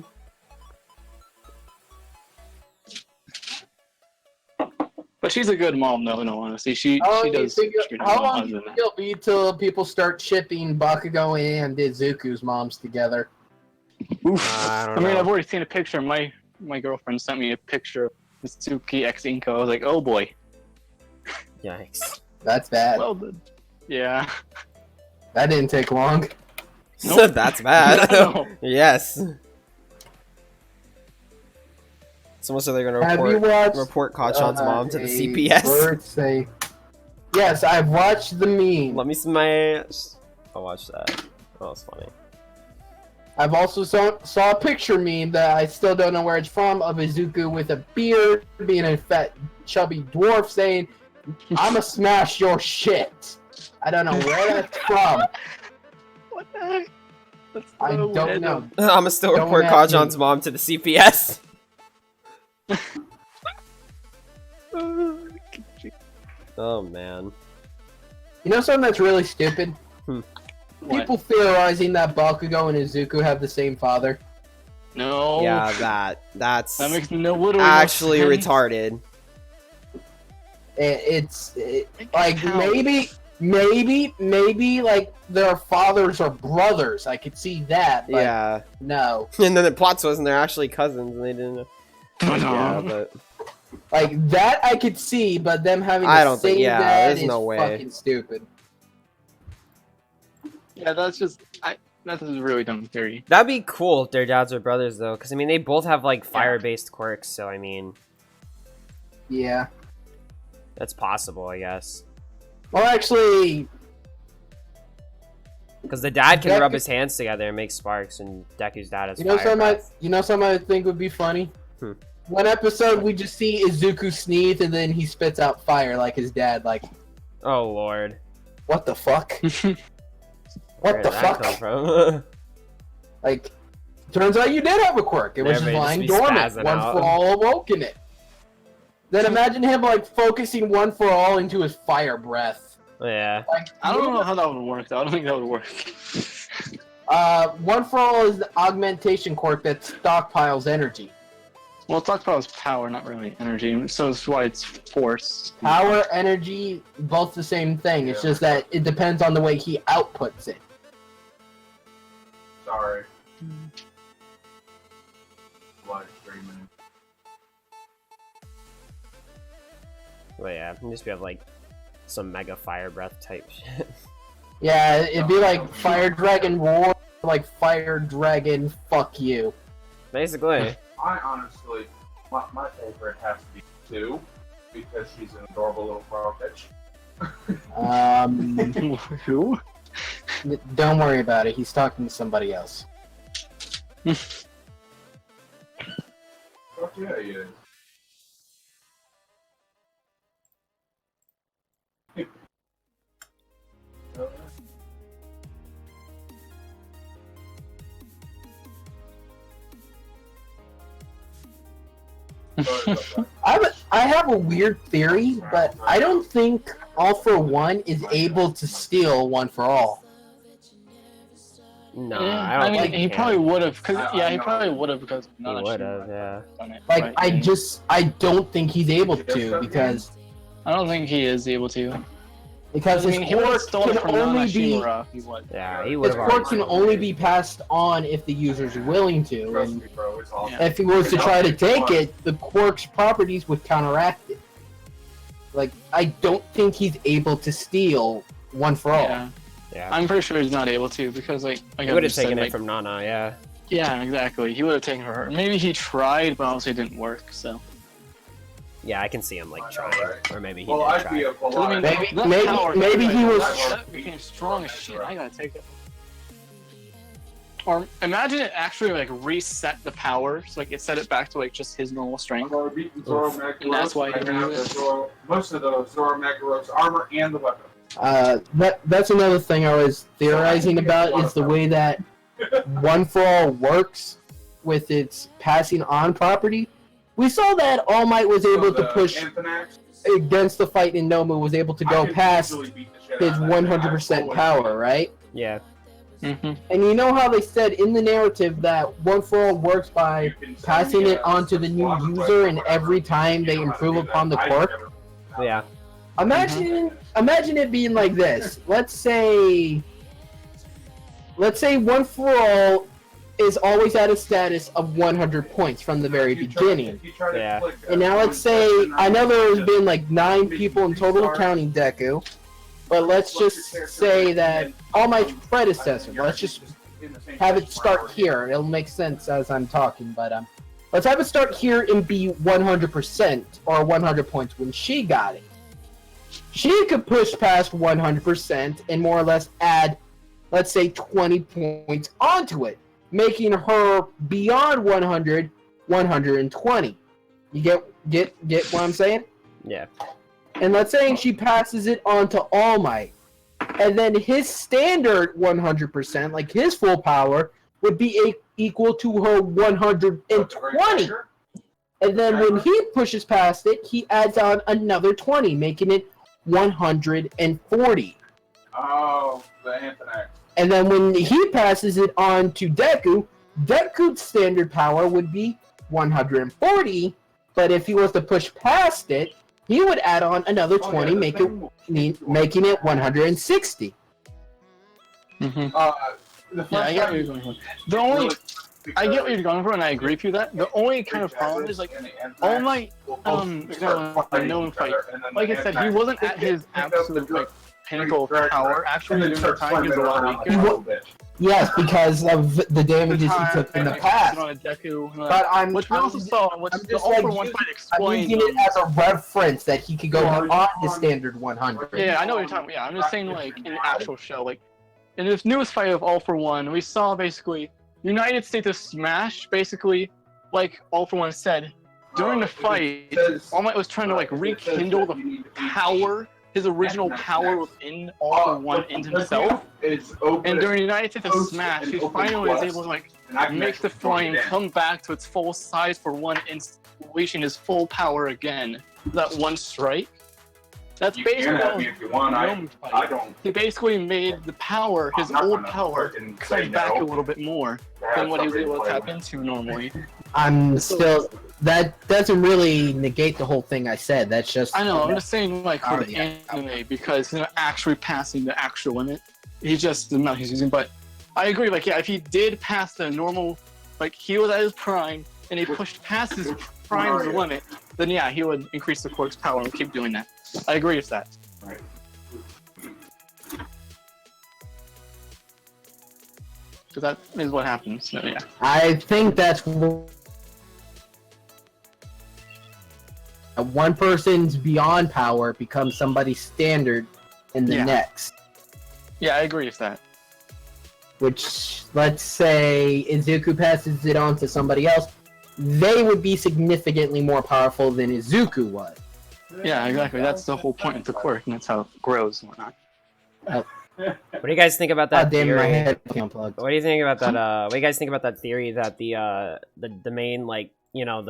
Speaker 3: But she's a good mom, though. No, honestly, she
Speaker 2: How long,
Speaker 3: does.
Speaker 2: do you
Speaker 3: treat
Speaker 2: think,
Speaker 3: her
Speaker 2: how
Speaker 3: mom
Speaker 2: long
Speaker 3: other
Speaker 2: do you
Speaker 3: than
Speaker 2: think it'll be till people start shipping Bakugo and Izuku's moms together?
Speaker 3: that. Oof.
Speaker 1: I don't
Speaker 3: I mean,
Speaker 1: know.
Speaker 3: I've already seen a picture. My girlfriend sent me a picture of Mitsuki x Inko. I was like, oh boy.
Speaker 1: Yikes.
Speaker 2: That's bad.
Speaker 3: Well done. Yeah.
Speaker 2: That didn't take long.
Speaker 3: Nope.
Speaker 1: That's bad.
Speaker 3: No.
Speaker 1: Yes. Someone said they're gonna
Speaker 2: Have you
Speaker 1: report
Speaker 2: watched
Speaker 1: Kachan's mom to the
Speaker 2: a
Speaker 1: CPS.
Speaker 2: bird say? Yes, I've watched the meme.
Speaker 1: Let me see my. I'll watch that. That was funny.
Speaker 2: I've also saw a picture meme that I still don't know where it's from of Izuku with a beard, being a fat, chubby dwarf saying, "I'ma smash your shit." I don't know where that's from.
Speaker 3: What the heck? That's
Speaker 2: I
Speaker 3: so
Speaker 2: don't know.
Speaker 3: random.
Speaker 1: I'ma still
Speaker 2: Don't
Speaker 1: report
Speaker 2: ask me.
Speaker 1: Kachan's mom to the CPS. Oh man.
Speaker 2: You know something that's really stupid?
Speaker 3: What?
Speaker 2: People theorizing that Bakugo and Izuku have the same father.
Speaker 3: No.
Speaker 1: Yeah, that's
Speaker 3: That makes no literal
Speaker 1: actually
Speaker 3: sense.
Speaker 1: retarded.
Speaker 2: It's
Speaker 3: It
Speaker 2: like
Speaker 3: counts.
Speaker 2: maybe like their fathers are brothers. I could see that, but
Speaker 1: Yeah.
Speaker 2: no.
Speaker 1: And then the plot twist, and they're actually cousins, and they didn't know. Yeah, but
Speaker 2: Like that I could see, but them having
Speaker 1: I
Speaker 2: the
Speaker 1: don't think-
Speaker 2: same
Speaker 1: yeah,
Speaker 2: dad
Speaker 1: there's
Speaker 2: is
Speaker 1: no way.
Speaker 2: fucking stupid.
Speaker 3: Yeah, that's a really dumb theory.
Speaker 1: That'd be cool if their dads were brothers, though, because I mean, they both have like fire-based quirks, so I mean,
Speaker 2: Yeah.
Speaker 1: that's possible, I guess.
Speaker 2: Well, actually,
Speaker 1: Because the dad can
Speaker 2: Deku-
Speaker 1: rub his hands together and make sparks, and Deku's dad has
Speaker 2: you know
Speaker 1: fire
Speaker 2: something I think would be funny.
Speaker 1: Hmm.
Speaker 2: One episode we just see Izuku sneeze and then he spits out fire like his dad. Like,
Speaker 1: Oh lord,
Speaker 2: what the fuck?
Speaker 1: where
Speaker 2: What
Speaker 1: did
Speaker 2: the
Speaker 1: that
Speaker 2: fuck?
Speaker 1: come from?
Speaker 2: Like, turns out you did have a quirk. It was just
Speaker 1: Everybody
Speaker 2: lying
Speaker 1: just be
Speaker 2: dormant.
Speaker 1: spazzing
Speaker 2: One
Speaker 1: out.
Speaker 2: for all awoke in it. Then imagine him like focusing one for all into his fire breath.
Speaker 1: Yeah,
Speaker 2: Like,
Speaker 3: I don't know how that would work, though. I don't think that would work.
Speaker 2: One for all is the augmentation quirk that stockpiles energy.
Speaker 3: Well, stockpile is power, not really energy, so that's why it's force.
Speaker 2: Power, energy, both the same thing. It's
Speaker 4: Yeah.
Speaker 2: just that it depends on the way he outputs it.
Speaker 4: Sorry. Live streaming.
Speaker 1: but yeah, you just have like some mega fire breath type shit.
Speaker 2: Yeah, it'd be like Fire Dragon Roar, like Fire Dragon Fuck You.
Speaker 1: Basically,
Speaker 4: I honestly, my favorite has to be 2, because she's an adorable little frog bitch.
Speaker 3: Who?
Speaker 2: Don't worry about it. He's talking to somebody else.
Speaker 4: Fuck yeah, he is. Sorry about that.
Speaker 2: I have a weird theory, but I don't think All for One is able to steal One for All.
Speaker 1: no,
Speaker 3: Yeah,
Speaker 1: I don't
Speaker 3: mean,
Speaker 1: think
Speaker 3: he probably would have, because
Speaker 4: I
Speaker 3: he
Speaker 4: know.
Speaker 3: probably would have, because
Speaker 1: He would have, yeah.
Speaker 3: done it.
Speaker 2: Like,
Speaker 3: right,
Speaker 2: I don't think he's able to because
Speaker 3: I don't think he is able to. I
Speaker 2: his
Speaker 3: mean, he would have
Speaker 2: quirk
Speaker 3: stolen it
Speaker 2: can
Speaker 3: from Nana
Speaker 2: only be
Speaker 3: Shimura. He would.
Speaker 1: Yeah, he would
Speaker 2: his
Speaker 1: have.
Speaker 2: quirk can only be passed on if the user's willing to,
Speaker 4: Trust
Speaker 2: and
Speaker 4: me, bro, it's awesome.
Speaker 3: Yeah.
Speaker 2: if he was to try to take it, the quirk's properties would counteract it. Like, I don't think he's able to steal One for All.
Speaker 3: Yeah,
Speaker 1: Yeah,
Speaker 3: I'm pretty sure he's not able to, because like I
Speaker 1: he would have
Speaker 3: just said,
Speaker 1: taken it
Speaker 3: like,
Speaker 1: from Nana. Yeah,
Speaker 3: Yeah, exactly. He would have taken her. Maybe he tried, but obviously it didn't work. So.
Speaker 1: yeah, I can see him
Speaker 4: I
Speaker 1: like
Speaker 4: know,
Speaker 1: trying,
Speaker 4: right?
Speaker 1: or maybe he
Speaker 4: Well,
Speaker 1: did
Speaker 4: I'd
Speaker 1: try.
Speaker 4: be a
Speaker 3: So, I mean,
Speaker 2: Maybe-
Speaker 3: that
Speaker 2: maybe-
Speaker 3: power,
Speaker 2: maybe he was-
Speaker 3: that became strong as shit. I gotta take it. Or imagine it actually like reset the power, so like it set it back to like just his normal strength.
Speaker 4: I've already beaten Zoro
Speaker 3: And
Speaker 4: Magdaros,
Speaker 3: that's why
Speaker 4: and
Speaker 3: he
Speaker 4: I have
Speaker 3: used
Speaker 4: the Zoro, most of the Zoro Magdaros armor and the weapon.
Speaker 2: That's another thing I was theorizing about is the way that One for All works with its passing on property. We saw that All Might was able to push
Speaker 4: Anthanax,
Speaker 2: against the fight in Noma, was able to
Speaker 4: I
Speaker 2: go
Speaker 4: could
Speaker 2: past
Speaker 4: easily beat the shit
Speaker 2: his
Speaker 4: out of that thing.
Speaker 2: 100%
Speaker 4: I've
Speaker 2: power,
Speaker 4: always-
Speaker 2: right?
Speaker 1: Yeah,
Speaker 3: Mm-hmm.
Speaker 2: And you know how they said in the narrative that One for All works by
Speaker 4: You can send
Speaker 2: passing
Speaker 4: me
Speaker 2: it on to the new
Speaker 4: blog
Speaker 2: user,
Speaker 4: request or
Speaker 2: and
Speaker 4: whatever.
Speaker 2: every time they
Speaker 4: You know how to
Speaker 2: improve
Speaker 4: do that.
Speaker 2: upon the
Speaker 4: I've
Speaker 2: quirk?
Speaker 4: never-
Speaker 1: yeah.
Speaker 2: Imagine it being like this. Let's say One for All is always at a status of 100 points from the very
Speaker 4: If you try-
Speaker 2: beginning.
Speaker 4: if you try to
Speaker 1: Yeah.
Speaker 4: click,
Speaker 2: And now let's say, I know there's been like 9 people in total counting Deku, but let's just say that All Might's predecessor, let's just have it start here. It'll make sense as I'm talking, but let's have it start here and be 100% or 100 points when she got it. She could push past 100% and more or less add, let's say, 20 points onto it, making her beyond 100, 120. You get what I'm saying?
Speaker 1: Yeah.
Speaker 2: And let's say she passes it on to All Might. And then his standard 100%, like his full power, would be equal to her 120. And then when he pushes past it, he adds on another 20, making it 140.
Speaker 4: Oh, the Anthanax.
Speaker 2: And then when he passes it on to Deku, Deku's standard power would be 140. But if he was to push past it, he would add on another 20, making it 160.
Speaker 3: Mm-hmm.
Speaker 4: The
Speaker 3: Yeah, I get what you're going for. The only I get what you're going for, and I agree with you that. The only kind of problem is like All Might, example, like no fight. Like I said, he wasn't at his absolute like pinnacle of power, actually during the time he was a lot weaker.
Speaker 2: Yes, because of the damages he took in the past. But
Speaker 3: Which we also saw, which
Speaker 2: I'm
Speaker 3: the
Speaker 2: just
Speaker 3: All
Speaker 2: like
Speaker 3: for One
Speaker 2: you-
Speaker 3: fight
Speaker 2: I'm
Speaker 3: explained.
Speaker 2: using it as a reference that he could go on the standard 100.
Speaker 3: Yeah, I know what you're talking about. Yeah, I'm just saying, like, in the actual show, like, in this newest fight of All for One, we saw basically United States of Smash, basically, like All for One said, during the fight, All Might was trying to, like, rekindle the power, his original power within All for One into himself. And during United States of Smash, he finally was able to, like, make the flame come back to its full size for one instant, reaching his full power again. That one strike. That's basically he basically made the power, his old power, come back a little bit more than what he was able to tap into normally.
Speaker 2: I'm still. That doesn't really negate the whole thing I said. That's just.
Speaker 3: I know, I'm just saying, like, for
Speaker 2: Out of
Speaker 3: the
Speaker 2: the
Speaker 3: anime, because he's not actually passing the actual limit. He's just the amount he's using, but I agree, like, yeah, if he did pass the normal, like, he was at his prime, and he pushed past his prime's limit, then yeah, he would increase the quirk's power and keep doing that. I agree with that.
Speaker 4: Right.
Speaker 3: So that is what happens, so yeah.
Speaker 2: I think that's. One person's beyond power becomes somebody's standard in the
Speaker 3: Yeah.
Speaker 2: next.
Speaker 3: Yeah, I agree with that.
Speaker 2: Which, let's say, Izuku passes it on to somebody else, they would be significantly more powerful than Izuku was.
Speaker 3: Yeah, exactly. That's the whole point of the quirk, and that's how it grows and whatnot.
Speaker 1: What do you guys think about that
Speaker 2: God damn,
Speaker 1: theory?
Speaker 2: my head unplugged.
Speaker 1: What do you think about that? What do you guys think about that theory that the main, like, you know,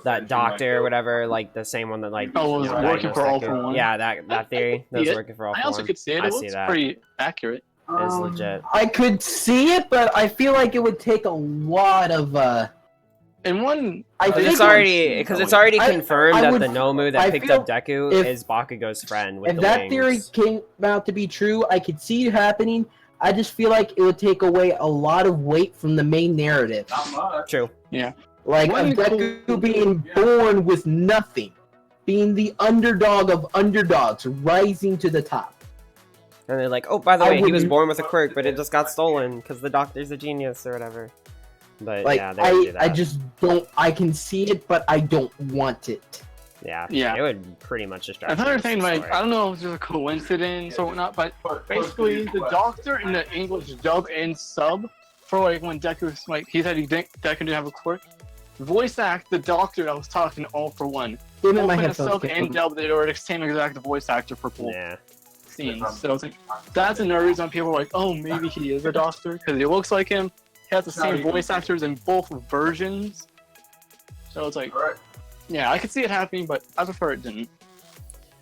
Speaker 1: that doctor or whatever, like the same one that, like,
Speaker 3: Oh, it was
Speaker 1: you know,
Speaker 3: working for All
Speaker 1: diagnosed
Speaker 3: for
Speaker 1: Deku?
Speaker 3: One?
Speaker 1: Yeah, that theory that was
Speaker 3: Yeah,
Speaker 1: working for All
Speaker 3: I
Speaker 1: for
Speaker 3: also
Speaker 1: One.
Speaker 3: could see it.
Speaker 1: I
Speaker 3: It
Speaker 1: see
Speaker 3: looks
Speaker 1: that.
Speaker 3: pretty accurate.
Speaker 1: It's legit.
Speaker 2: I could see it, but I feel like it would take a lot of.
Speaker 3: And one,
Speaker 2: I
Speaker 1: Because
Speaker 2: think
Speaker 1: it's already confirmed
Speaker 2: I
Speaker 1: that
Speaker 2: would-
Speaker 1: the Nomu that
Speaker 2: I
Speaker 1: picked
Speaker 2: feel
Speaker 1: up Deku
Speaker 2: if-
Speaker 1: is Bakugo's friend with
Speaker 2: If
Speaker 1: the
Speaker 2: that
Speaker 1: wings.
Speaker 2: theory came out to be true, I could see it happening. I just feel like it would take away a lot of weight from the main narrative.
Speaker 1: True.
Speaker 2: Like
Speaker 3: One
Speaker 2: of Deku being born with nothing, being the underdog of underdogs, rising to the top.
Speaker 1: And they're like, oh, by the
Speaker 2: I
Speaker 1: way, he was
Speaker 2: wouldn't-
Speaker 1: born with a quirk, but it just got stolen because the doctor's a genius or whatever. But
Speaker 2: Like
Speaker 1: yeah, they would do that.
Speaker 2: I just don't. I can see it, but I don't want it.
Speaker 1: Yeah,
Speaker 3: Yeah.
Speaker 1: it would pretty much distract.
Speaker 3: another
Speaker 1: the
Speaker 3: thing, like,
Speaker 1: story.
Speaker 3: I don't know if it's just a coincidence or whatnot, but basically the doctor in the English dub and sub for, like, when Deku's, like, he said Deku didn't have a quirk, voice act the doctor that was talking All for One.
Speaker 2: Give me
Speaker 3: Both
Speaker 2: my
Speaker 3: in the
Speaker 2: headphones.
Speaker 3: sub and dub, they were the same exact voice actor for both
Speaker 1: Yeah.
Speaker 3: scenes. So it's like, that's another reason people are like, oh, maybe he is a doctor, because he looks like him. He has the same voice actors in both versions. So it's like, yeah, I could see it happening, but I prefer it didn't.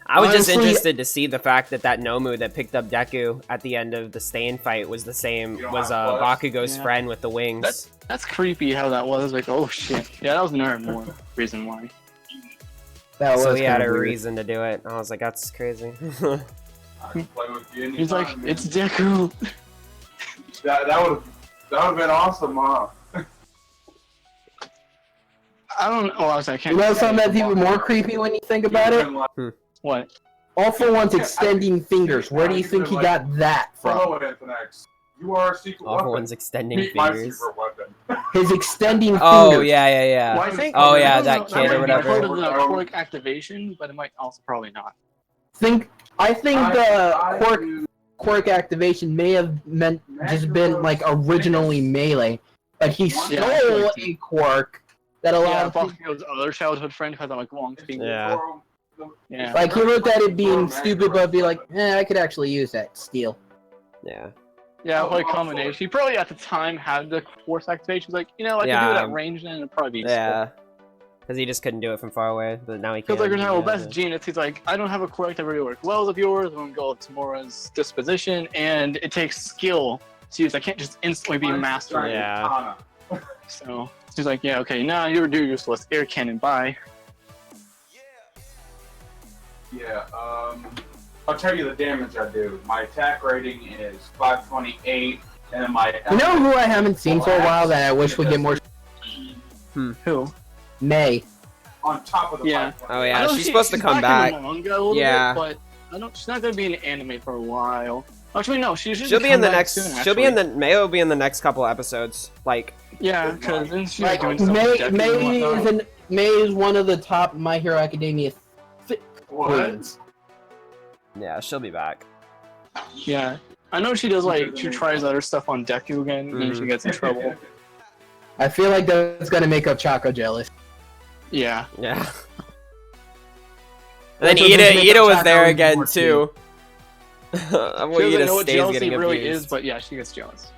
Speaker 1: I was just
Speaker 2: Honestly-
Speaker 1: interested to see the fact that Nomu that picked up Deku at the end of the Stain fight was the same, was Bakugo's
Speaker 3: Yeah.
Speaker 1: friend with the wings.
Speaker 3: That's creepy how that was. Like, oh shit. Yeah, that was another more reason why.
Speaker 2: That
Speaker 1: So
Speaker 2: was
Speaker 1: he had
Speaker 2: kinda
Speaker 1: a
Speaker 2: weird.
Speaker 1: reason to do it. I was like, that's crazy.
Speaker 3: He's like, it's Deku.
Speaker 4: that would have been awesome, huh?
Speaker 3: I don't know. Oh, I was like, I
Speaker 2: You
Speaker 3: can't.
Speaker 2: know something that's even more creepy when you think about it?
Speaker 3: What?
Speaker 2: All for One's extending fingers. Where do you think he got that from?
Speaker 4: Follow it, Infinex. You are a secret
Speaker 1: All for
Speaker 4: weapon.
Speaker 1: One's extending
Speaker 4: Meet my
Speaker 1: fingers.
Speaker 4: secret weapon.
Speaker 2: His extending
Speaker 1: Oh
Speaker 2: fingers.
Speaker 1: yeah.
Speaker 3: Well, I think.
Speaker 1: Oh, yeah,
Speaker 3: I don't
Speaker 1: that
Speaker 3: know,
Speaker 1: kid
Speaker 3: might
Speaker 1: or
Speaker 3: be
Speaker 1: whatever.
Speaker 3: part of the quirk activation, but it might also probably not.
Speaker 2: I think the quirk activation may have just been like originally melee, but he
Speaker 3: Yeah, I feel
Speaker 2: stole
Speaker 3: like
Speaker 2: a quirk that
Speaker 3: Yeah,
Speaker 2: allowed him,
Speaker 3: Bakugo's other childhood friend has like long fingers.
Speaker 1: Yeah.
Speaker 3: Yeah.
Speaker 2: like he looked at it being stupid, but be like, I could actually use that steal.
Speaker 1: Yeah.
Speaker 3: Yeah, probably a combination. He probably at the time had the force activation. He's like, I can do it
Speaker 1: Yeah.
Speaker 3: at range, then it'd probably be useful.
Speaker 1: Yeah. Because he just couldn't do it from far away, but now he can.
Speaker 3: Because like, well,
Speaker 1: Yeah.
Speaker 3: best genius. He's like, I don't have a quirk that really works well with yours. I'm gonna go with Tamura's disposition, and it takes skill to use. I can't just instantly be master.
Speaker 1: Yeah.
Speaker 3: So he's like, yeah, okay, now you're useless. Air cannon, bye.
Speaker 4: Yeah, I'll tell you the damage I do. My attack rating is 528, and then my...
Speaker 2: You know who I haven't seen for a while that I wish would get more?
Speaker 3: Who?
Speaker 2: May.
Speaker 4: On top of the
Speaker 3: Yeah.
Speaker 4: 528.
Speaker 1: Oh
Speaker 3: I
Speaker 1: yeah,
Speaker 3: don't
Speaker 1: she's
Speaker 3: see-
Speaker 1: supposed to
Speaker 3: she's
Speaker 1: come
Speaker 3: back
Speaker 1: back.
Speaker 3: in the manga a little
Speaker 1: Yeah.
Speaker 3: bit, but I don't. She's not gonna be in anime for a while. Actually, no. She'll
Speaker 1: She'll be in the next.
Speaker 3: Soon,
Speaker 1: she'll be in the. Mayo will be in the next couple episodes. Like.
Speaker 3: Yeah, because then she's
Speaker 2: Like,
Speaker 3: doing stuff with Deku and whatnot.
Speaker 2: May is one of the top My Hero Academia queens.
Speaker 1: Yeah, she'll be back.
Speaker 3: Yeah, I know she does. Like she tries other stuff on Deku again, and then she gets in trouble.
Speaker 2: I feel like that's gonna make up Choco jealous.
Speaker 3: Yeah.
Speaker 1: Yeah. And then
Speaker 2: That's what makes
Speaker 1: Ida
Speaker 2: up
Speaker 1: was
Speaker 2: Choco
Speaker 1: there
Speaker 2: even
Speaker 1: again
Speaker 2: more
Speaker 1: too.
Speaker 3: She
Speaker 1: Well,
Speaker 3: doesn't
Speaker 1: Ida
Speaker 3: know what
Speaker 1: stays
Speaker 3: jealousy
Speaker 1: getting
Speaker 3: really
Speaker 1: abused.
Speaker 3: is, but yeah, she gets jealous.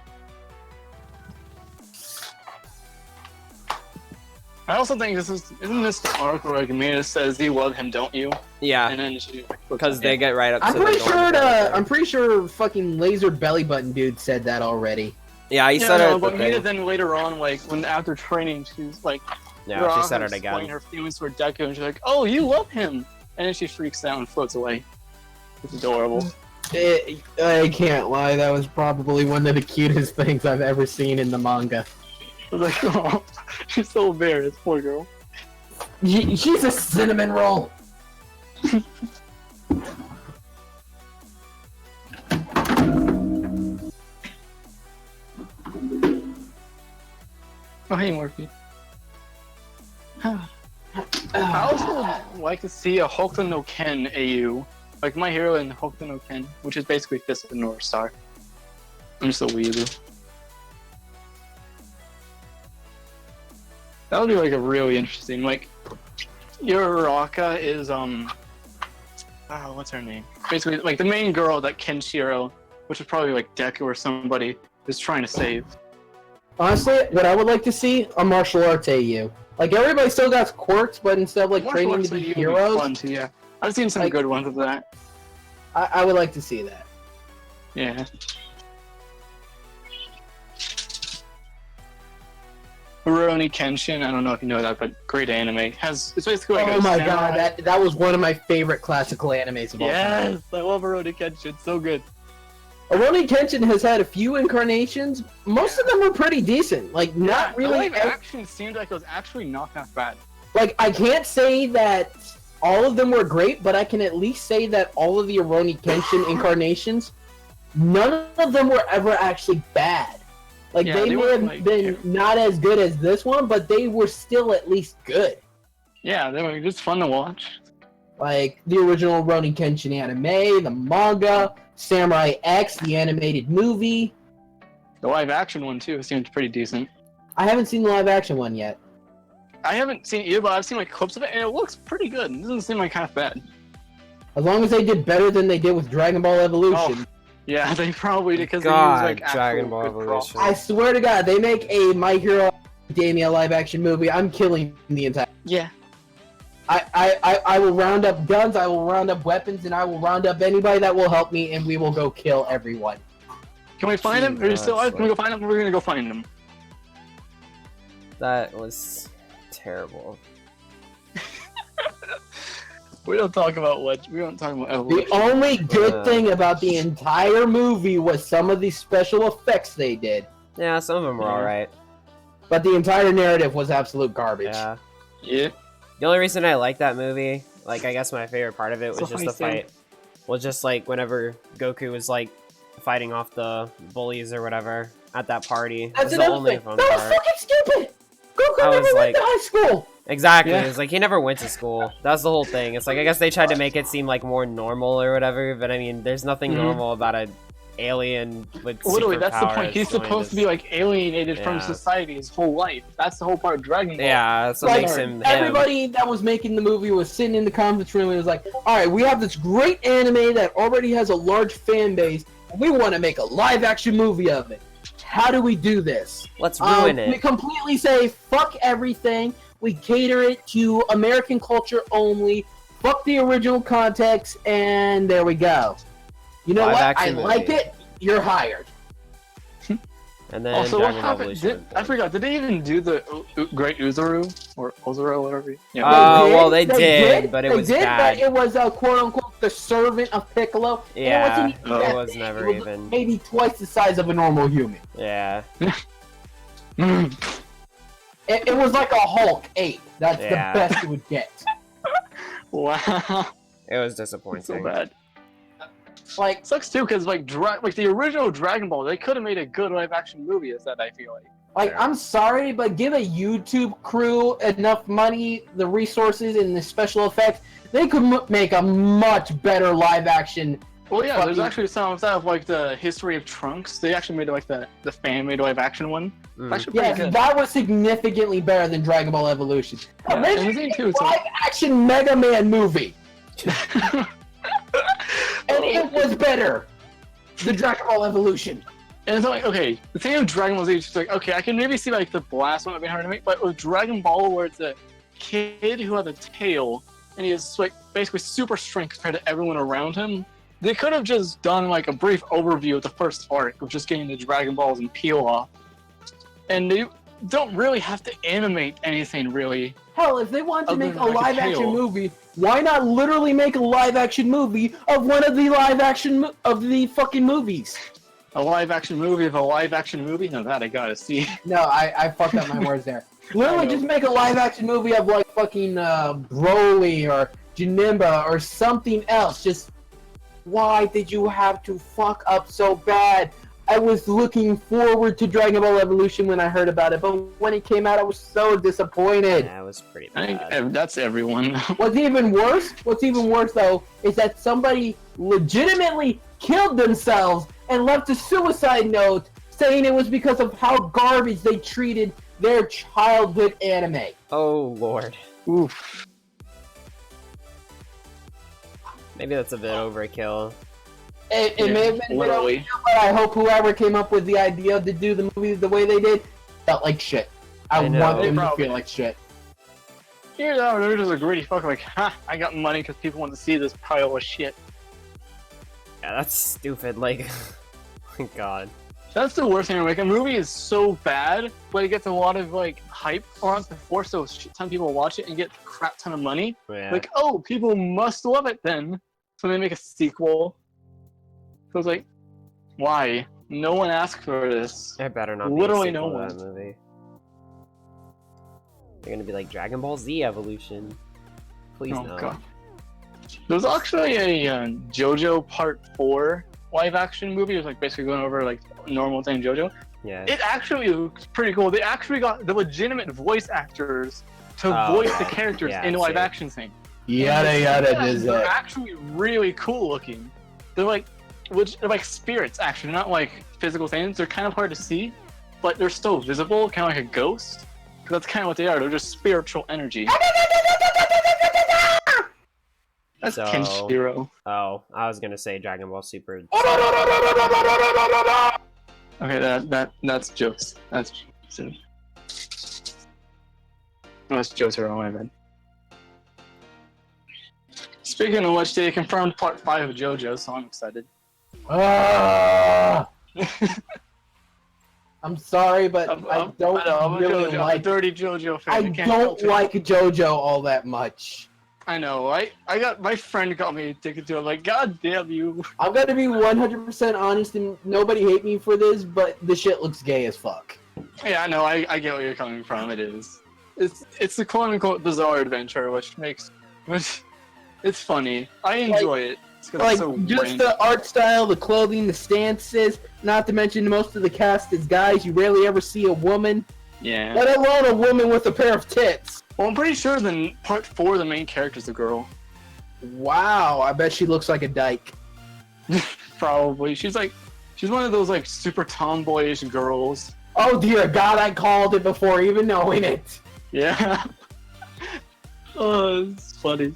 Speaker 3: I also think isn't this the arc where like Mina says you love him, don't you?
Speaker 1: Yeah,
Speaker 3: And then she like,
Speaker 1: because they get right up.
Speaker 2: I'm
Speaker 1: to the
Speaker 2: pretty
Speaker 1: dorm
Speaker 2: sure.
Speaker 1: together.
Speaker 2: I'm pretty sure fucking Laser Belly Button dude said that already.
Speaker 1: Yeah, he
Speaker 3: Yeah,
Speaker 1: said
Speaker 3: no,
Speaker 1: it.
Speaker 3: but Mina then later on, like when after training, she's like,
Speaker 1: Yeah, she said it
Speaker 3: explain
Speaker 1: again.
Speaker 3: her feelings for Deku, and she's like, "Oh, you love him," and then she freaks out and floats away. It's adorable.
Speaker 2: I can't lie. That was probably one of the cutest things I've ever seen in the manga.
Speaker 3: I was like, "Oh, she's so embarrassed, poor girl."
Speaker 2: She's a cinnamon roll.
Speaker 3: Oh, hey, Morphe. I also would like to see a Hokuto no Ken AU, like My Hero and Hokuto no Ken, which is basically Fist of the North Star. I'm just a weeaboo. That would be like a really interesting, like, Uraraka is what's her name? Basically, like the main girl that Kenshiro, which is probably like Deku or somebody, is trying to save.
Speaker 2: Honestly, what I would like to see, a martial arts AU. Like, everybody still got quirks, but instead of, like,
Speaker 3: Martial
Speaker 2: training
Speaker 3: arts
Speaker 2: to be
Speaker 3: AU would
Speaker 2: heroes,
Speaker 3: fun too, yeah. I've seen some
Speaker 2: Like-
Speaker 3: good ones of that.
Speaker 2: I would like to see that.
Speaker 3: Yeah. Rurouni Kenshin, I don't know if you know that, but great anime. It's basically like
Speaker 2: Oh
Speaker 3: a
Speaker 2: my
Speaker 3: samurai-
Speaker 2: god, that was one of my favorite classical animes of all time.
Speaker 3: Yes, I love Rurouni Kenshin. It's so good.
Speaker 2: Rurouni Kenshin has had a few incarnations. Most of them are pretty decent. Like, not
Speaker 3: The
Speaker 2: really.
Speaker 3: live action seemed like it was actually not that bad.
Speaker 2: Like, I can't say that all of them were great, but I can at least say that all of the Rurouni Kenshin incarnations, none of them were ever actually bad. Like,
Speaker 3: Yeah,
Speaker 2: they
Speaker 3: they
Speaker 2: may
Speaker 3: weren't,
Speaker 2: have
Speaker 3: like,
Speaker 2: been
Speaker 3: terrible.
Speaker 2: not as good as this one, but they were still at least good.
Speaker 3: Yeah, they were just fun to watch.
Speaker 2: Like, the original Rurouni Kenshin anime, the manga, Samurai X, the animated movie.
Speaker 3: The live action one too seemed pretty decent.
Speaker 2: I haven't seen the live action one yet.
Speaker 3: I haven't seen it either, but I've seen like clips of it, and it looks pretty good. It doesn't seem like half bad.
Speaker 2: As long as they did better than they did with Dragon Ball Evolution.
Speaker 3: Yeah, they probably did because
Speaker 1: God,
Speaker 3: they use like
Speaker 1: Dragon
Speaker 3: actual
Speaker 1: Ball
Speaker 3: good props.
Speaker 1: Evolution.
Speaker 2: I swear to God, they make a My Hero Academia live action movie. I'm killing the entire.
Speaker 3: Yeah.
Speaker 2: I will round up guns, I will round up weapons, and I will round up anybody that will help me, and we will go kill everyone.
Speaker 3: Can we find him? Are you still alive?
Speaker 1: Jesus.
Speaker 3: Can we go find him? We're gonna go find him.
Speaker 1: That was terrible.
Speaker 3: We don't talk about we don't talk about
Speaker 2: The
Speaker 3: evolution.
Speaker 2: only good
Speaker 1: Yeah.
Speaker 2: thing about the entire movie was some of the special effects they did,
Speaker 1: Yeah, some of them were
Speaker 3: Yeah.
Speaker 1: alright.
Speaker 2: but the entire narrative was absolute garbage.
Speaker 1: Yeah.
Speaker 3: Yeah.
Speaker 1: The only reason I like that movie, like I guess my favorite part of it was
Speaker 3: So
Speaker 1: just
Speaker 3: funny
Speaker 1: the
Speaker 3: scene.
Speaker 1: fight. Was just like whenever Goku was like fighting off the bullies or whatever at that party.
Speaker 2: That's
Speaker 1: That's the
Speaker 2: another
Speaker 1: only
Speaker 2: thing.
Speaker 1: fun
Speaker 2: That was
Speaker 1: part.
Speaker 2: fucking stupid! Goku
Speaker 1: I
Speaker 2: never
Speaker 1: was
Speaker 2: went
Speaker 1: like-
Speaker 2: to high school!
Speaker 1: Exactly.
Speaker 3: Yeah.
Speaker 1: It's like he never went to school. That's the whole thing. It's like I guess they tried to make it seem like more normal or whatever, but I mean, there's nothing
Speaker 3: Mhm.
Speaker 1: normal about an alien with
Speaker 3: Literally, that's the
Speaker 1: superpowers
Speaker 3: point. He's
Speaker 1: doing
Speaker 3: supposed to
Speaker 1: this.
Speaker 3: be like alienated from
Speaker 1: Yeah.
Speaker 3: society his whole life. That's the whole part of Dragon Ball.
Speaker 1: Yeah, that's what
Speaker 2: Like,
Speaker 1: makes him him.
Speaker 2: everybody that was making the movie was sitting in the conference room and was like, alright, we have this great anime that already has a large fan base, and we want to make a live action movie of it. How do we do this?
Speaker 1: Let's ruin
Speaker 2: We
Speaker 1: it.
Speaker 2: completely say, fuck everything, we cater it to American culture only, fuck the original context, and there we go. You know
Speaker 1: Live
Speaker 2: what? I
Speaker 1: action
Speaker 2: like
Speaker 1: movie.
Speaker 2: it, you're hired.
Speaker 1: And then
Speaker 3: Also, what
Speaker 1: Dragon Ball
Speaker 3: happened?
Speaker 1: Evolution.
Speaker 3: I forgot. Did they even do the Great Uzuru or Ozuru, whatever? Yeah.
Speaker 1: Well, they did, but it was bad.
Speaker 2: But it was quote unquote the servant of Piccolo. and
Speaker 1: Yeah,
Speaker 2: it wasn't even
Speaker 3: it
Speaker 2: that
Speaker 1: was
Speaker 2: big.
Speaker 1: never
Speaker 2: It was
Speaker 1: even-
Speaker 2: maybe twice the size of a normal human.
Speaker 1: Yeah.
Speaker 2: It was like a Hulk ape. That's
Speaker 1: Yeah.
Speaker 2: the best it would get.
Speaker 3: Wow.
Speaker 1: It was
Speaker 3: It's so
Speaker 1: disappointing.
Speaker 3: bad.
Speaker 2: Like,
Speaker 3: Sucks too, because like the original Dragon Ball, they could have made a good live action movie. Is that I feel like.
Speaker 2: I'm sorry, but give a YouTube crew enough money, the resources, and the special effects, they could make a much better live action.
Speaker 3: Well, yeah, there's
Speaker 2: Fucking-
Speaker 3: actually some of that of like the history of Trunks. They actually made like the fan made live action one.
Speaker 1: Mm.
Speaker 3: Actually, pretty
Speaker 2: Yes,
Speaker 3: good.
Speaker 2: that was significantly better than Dragon Ball Evolution.
Speaker 3: Yeah,
Speaker 2: They
Speaker 3: and the
Speaker 2: made
Speaker 3: thing
Speaker 2: a
Speaker 3: too, it's like-
Speaker 2: live action Mega Man movie, and it was better than Dragon Ball Evolution.
Speaker 3: And it's like, okay, the thing with Dragon Ball Z is just like, okay, I can maybe see like the blast one would be hard to make, but with Dragon Ball, where it's a kid who has a tail and he has like basically super strength compared to everyone around him, they could have just done like a brief overview of the first arc of just getting the Dragon Balls and peel off, and they don't really have to animate anything really.
Speaker 2: Hell, if they want to
Speaker 3: Other
Speaker 2: make
Speaker 3: than
Speaker 2: a
Speaker 3: like a
Speaker 2: live action
Speaker 3: tail.
Speaker 2: movie, why not literally make a live action movie of one of the live action of the fucking movies?
Speaker 3: A live action movie of a live action movie? No, that I gotta see.
Speaker 2: No, I fucked up my words there.
Speaker 3: I
Speaker 2: Literally,
Speaker 3: know.
Speaker 2: just make a live action movie of like fucking Broly or Janemba or something else. Just why did you have to fuck up so bad? I was looking forward to Dragon Ball Evolution when I heard about it, but when it came out, I was so disappointed.
Speaker 1: Yeah, it was pretty
Speaker 3: I
Speaker 1: bad.
Speaker 3: think that's everyone.
Speaker 2: What's even worse though, is that somebody legitimately killed themselves and left a suicide note saying it was because of how garbage they treated their childhood anime.
Speaker 1: Oh lord.
Speaker 3: Oof.
Speaker 1: Maybe that's a bit overkill.
Speaker 2: It
Speaker 3: Yeah,
Speaker 2: may have been,
Speaker 3: literally.
Speaker 2: but I hope whoever came up with the idea to do the movie the way they did felt like shit. I
Speaker 1: I know.
Speaker 2: want them to
Speaker 3: Probably.
Speaker 2: feel like shit.
Speaker 3: Here, though, they're just a greedy fuck. Like, ha! I got money because people want to see this pile of shit.
Speaker 1: Yeah, that's stupid. Like, my god.
Speaker 3: That's the worst thing. Like, a movie is so bad, but it gets a lot of like hype on it before, so a shit ton of people watch it and get a crap ton of money.
Speaker 1: Yeah.
Speaker 3: Like, oh, people must love it then. So they make a sequel. So it's like, why? No one asked for this.
Speaker 1: There better not
Speaker 3: literally
Speaker 1: be a sequel
Speaker 3: no
Speaker 1: to that movie. They're gonna be like Dragon Ball Z Evolution. Please
Speaker 3: Oh
Speaker 1: no.
Speaker 3: god. There's actually a JoJo Part 4 live action movie. It was like basically going over like normal thing JoJo.
Speaker 1: Yeah.
Speaker 3: It actually looks pretty cool. They actually got the legitimate voice actors to
Speaker 1: Oh,
Speaker 3: voice the characters
Speaker 1: yeah,
Speaker 3: in a
Speaker 1: I've
Speaker 3: live
Speaker 1: seen it.
Speaker 3: action thing.
Speaker 2: Yada yada does
Speaker 3: They're
Speaker 2: that.
Speaker 3: actually really cool looking. They're like, they're like spirits actually, not like physical things. They're kind of hard to see, but they're still visible, kind of like a ghost. 'Cause that's kind of what they are. They're just spiritual energy. That's
Speaker 1: So-
Speaker 3: Kenshiro.
Speaker 1: Oh, I was gonna say Dragon Ball Super.
Speaker 3: Okay, that's jokes. That's Jotaro, my bad. Speaking of which, they confirmed Part 5 of JoJo, so I'm excited.
Speaker 2: Ah! I'm sorry, but I don't
Speaker 3: I'm
Speaker 2: really
Speaker 3: a
Speaker 2: like.
Speaker 3: dirty JoJo fan.
Speaker 2: I
Speaker 3: can't
Speaker 2: don't
Speaker 3: help it.
Speaker 2: like JoJo all that much.
Speaker 3: I know. I got my friend got me addicted to it. I'm like, God damn you.
Speaker 2: I'm gonna be 100% honest, and nobody hate me for this, but the shit looks gay as fuck.
Speaker 3: Yeah, I know. I get where you're coming from. It is. It's the quote unquote bizarre adventure, which it's funny. I enjoy it. It's 'cause
Speaker 2: Like,
Speaker 3: it's so
Speaker 2: just
Speaker 3: random.
Speaker 2: the art style, the clothing, the stances, not to mention most of the cast is guys. You rarely ever see a woman,
Speaker 3: Yeah.
Speaker 2: let alone a woman with a pair of tits.
Speaker 3: Well, I'm pretty sure the Part 4, the main character's a girl.
Speaker 2: Wow, I bet she looks like a dyke.
Speaker 3: Probably. She's one of those like super tomboyish girls.
Speaker 2: Oh dear God, I called it before even knowing it.
Speaker 3: Yeah. Oh, it's funny.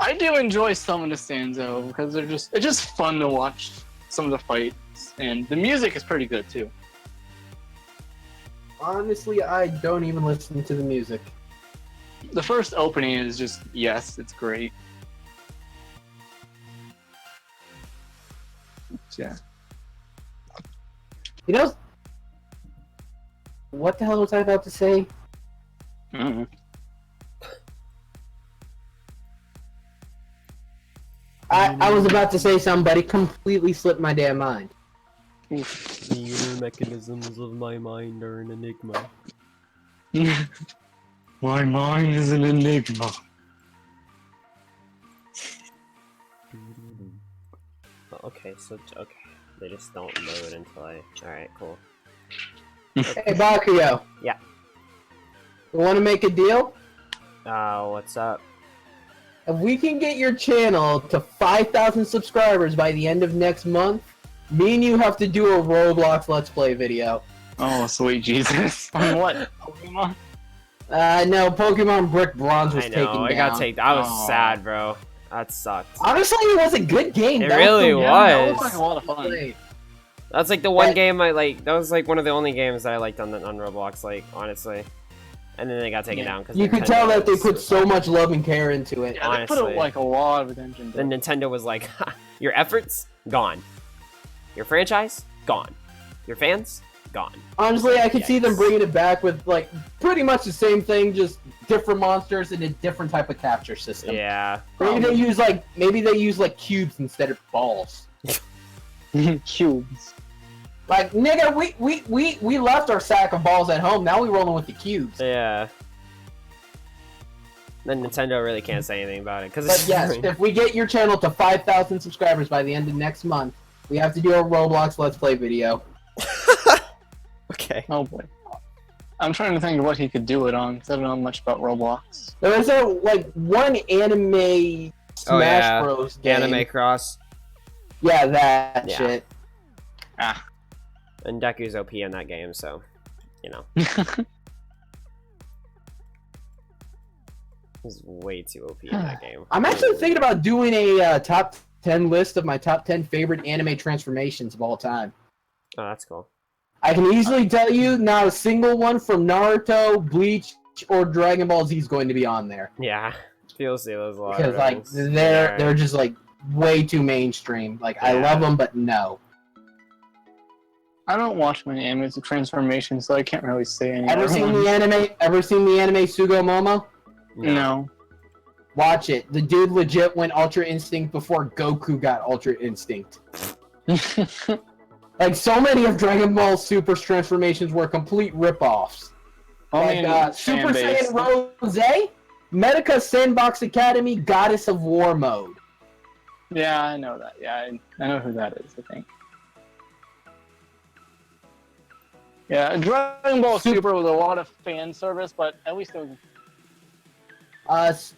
Speaker 3: I do enjoy some of the stands though, because it's just fun to watch some of the fights, and the music is pretty good too.
Speaker 2: Honestly, I don't even listen to the music.
Speaker 3: The first opening is just, yes, it's great. Yeah.
Speaker 2: You know, what the hell was I about to say?
Speaker 3: Mhm.
Speaker 2: I was about to say something, but it completely slipped my damn mind.
Speaker 3: Oof.
Speaker 1: The inner mechanisms of my mind are an enigma.
Speaker 3: My mind is an enigma.
Speaker 1: okay, so okay, they just don't load until I. All right, cool.
Speaker 2: Hey, Bakuyo.
Speaker 1: Yeah.
Speaker 2: You want to make a deal?
Speaker 1: What's up?
Speaker 2: If we can get your channel to 5,000 subscribers by the end of next month, me and you have to do a Roblox Let's Play video.
Speaker 3: Oh, sweet Jesus. On what? Pokemon?
Speaker 2: No, Pokemon Brick Bronze was
Speaker 1: I
Speaker 2: taken
Speaker 1: know,
Speaker 2: down.
Speaker 1: I got taken. I was
Speaker 3: Aw.
Speaker 1: sad, bro. That sucked.
Speaker 2: Honestly, it was a good game.
Speaker 1: It
Speaker 2: That
Speaker 1: really
Speaker 2: the one
Speaker 1: was.
Speaker 3: That was like a lot of fun.
Speaker 2: play.
Speaker 1: That's like the one
Speaker 2: That-
Speaker 1: game I like. That was like one of the only games that I liked on Roblox. Like honestly, and then they got taken
Speaker 3: Yeah.
Speaker 1: down because
Speaker 2: You could tell that they put so much love and care into it.
Speaker 3: Yeah, they put
Speaker 1: Honestly.
Speaker 3: like a lot of attention to
Speaker 1: Then
Speaker 3: it.
Speaker 1: Nintendo was like, ha, "Your efforts gone, your franchise gone, your fans gone."
Speaker 2: Honestly, I could see them
Speaker 1: Yikes.
Speaker 2: bringing it back with like pretty much the same thing, just different monsters and a different type of capture system.
Speaker 1: Yeah,
Speaker 2: Maybe they use like cubes instead of balls.
Speaker 3: Cubes.
Speaker 2: Like nigga, we left our sack of balls at home. Now we rolling with the cubes.
Speaker 1: yeah. Then Nintendo really can't say anything about it because
Speaker 2: But
Speaker 1: it's
Speaker 2: yes, if we get your channel to 5,000 subscribers by the end of next month, we have to do a Roblox Let's Play video.
Speaker 1: okay.
Speaker 3: Oh boy. I'm trying to think of what he could do it on, because I don't know much about Roblox.
Speaker 2: There was a one anime Smash
Speaker 1: Oh, yeah.
Speaker 2: Bros game.
Speaker 1: Anime Cross
Speaker 2: Yeah, that
Speaker 1: Yeah.
Speaker 2: shit.
Speaker 3: Ah.
Speaker 1: and Deku's OP in that game, so you know he's way too OP in that game.
Speaker 2: I'm actually thinking about doing a top 10 list of my top 10 favorite anime transformations of all time.
Speaker 1: Oh, that's cool.
Speaker 2: I can easily tell you not a single one from Naruto, Bleach, or Dragon Ball Z is going to be on there
Speaker 1: Yeah, feels there's a lot
Speaker 2: because
Speaker 1: of
Speaker 2: like
Speaker 1: things.
Speaker 2: they're just like way too mainstream. Like I
Speaker 1: Yeah.
Speaker 2: love them, but no.
Speaker 3: I don't watch many animes of transformation, so I can't really say anything.
Speaker 2: Ever seen the anime? Ever seen the anime Sugo Momo?
Speaker 3: No.
Speaker 2: Watch it. The dude legit went Ultra Instinct before Goku got Ultra Instinct. Like so many of Dragon Ball Super's transformations were complete rip-offs. Like Super Saiyan Rose, Medica Sandbox Academy, Goddess of War mode.
Speaker 3: Yeah, I know that. Yeah, I know who that is, I think. Yeah, Dragon Ball Super was a lot of fan service, but at least it was...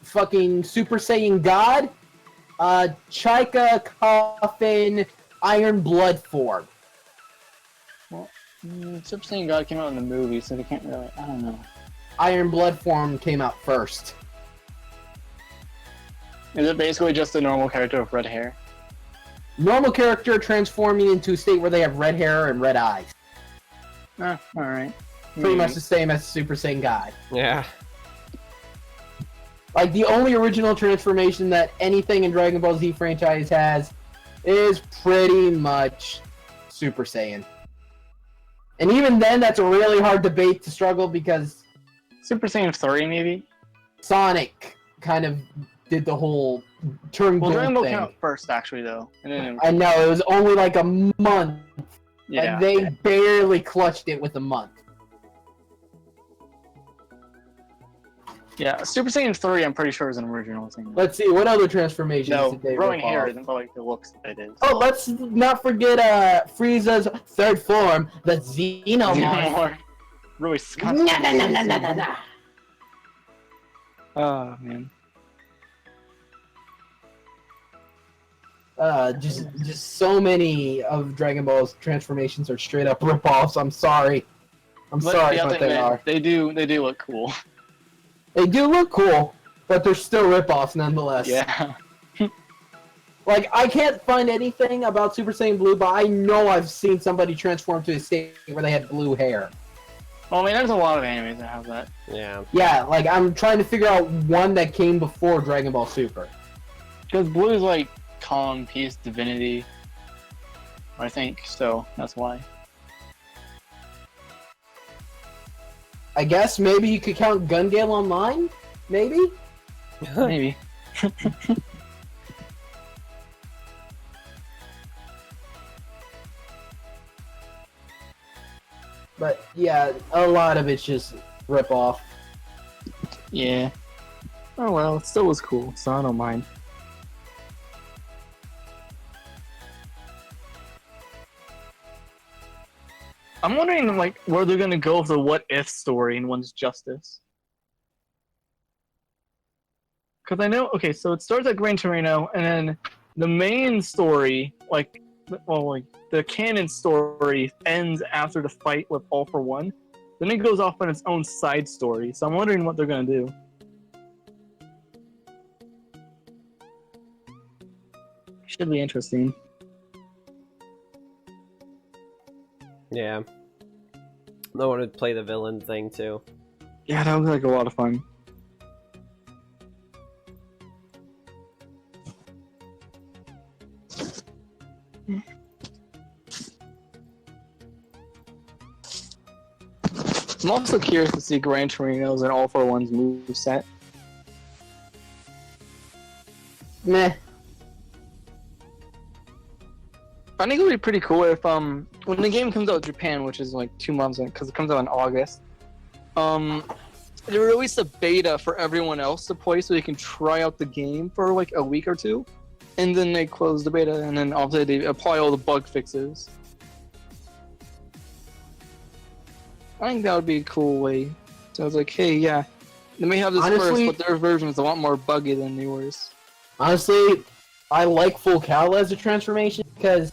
Speaker 2: Fucking Super Saiyan God, Chika Coffin, Iron Blood form.
Speaker 3: Super Saiyan God came out in the movie, so they can't really... I don't know.
Speaker 2: Iron Blood form came out first.
Speaker 3: Is it basically just a normal character with red hair?
Speaker 2: Normal character transforming into a state where they have red hair and red eyes.
Speaker 3: Alright.
Speaker 2: Pretty much the same as Super Saiyan God.
Speaker 1: Yeah.
Speaker 2: Like, the only original transformation that anything in Dragon Ball Z franchise has is pretty much Super Saiyan. And even then, that's a really hard debate to struggle because
Speaker 3: Super Saiyan 3, maybe?
Speaker 2: Sonic kind of did the whole turn
Speaker 3: Well,
Speaker 2: blue
Speaker 3: Dragon Ball
Speaker 2: thing.
Speaker 3: came out first, actually, though. And then
Speaker 2: I know, it was only like a month.
Speaker 3: yeah.
Speaker 2: Like, they barely clutched it with a month.
Speaker 3: Yeah, Super Saiyan 3, I'm pretty sure is an original thing.
Speaker 2: Let's see, what other transformations
Speaker 3: No,
Speaker 2: did they
Speaker 3: growing
Speaker 2: rip
Speaker 3: hair
Speaker 2: off?
Speaker 3: isn't, but like the looks that it is.
Speaker 2: Oh, let's not forget Frieza's third form, the Xenomorph.
Speaker 3: More really
Speaker 2: Nah,
Speaker 3: disgusting.
Speaker 2: nah, nah, nah, nah, nah, nah.
Speaker 3: Oh, man.
Speaker 2: Just so many of Dragon Ball's transformations are straight up rip-offs. I'm sorry. I'm sorry,
Speaker 3: yeah,
Speaker 2: but they are.
Speaker 3: They do look cool.
Speaker 2: They do look cool, but they're still rip-offs nonetheless.
Speaker 3: Yeah.
Speaker 2: Like, I can't find anything about Super Saiyan Blue, but I know I've seen somebody transform to a state where they had blue hair.
Speaker 3: Well, I mean, there's a lot of animes that have that.
Speaker 1: Yeah.
Speaker 2: Yeah, like, I'm trying to figure out one that came before Dragon Ball Super.
Speaker 3: Because blue is like calm, peace, divinity. I think so. That's why.
Speaker 2: I guess maybe you could count Gun Gale Online? Maybe?
Speaker 3: Maybe.
Speaker 2: But yeah, a lot of it's just rip off.
Speaker 3: Yeah. Oh well, it still was cool, so I don't mind. I'm wondering like where they're gonna go with the what if story in One's Justice. Because I know, okay, so it starts at Gran Torino, and then the main story, like, well, like the canon story ends after the fight with All for One. Then it goes off on its own side story. So I'm wondering what they're gonna do. Should be interesting.
Speaker 1: Yeah. No one would play the villain thing too.
Speaker 3: Yeah, that was like a lot of fun. I'm also curious to see Gran Torino's and All for One's move set.
Speaker 2: Meh.
Speaker 3: I think it would be pretty cool if when the game comes out in Japan, which is like 2 months in, because it comes out in August, they release a beta for everyone else to play so they can try out the game for like a week or two, and then they close the beta, and then obviously they apply all the bug fixes. I think that would be a cool way. So I was like, hey, yeah, they may have this
Speaker 2: Honestly,
Speaker 3: first, but their version is a lot more buggy than yours.
Speaker 2: Honestly, I like Full Cal as a transformation because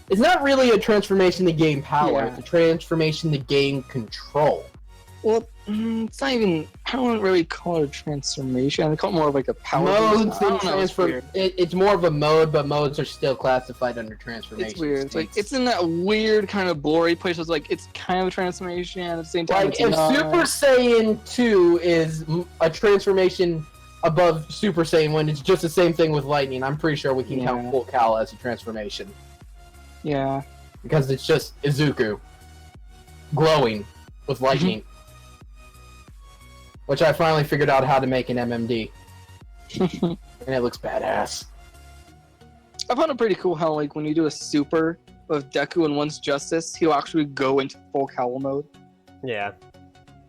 Speaker 2: it's not really a transformation to gain power.
Speaker 3: Yeah.
Speaker 2: It's a transformation to gain control.
Speaker 3: Well, it's not even. I don't really call it a transformation. I call it more of like a power.
Speaker 2: Modes
Speaker 3: boost. I
Speaker 2: and
Speaker 3: don't know, it's
Speaker 2: transform.
Speaker 3: weird.
Speaker 2: It's more of a mode, but modes are still classified under transformation.
Speaker 3: It's weird. It's like it's in that weird kind of blurry place. Where it's like it's kind of a transformation at the same time.
Speaker 2: like
Speaker 3: It's
Speaker 2: if
Speaker 3: not.
Speaker 2: Super Saiyan 2 is a transformation above Super Saiyan 1, it's just the same thing with Lightning. I'm pretty sure we can count
Speaker 3: Yeah.
Speaker 2: Full Cal as a transformation
Speaker 3: Yeah.
Speaker 2: because it's just Izuku glowing with lightning. Which I finally figured out how to make an MMD, and it looks badass.
Speaker 3: I found it pretty cool how like when you do a super with Deku and One's Justice, he'll actually go into full cowl mode,
Speaker 1: Yeah.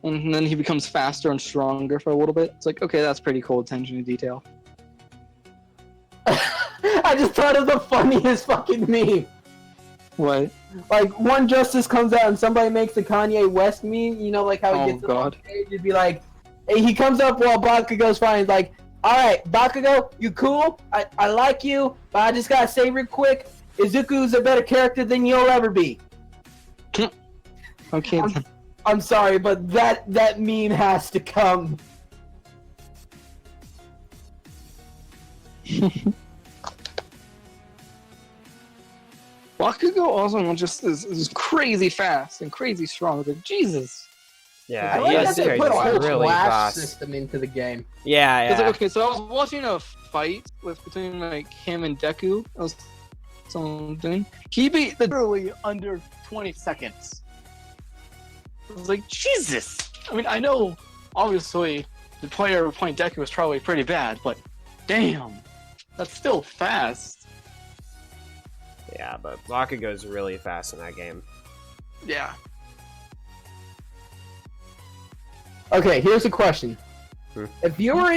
Speaker 3: and then he becomes faster and stronger for a little bit. It's like, okay, that's pretty cool attention to detail.
Speaker 2: I just thought of the funniest fucking meme.
Speaker 3: What?
Speaker 2: Like, One Justice comes out and somebody makes the Kanye West meme, you know, like how he
Speaker 3: Oh,
Speaker 2: gets up on
Speaker 3: God.
Speaker 2: stage, it'd be like, hey, he comes up while Bakugo's fine, he's like, alright, Bakugo, you cool? I like you, but I just gotta say real quick, Izuku's a better character than you'll ever be.
Speaker 3: Okay. then.
Speaker 2: I'm sorry, but that meme has to come.
Speaker 3: Bakugo also just is crazy fast and crazy strong. It's like, Jesus.
Speaker 1: Yeah,
Speaker 2: I
Speaker 1: he
Speaker 2: like
Speaker 1: is
Speaker 2: that they
Speaker 1: crazy.
Speaker 2: put a whole
Speaker 1: Really
Speaker 2: class
Speaker 1: fast.
Speaker 2: system into the game.
Speaker 1: Yeah,
Speaker 3: It's
Speaker 1: yeah.
Speaker 3: like, okay, so I was watching a fight between like him and Deku. I was something. He beat literally under 20 seconds. I was like, Jesus. I mean, I know obviously the player playing Deku was probably pretty bad, but damn, that's still fast.
Speaker 1: Yeah, but Bakugo's really fast in that game.
Speaker 3: Yeah.
Speaker 2: Okay, here's a question.
Speaker 1: Hmm.
Speaker 2: If you were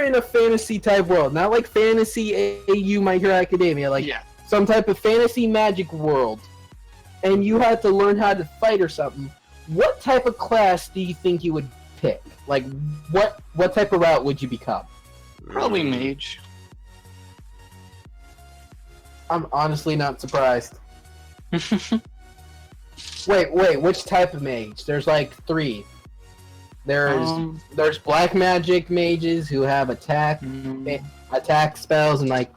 Speaker 2: in a fantasy type world, not like fantasy AU My Hero Academia, like
Speaker 3: Yeah.
Speaker 2: some type of fantasy magic world, and you had to learn how to fight or something, what type of class do you think you would pick? Like, what type of route would you become?
Speaker 3: Probably
Speaker 1: Mm.
Speaker 3: mage.
Speaker 2: I'm honestly not surprised. Wait, which type of mage? There's like 3. There's black magic mages who have attack spells and like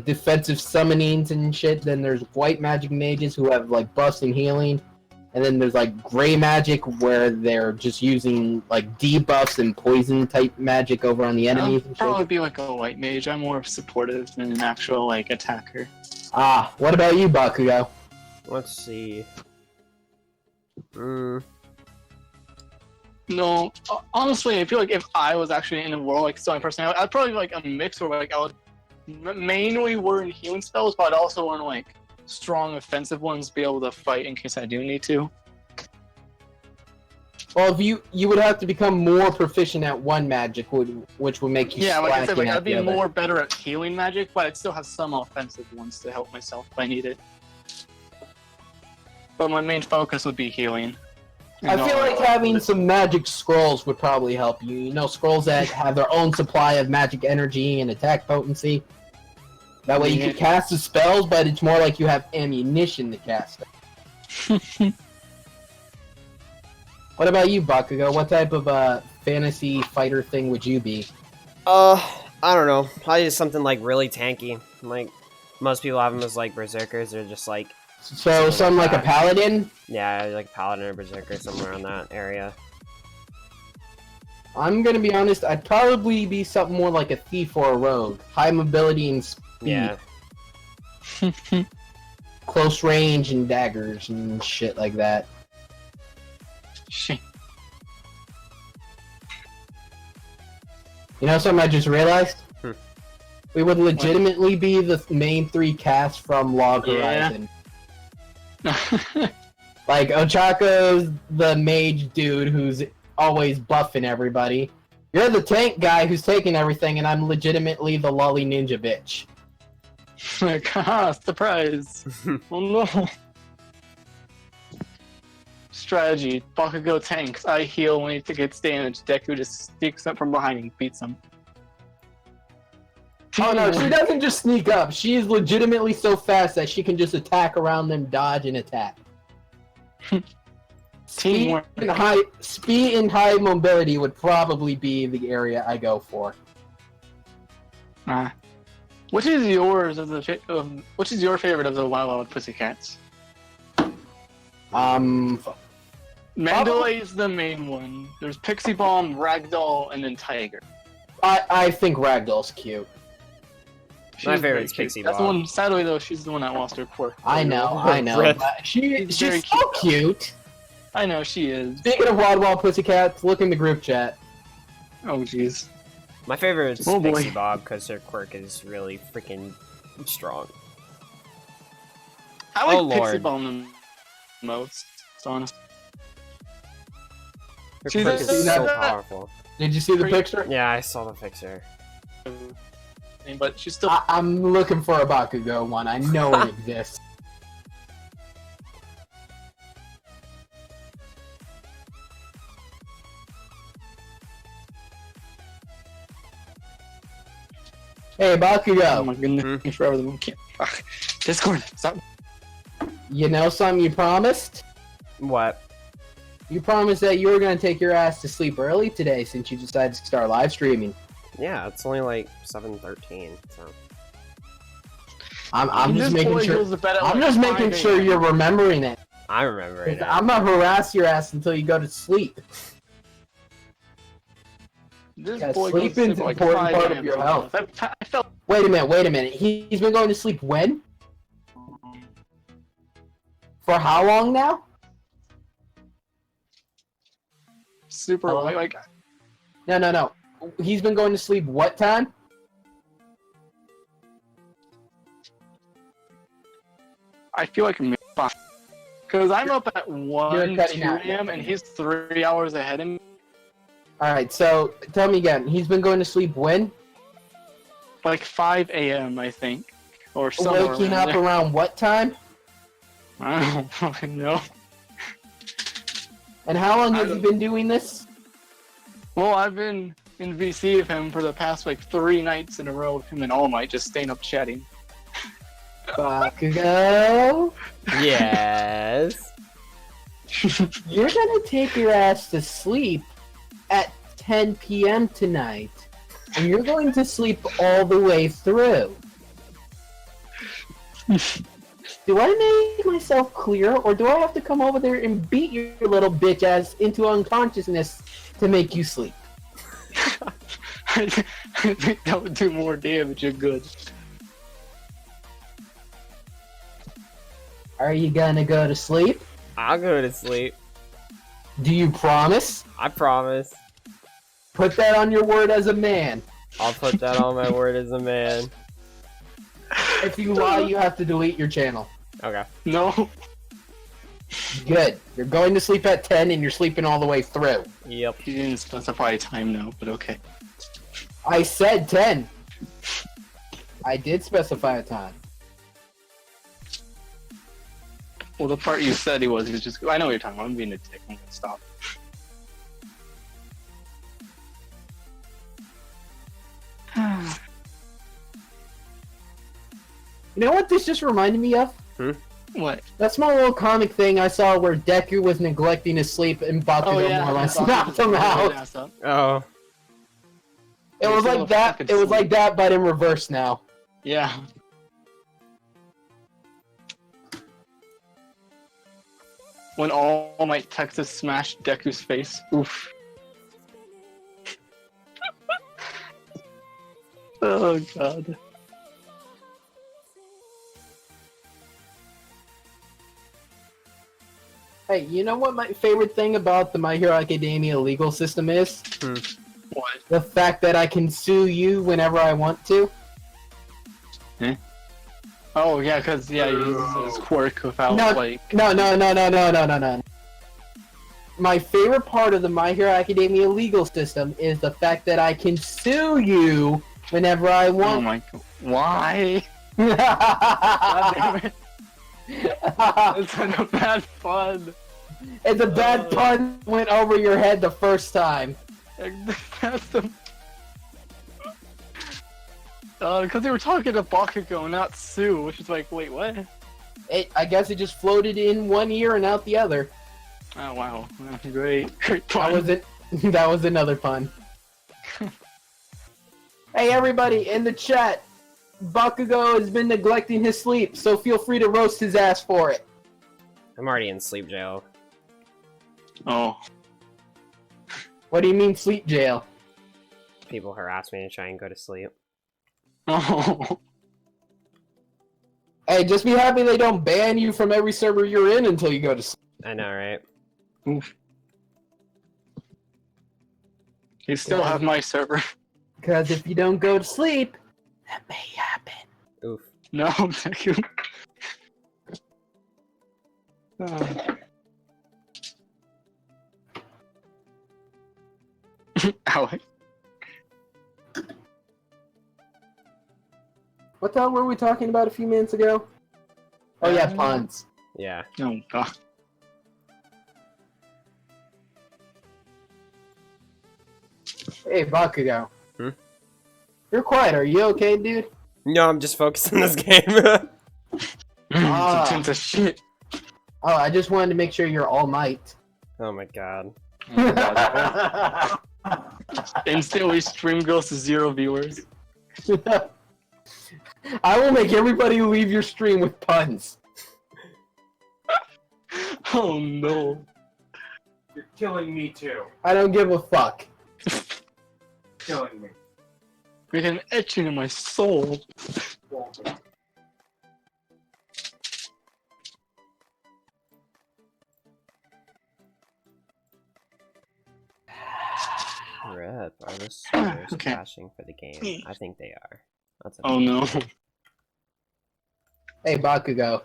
Speaker 2: defensive summonings and shit. Then there's white magic mages who have like buffs and healing. And then there's like gray magic where they're just using like debuffs and poison type magic over on the enemies
Speaker 3: I'll
Speaker 2: and shit.
Speaker 3: probably be like a white mage. I'm more supportive than an actual like attacker.
Speaker 2: Ah, what about you, Bakugo?
Speaker 1: Let's see.
Speaker 3: No, honestly, I feel like if I was actually in a world like Stone Person, I'd probably be like a mix where like I would mainly learn healing spells, but I'd also learn like strong offensive ones to be able to fight in case I do need to.
Speaker 2: Well, if you would have to become more proficient at one magic, which would make you
Speaker 3: Yeah, like I said,
Speaker 2: slacking
Speaker 3: like
Speaker 2: at
Speaker 3: I'd be
Speaker 2: the other.
Speaker 3: more better at healing magic, but I'd still have some offensive ones to help myself if I need it. but my main focus would be healing.
Speaker 2: I feel like having some magic scrolls would probably help you. You know, scrolls that have their own supply of magic energy and attack potency. That way you can cast the spells, but it's more like you have ammunition to cast them. What about you, Bakugo? What type of fantasy fighter thing would you be?
Speaker 1: I don't know. Probably just something like really tanky. Like most people have them as like berserkers. They're just like
Speaker 2: So, something like a paladin?
Speaker 1: yeah, like paladin or berserker somewhere in that area.
Speaker 2: I'm gonna be honest, I'd probably be something more like a thief or a rogue. High mobility and speed.
Speaker 1: Yeah.
Speaker 2: Close range and daggers and shit like that.
Speaker 3: Shit.
Speaker 2: You know something I just realized?
Speaker 1: Hmm.
Speaker 2: We would legitimately be the main three casts from Log
Speaker 3: Yeah.
Speaker 2: Horizon. Like, Ochako's the mage dude who's always buffing everybody. You're the tank guy who's taking everything, and I'm legitimately the lolly ninja bitch.
Speaker 3: Like, haha, surprise! Oh no! Strategy: Bakugo tanks. I heal when he gets damaged. Deku just sneaks up from behind and beats him.
Speaker 2: Oh no, she doesn't just sneak up. She is legitimately so fast that she can just attack around them, dodge, and attack.
Speaker 3: Teamwork.
Speaker 2: Speed and high mobility would probably be the area I go for.
Speaker 3: Which is yours of the? Which is your favorite of the Wild Wild Pussycats? Mandalay is the main one. There's Pixie Bomb, Ragdoll, and then Tiger.
Speaker 2: I think Ragdoll's cute.
Speaker 1: My
Speaker 3: She's
Speaker 1: favorite's
Speaker 3: very cute.
Speaker 1: Pixie
Speaker 3: That's the
Speaker 1: Bomb.
Speaker 3: one. Sadly, though, she's the one that lost her quirk.
Speaker 2: I know.
Speaker 1: Rip.
Speaker 2: But
Speaker 3: She's very
Speaker 2: she's so cute.
Speaker 3: I know she is.
Speaker 2: Speaking of Wild Wild Pussycats, look in the group chat.
Speaker 3: Oh jeez.
Speaker 1: My favorite is
Speaker 3: Oh, boy.
Speaker 1: Pixie Bob because her quirk is really freaking strong.
Speaker 3: I like
Speaker 1: Oh,
Speaker 3: Pixie
Speaker 1: Lord.
Speaker 3: Bomb the most. It's honest.
Speaker 1: Her
Speaker 3: She's
Speaker 1: quirk
Speaker 3: a-
Speaker 1: is so
Speaker 3: that-
Speaker 1: powerful.
Speaker 2: Did you see the
Speaker 3: Pretty-
Speaker 2: picture?
Speaker 1: Yeah, I saw the picture.
Speaker 3: But she's still.
Speaker 2: I'm looking for a Bakugo one. I know it exists. Hey,
Speaker 3: Oh
Speaker 2: Bakugo.
Speaker 3: my goodness.
Speaker 1: Hmm?
Speaker 3: Forever the can't. Fuck. Discord. Stop.
Speaker 2: You know something you promised?
Speaker 1: What?
Speaker 2: You promised that you were going to take your ass to sleep early today since you decided to start live streaming.
Speaker 1: Yeah, it's only like 7:13. So
Speaker 2: I'm just
Speaker 3: This
Speaker 2: making
Speaker 3: boy
Speaker 2: sure.
Speaker 3: goes to bed at
Speaker 2: I'm
Speaker 3: like
Speaker 2: just making
Speaker 3: 5
Speaker 2: sure
Speaker 3: a.m.
Speaker 2: you're remembering it.
Speaker 1: I remember it.
Speaker 2: 'Cause I'm gonna harass your ass until you go to sleep.
Speaker 3: This
Speaker 2: Yeah,
Speaker 3: boy goes to
Speaker 2: sleeping's
Speaker 3: sleep at like
Speaker 2: an important
Speaker 3: 5
Speaker 2: part of
Speaker 3: a.m.
Speaker 2: your health.
Speaker 3: I felt
Speaker 2: Wait a minute. He's been going to sleep when? For how long now?
Speaker 3: super
Speaker 2: Hello?
Speaker 3: like
Speaker 2: No. He's been going to sleep what time?
Speaker 3: I feel like because I'm up at 1, 2
Speaker 2: cutting out.
Speaker 3: a.m. and he's 3 hours ahead of me.
Speaker 2: Alright, so tell me again. He's been going to sleep when?
Speaker 3: Like 5 a.m. I think, or somewhere
Speaker 2: Waking
Speaker 3: around
Speaker 2: up
Speaker 3: there.
Speaker 2: around what time?
Speaker 3: I don't fucking know.
Speaker 2: And how long
Speaker 3: I
Speaker 2: have you
Speaker 3: don't-
Speaker 2: been doing this?
Speaker 3: Well, I've been in VC of him for the past like 3 nights in a row with him and All Might just staying up chatting.
Speaker 2: Bakugo?
Speaker 1: Yes.
Speaker 2: You're gonna take your ass to sleep at 10 p.m. tonight. And you're going to sleep all the way through. Do I make myself clear, or do I have to come over there and beat your little bitch ass into unconsciousness to make you sleep?
Speaker 3: I think that would do more damage than good.
Speaker 2: Are you gonna go to sleep?
Speaker 1: I'll go to sleep.
Speaker 2: Do you promise?
Speaker 1: I promise.
Speaker 2: Put that on your word as a man.
Speaker 1: I'll put that on my word as a man.
Speaker 2: If you lie, you have to delete your channel.
Speaker 1: Okay.
Speaker 3: No.
Speaker 2: Good. You're going to sleep at 10 and you're sleeping all the way through.
Speaker 1: Yep.
Speaker 3: He didn't specify a time though, but okay.
Speaker 2: I said 10. I did specify a time.
Speaker 3: Well, the part you said he was just. I know what you're talking about. I'm being a dick. I'm gonna stop.
Speaker 2: You know what this just reminded me of?
Speaker 3: What?
Speaker 2: That small little comic thing I saw where Deku was neglecting his sleep and Bakugo more or less knocked him out.
Speaker 1: Oh.
Speaker 2: It was like that. It was like that, but in reverse now.
Speaker 3: Yeah. When All Might Texas smashed Deku's face. Oof. Oh god.
Speaker 2: Hey, you know what my favorite thing about the My Hero Academia legal system is?
Speaker 3: What?
Speaker 2: The fact that I can sue you whenever I want to.
Speaker 3: Oh yeah, cause he uses his quirk without
Speaker 2: No.
Speaker 3: like.
Speaker 2: No. My favorite part of the My Hero Academia legal system is the fact that I can sue you whenever I
Speaker 3: Oh
Speaker 2: want.
Speaker 3: my god. Why? God damn it. It's not a bad fun.
Speaker 2: It's a bad pun went over your head the first time.
Speaker 3: That's the. Because they were talking to Bakugo, not Sue, which is like, wait, what?
Speaker 2: I guess it just floated in one ear and out the other.
Speaker 3: Oh wow, great, great
Speaker 2: That
Speaker 3: fun.
Speaker 2: was it. That was another pun. Hey everybody in the chat, Bakugo has been neglecting his sleep, so feel free to roast his ass for it.
Speaker 1: I'm already in sleep jail.
Speaker 3: Oh.
Speaker 2: What do you mean sleep jail?
Speaker 1: People harass me to try and go to sleep.
Speaker 3: Oh.
Speaker 2: Hey, just be happy they don't ban you from every server you're in until you go to sleep.
Speaker 1: I know, right?
Speaker 3: Oof. You still have my server.
Speaker 2: Because if you don't go to sleep, that may happen.
Speaker 1: Oof.
Speaker 3: No, thank you. Alex.
Speaker 2: What the hell were we talking about a few minutes ago? Oh yeah, puns.
Speaker 1: Yeah.
Speaker 3: Oh god.
Speaker 2: Hey, Bakugo.
Speaker 1: Hmm?
Speaker 2: You're quiet, are you okay, dude?
Speaker 1: No, I'm just focused on this game.
Speaker 2: Ah.
Speaker 3: It's a shit.
Speaker 2: Oh, I just wanted to make sure you're all might.
Speaker 1: Oh my god.
Speaker 3: Instantly stream goes to 0 viewers.
Speaker 2: I will make everybody leave your stream with puns.
Speaker 3: Oh no.
Speaker 4: You're killing me too.
Speaker 2: I don't give a fuck.
Speaker 4: Killing me.
Speaker 3: Make an etching in my soul.
Speaker 1: Rip, are the servers
Speaker 3: Okay.
Speaker 1: crashing for the game? I think they are. That's
Speaker 3: Oh no.
Speaker 2: Hey, Bakugo.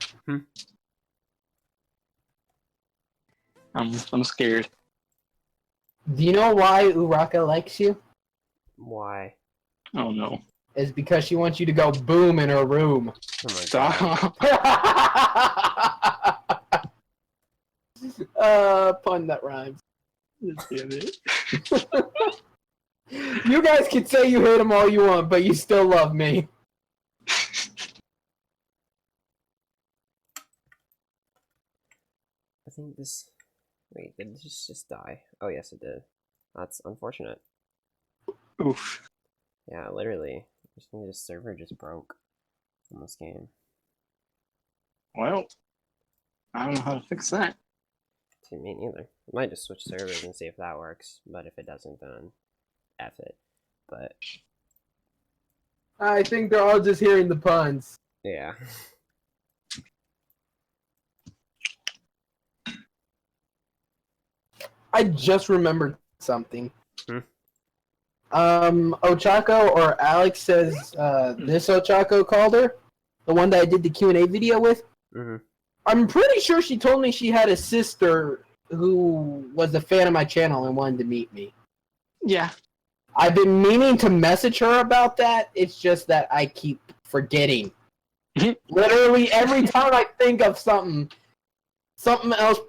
Speaker 3: I'm scared.
Speaker 2: Do you know why Uraka likes you?
Speaker 1: Why?
Speaker 3: Oh no.
Speaker 2: It's because she wants you to go boom in her room.
Speaker 1: Oh my god.
Speaker 3: Stop.
Speaker 2: Pun that rhymes.
Speaker 3: Damn it.
Speaker 2: You guys can say you hate him all you want, but you still love me.
Speaker 1: I think this... Wait, did this just die? Oh yes, it did. That's unfortunate.
Speaker 3: Oof.
Speaker 1: Yeah, literally. I think this server just broke on this game.
Speaker 3: Well, I don't know how to fix that.
Speaker 1: To me neither. I might just switch servers and see if that works, but if it doesn't, then F it. But,
Speaker 2: I think they're all just hearing the puns.
Speaker 1: yeah.
Speaker 2: I just remembered something.
Speaker 1: Hmm?
Speaker 2: Ochako or Alex says this Ochako called her, the one that I did the Q&A video with.
Speaker 1: Mm-hmm.
Speaker 2: I'm pretty sure she told me she had a sister who was a fan of my channel and wanted to meet me.
Speaker 3: Yeah.
Speaker 2: I've been meaning to message her about that. It's just that I keep forgetting. Literally every time I think of something, something else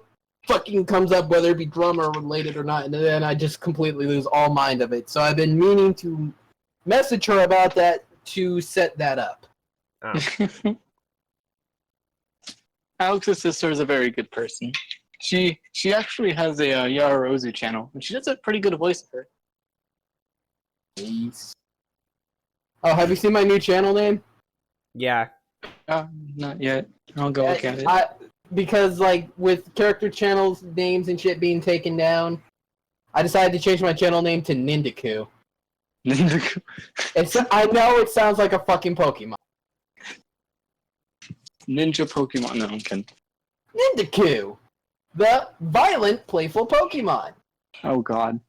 Speaker 2: fucking comes up, whether it be drama related or not, and then I just completely lose all mind of it. So I've been meaning to message her about that to set that up.
Speaker 1: Oh.
Speaker 3: Alex's sister is a very good person. She actually has a Yararozu channel, and she does a pretty good voice of her.
Speaker 2: Please. Oh, have you seen my new channel name?
Speaker 1: Yeah.
Speaker 3: Not yet. I'll go look at it.
Speaker 2: Because, like, with character channels, names, and shit being taken down, I decided to change my channel name to Nindaku. I know it sounds like a fucking Pokemon.
Speaker 3: Ninja Pokemon. No, I'm kidding.
Speaker 2: Nindaku! The violent, playful Pokemon.
Speaker 3: Oh god.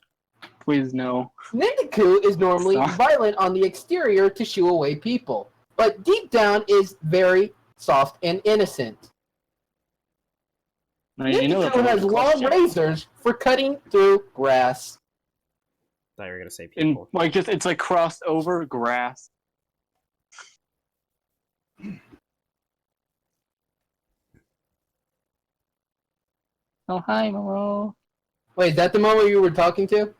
Speaker 3: Please no.
Speaker 2: Nindaku is normally
Speaker 3: Stop.
Speaker 2: violent on the exterior to shoo away people, but deep down is very soft and innocent.
Speaker 3: Now, you know
Speaker 2: Nindaku has long razors for cutting through grass.
Speaker 1: Thought you were gonna say
Speaker 3: In
Speaker 1: people.
Speaker 3: like it's like crossed over grass. Oh hi, Momo.
Speaker 2: Wait, is that the moment you were talking to?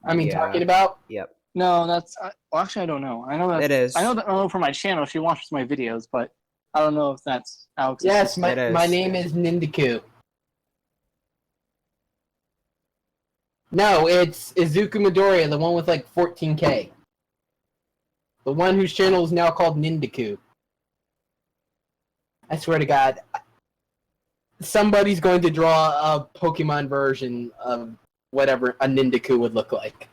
Speaker 1: Yeah.
Speaker 2: Talking about?
Speaker 1: Yep.
Speaker 3: No, that's well, actually I don't know. I know that
Speaker 1: It is.
Speaker 3: I know that Momo from my channel. She watches my videos, but I don't know if that's Alex's
Speaker 2: Yes,
Speaker 3: sister.
Speaker 1: It is.
Speaker 2: my name is Nindaku. No, it's Izuku Midoriya, the one with like 14K. The one whose channel is now called Nindaku. I swear to God, somebody's going to draw a Pokemon version of whatever a Nindaku would look like.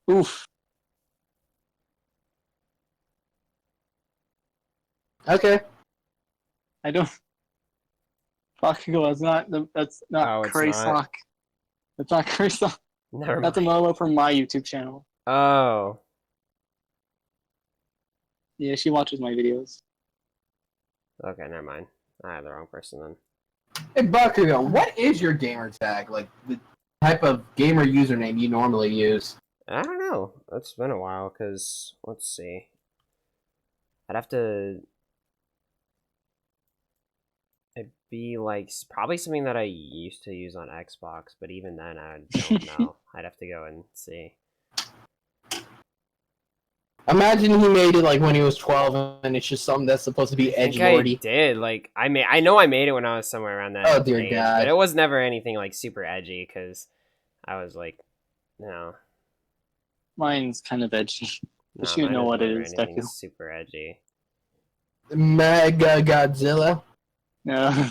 Speaker 3: Oof.
Speaker 2: Okay.
Speaker 3: I don't. Bakugo, that's not
Speaker 1: Oh, it's
Speaker 3: Kraysock.
Speaker 1: not.
Speaker 3: That's not Kraysock.
Speaker 1: Never
Speaker 3: That's a
Speaker 1: mind.
Speaker 3: Momo from my YouTube channel.
Speaker 1: Oh.
Speaker 3: Yeah, she watches my videos.
Speaker 1: Okay, never mind. I have the wrong person then.
Speaker 2: Hey Bakugo, what is your gamer tag? Like the type of gamer username you normally use?
Speaker 1: I don't know. It's been a while, because, let's see. I'd have to... It'd be, like, probably something that I used to use on Xbox, but even then, I don't know. I'd have to go and see.
Speaker 2: Imagine he made it like when he was 12 and it's just something that's supposed to be
Speaker 1: I think
Speaker 2: edgelordy.
Speaker 1: I did. Like, I know I made it when I was somewhere around that
Speaker 2: Oh, dear
Speaker 1: age,
Speaker 2: God.
Speaker 1: but it was never anything, like, super edgy, because I was, like, no.
Speaker 3: Mine's kind of edgy.
Speaker 1: No,
Speaker 3: You
Speaker 1: mine
Speaker 3: know
Speaker 1: was
Speaker 3: what it
Speaker 1: never
Speaker 3: is,
Speaker 1: anything
Speaker 3: Deku.
Speaker 1: super edgy.
Speaker 2: Mega Godzilla.
Speaker 3: No.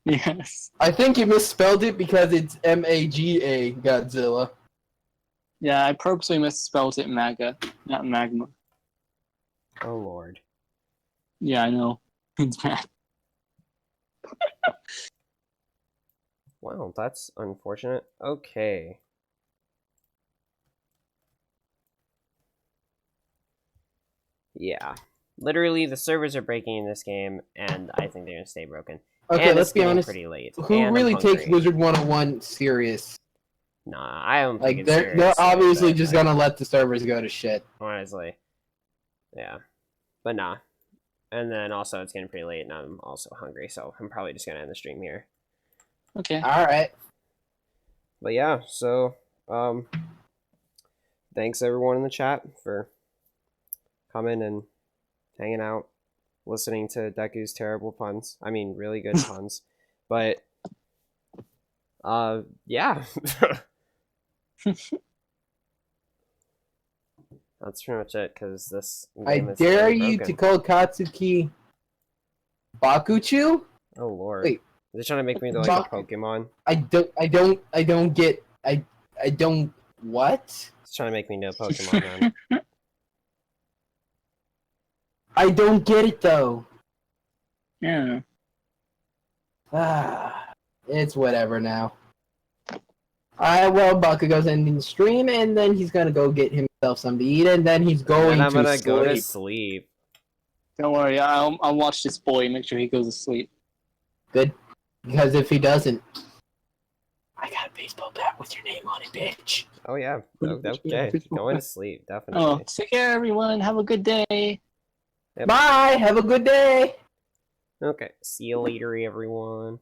Speaker 3: Yes.
Speaker 2: I think you misspelled it because it's MAGA Godzilla.
Speaker 3: Yeah, I purposely misspelled it MAGA, not magma.
Speaker 1: Oh, Lord.
Speaker 3: Yeah, I know. It's bad.
Speaker 1: Well, that's unfortunate. Okay. Yeah. Literally, the servers are breaking in this game, and I think they're gonna stay broken.
Speaker 2: Okay,
Speaker 1: and
Speaker 2: let's
Speaker 1: it's
Speaker 2: be
Speaker 1: getting
Speaker 2: honest.
Speaker 1: pretty late.
Speaker 2: Who
Speaker 1: and I'm
Speaker 2: really takes
Speaker 1: hungry.
Speaker 2: Wizard 101 serious?
Speaker 1: Nah, I don't
Speaker 2: Like
Speaker 1: think it's
Speaker 2: they're
Speaker 1: serious.
Speaker 2: obviously
Speaker 1: but,
Speaker 2: just
Speaker 1: like,
Speaker 2: gonna let the servers go to shit.
Speaker 1: honestly. Yeah. But nah. And then also it's getting pretty late and I'm also hungry, so I'm probably just gonna end the stream here.
Speaker 3: Okay.
Speaker 2: All right.
Speaker 1: But yeah, so thanks everyone in the chat for coming and hanging out, listening to Deku's terrible puns. I mean, really good puns. But yeah. That's pretty much it, because this
Speaker 2: I
Speaker 1: game is
Speaker 2: dare
Speaker 1: really
Speaker 2: you
Speaker 1: broken.
Speaker 2: to call Katsuki Bakuchu?
Speaker 1: Oh lord.
Speaker 2: Wait.
Speaker 1: Is it trying to make me like a Pokemon?
Speaker 2: I don't get I don't what?
Speaker 1: It's trying to make me know Pokemon, man.
Speaker 2: I don't get it though.
Speaker 3: Yeah.
Speaker 2: It's whatever now. Alright, well, Bakugo's ending the stream, and then he's gonna go get himself something to eat, and then he's going
Speaker 1: And I'm
Speaker 2: to
Speaker 1: gonna
Speaker 2: sleep.
Speaker 1: go to sleep.
Speaker 3: Don't worry, I'll watch this boy, make sure he goes to sleep.
Speaker 2: Good. Because if he doesn't, I got a baseball bat with your name on it, bitch.
Speaker 1: Oh yeah. Okay. Going to sleep,
Speaker 3: Oh,
Speaker 1: definitely.
Speaker 3: take care, everyone. Have a good day.
Speaker 1: Yep.
Speaker 2: Bye. Have a good day.
Speaker 1: Okay. See you later, everyone.